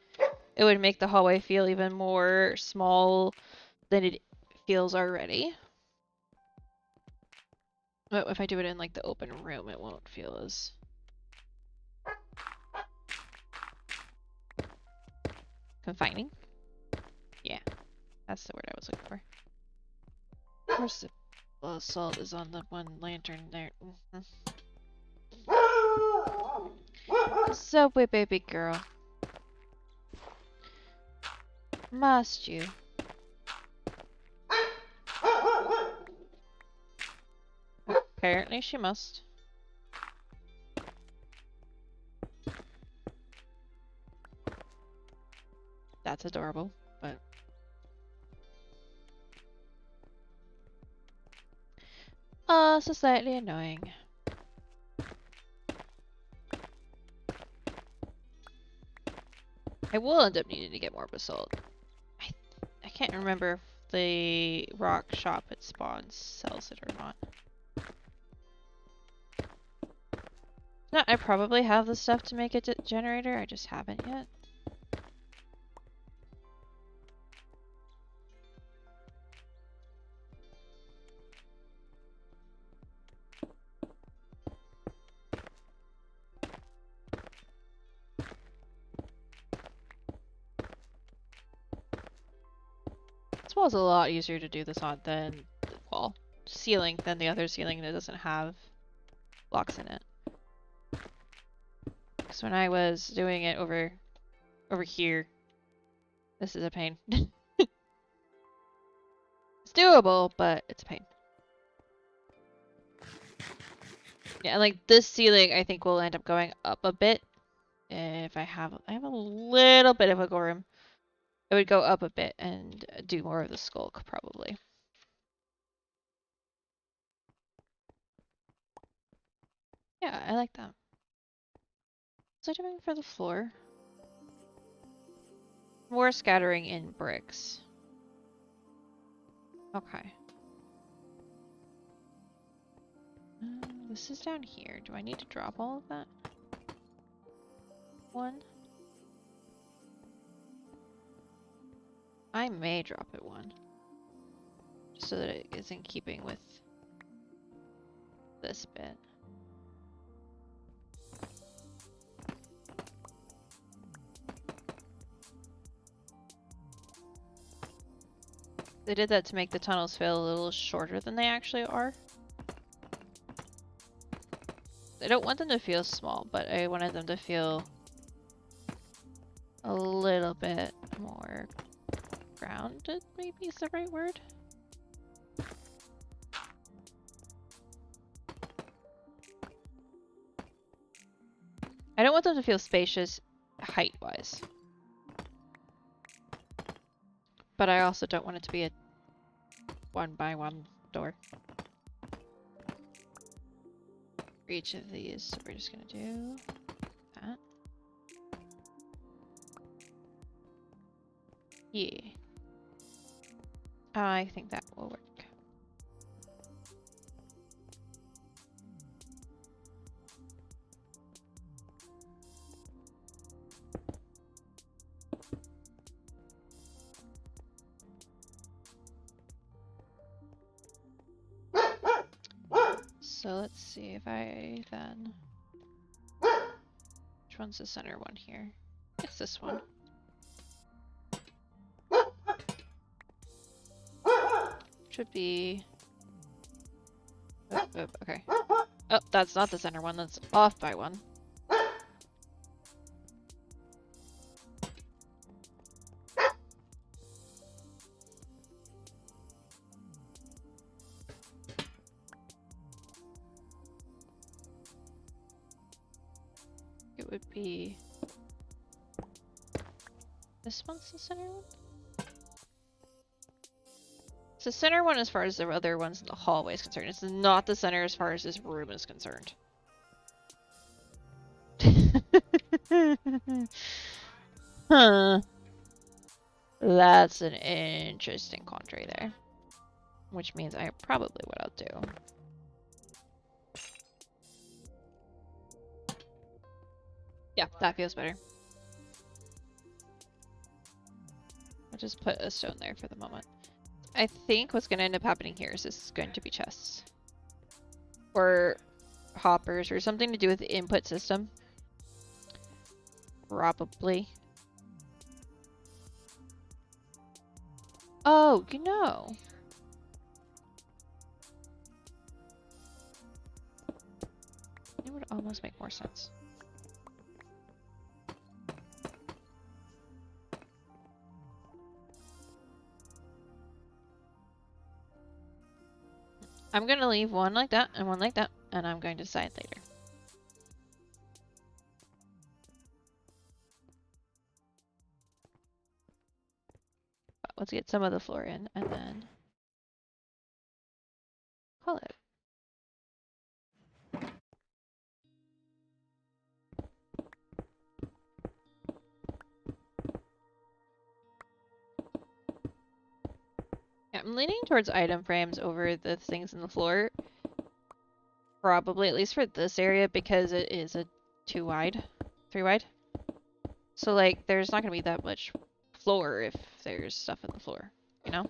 it would make the hallway feel even more small than it feels already. But if I do it in like the open room, it won't feel as confining. Yeah, that's the word I was looking for. Of course, the assault is on the one lantern there. Subway baby girl. Must you? Apparently she must. That's adorable, but... so slightly annoying. I will end up needing to get more basalt. I can't remember if the rock shop at Spawn sells it or not. No, I probably have the stuff to make a generator, I just haven't yet. This wall's a lot easier to do this on than the wall. Ceiling than the other ceiling that doesn't have blocks in it. Because when I was doing it over here, this is a pain. It's doable, but it's a pain. Yeah, and like this ceiling, I think will end up going up a bit. If I have a little bit of wiggle room, it would go up a bit and do more of the skulk probably. Yeah, I like that. What's I doing for the floor? More scattering in bricks. Okay. This is down here. Do I need to drop all of that? One. I may drop it one. Just so that it is in keeping with this bit. They did that to make the tunnels feel a little shorter than they actually are. I don't want them to feel small, but I wanted them to feel a little bit more grounded, maybe is the right word. I don't want them to feel spacious height-wise. But I also don't want it to be a 1x1 door. For each of these, so we're just gonna do that. Yeah. I think that will work. So let's see if I then... Which one's the center one here? It's this one. Should be... Oh, okay. Oh, that's not the center one, that's off by one. It would be... This one's the center one? It's the center one as far as the other ones in the hallway is concerned. It's not the center as far as this room is concerned. Huh. That's an interesting quandary there. Which means I probably what I'll do. Yeah, that feels better. I'll just put a stone there for the moment. I think what's going to end up happening here is this is going to be chests. Or hoppers or something to do with the input system. Probably. Oh, you know. It would almost make more sense. I'm going to leave one like that and one like that, and I'm going to decide later. But let's get some of the floor in and then call it. Yeah, I'm leaning towards item frames over the things in the floor. Probably, at least for this area, because it is a 3 wide. So like, there's not gonna be that much floor if there's stuff in the floor, you know?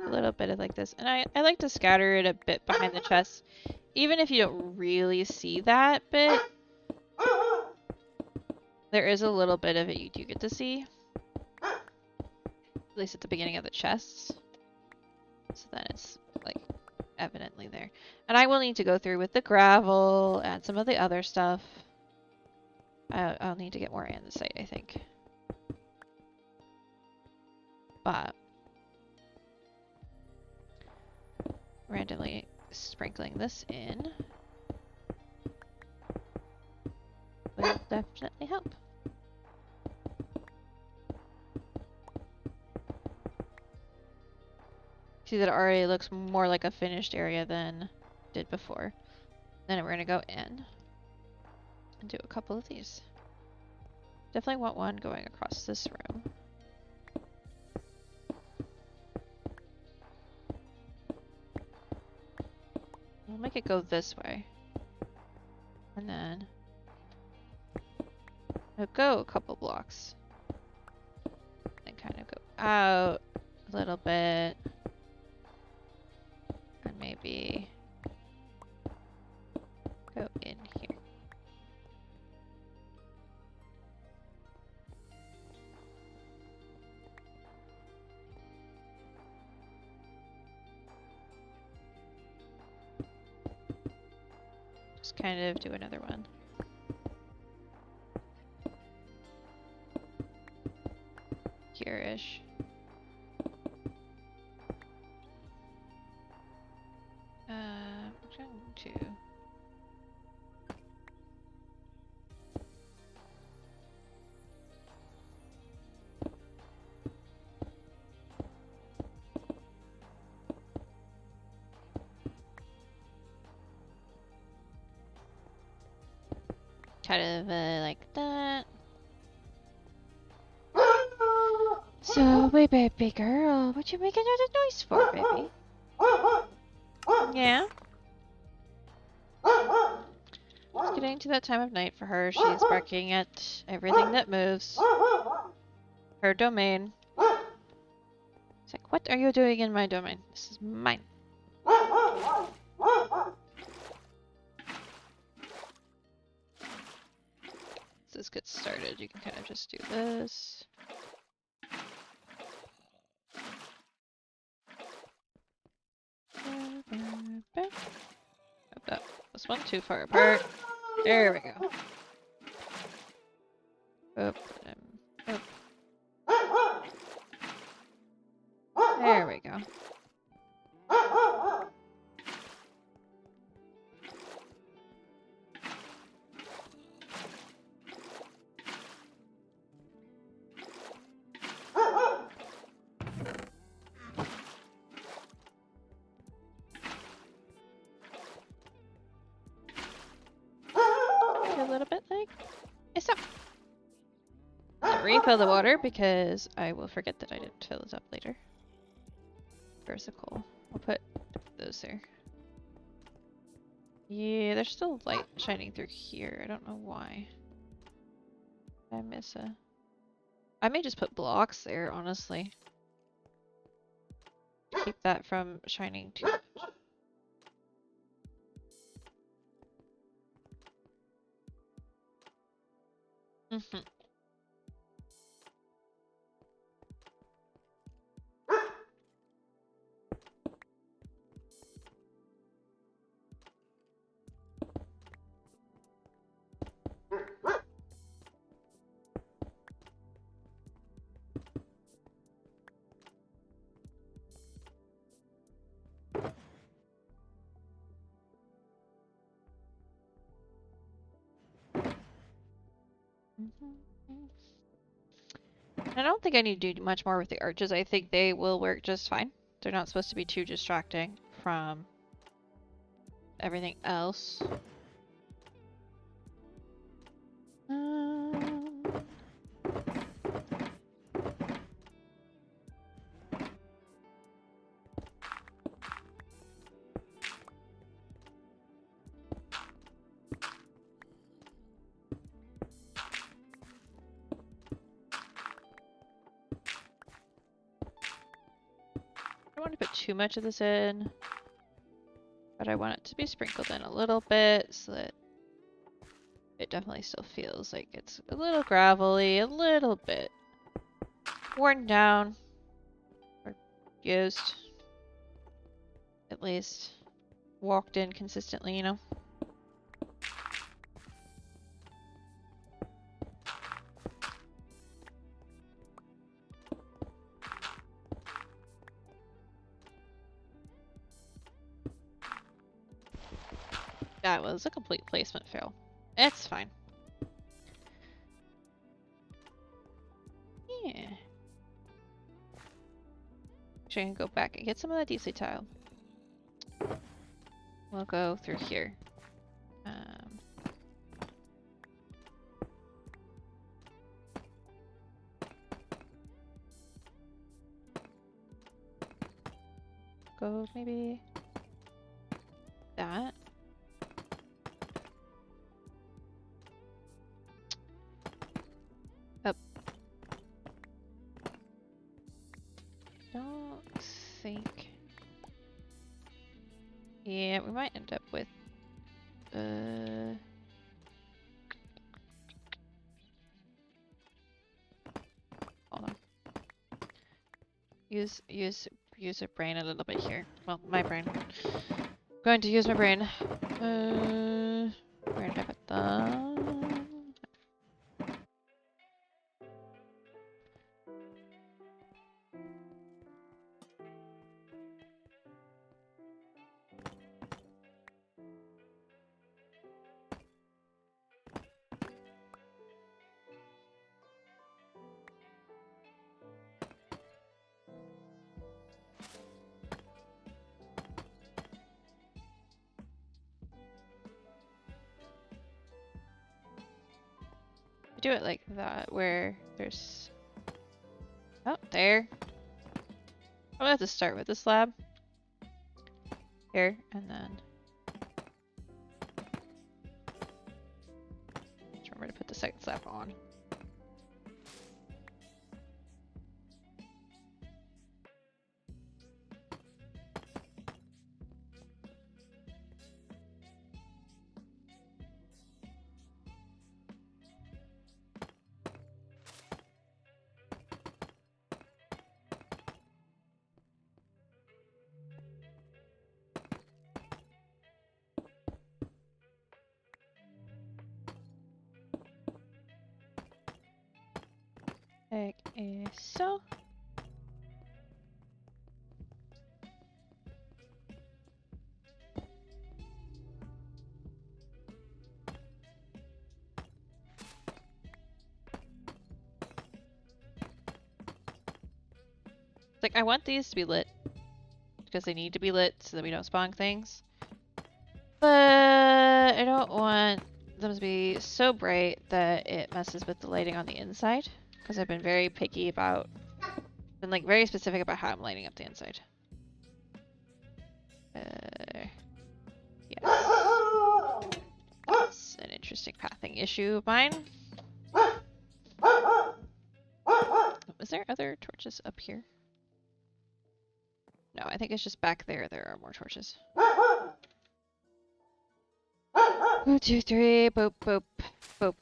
a little bit of like this. And I like to scatter it a bit behind the chest. Even if you don't really see that bit, there is a little bit of it you do get to see. At least at the beginning of the chests. So then it's like evidently there. And I will need to go through with the gravel and some of the other stuff. I'll need to get more andesite, I think. But randomly sprinkling this in will definitely help. See that it already looks more like a finished area than it did before. Then we're gonna go in and do a couple of these. Definitely want one going across this room. We'll make it go this way. And then it'll go a couple blocks. And kind of go out a little bit. And maybe go in here. Just kind of do another one. Here-ish. I'm going to kind of like that. So, wait, baby girl, what you making all the noise for, baby? Yeah? It's getting to that time of night for her. She's barking at everything that moves. Her domain. It's like, what are you doing in my domain? This is mine. So this gets started. You can kind of just do this. Oh, this one too far apart. There we go. Oop. Oop. There we go. A little bit like so. Refill the water because I will forget that I didn't fill this up later. Where's the coal? I'll put those there. Yeah, there's still light shining through here. I don't know why. Did I miss a... I may just put blocks there, honestly. Keep that from shining too much. Mm-hmm. I don't think I need to do much more with the arches. I think they will work just fine. They're not supposed to be too distracting from everything else. want to put too much of this in, but I want it to be sprinkled in a little bit so that it definitely still feels like it's a little gravelly, a little bit worn down, or used, at least walked in consistently, you know? That was a complete placement fail. It's fine. Yeah. Actually, I can go back and get some of that deep sea tile. We'll go through here. Go maybe that. Up. Don't think. Yeah, we might end up with hold on. Use your brain a little bit here. Well, my brain. Going to use my brain. Where did I put that? Do it like that, where there's... Oh, there. I'll have to start with the slab. Here, and then... Just remember to put the second slab on. Like so. Like, I want these to be lit because they need to be lit so that we don't spawn things. But I don't want them to be so bright that it messes with the lighting on the inside. Because I've been very picky about, been like very specific about how I'm lighting up the inside. Yeah. That's an interesting pathing issue of mine. Is there other torches up here? No, I think it's just back there. There are more torches. 1, 2, 3, boop, boop, boop.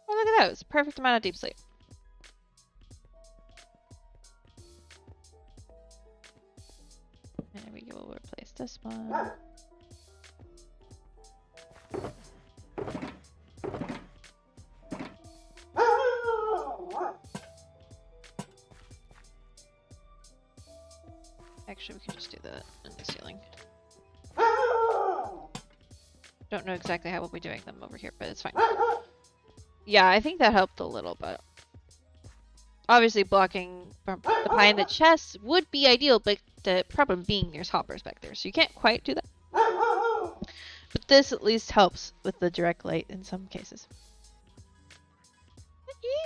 Oh, look at that. It was a perfect amount of deep sleep. And we will replace this one. Actually, we can just do that in the ceiling. Don't know exactly how we'll be doing them over here, but it's fine. Yeah, I think that helped a little bit. Obviously, blocking from behind the chest would be ideal, but the problem being there's hoppers back there, so you can't quite do that. But this at least helps with the direct light in some cases.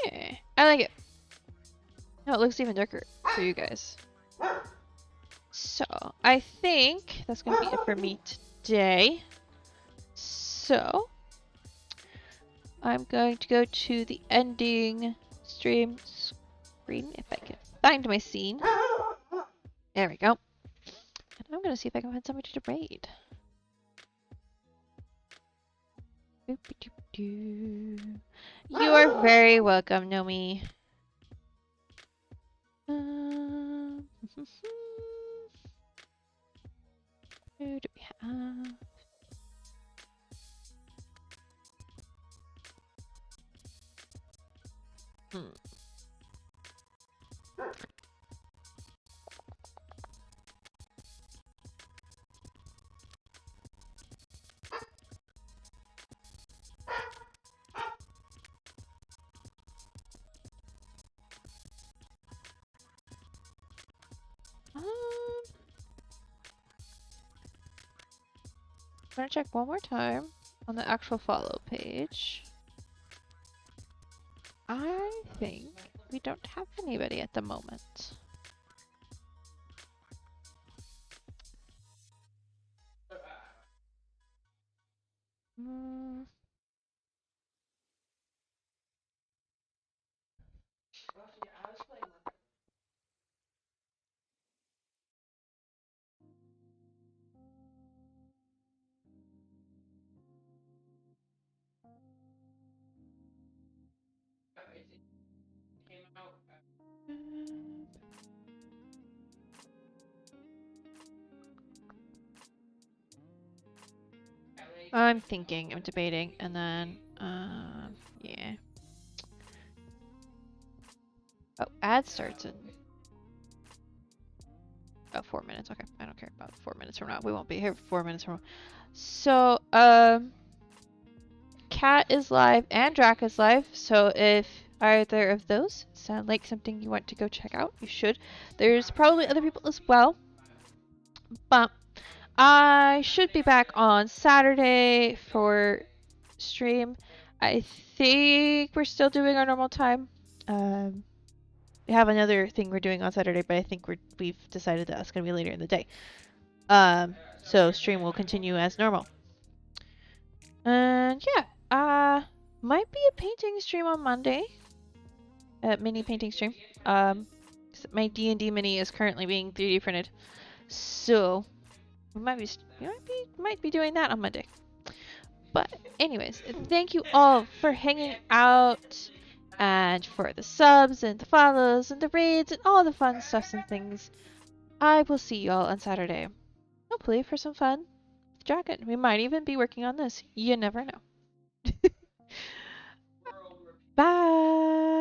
Yeah, I like it. No, it looks even darker for you guys. So, I think that's going to be it for me today. So, I'm going to go to the ending stream screen if I can find my scene. There we go. And I'm gonna see if I can find somebody to raid. You are very welcome, Nomi. Who do we have? I'm gonna check one more time on the actual follow page. I think we don't have anybody at the moment. I'm thinking, I'm debating, and then, yeah. Oh, ad starts in... Oh, 4 minutes, okay. I don't care about 4 minutes from now. We won't be here for 4 minutes from now. So, Cat is live and Drac is live, so if either of those sound like something you want to go check out, you should. There's probably other people as well, but I should be back on Saturday for stream. I think we're still doing our normal time. We have another thing we're doing on Saturday, but I think we've decided that that's going to be later in the day. So stream will continue as normal. And yeah, might be a painting stream on Monday. Mini painting stream. My D&D mini is currently being 3D printed, so we might be doing that on Monday. But anyways, thank you all for hanging out and for the subs and the follows and the raids and all the fun stuffs and things. I will see you all on Saturday. Hopefully for some fun with Dragon. We might even be working on this. You never know. Bye!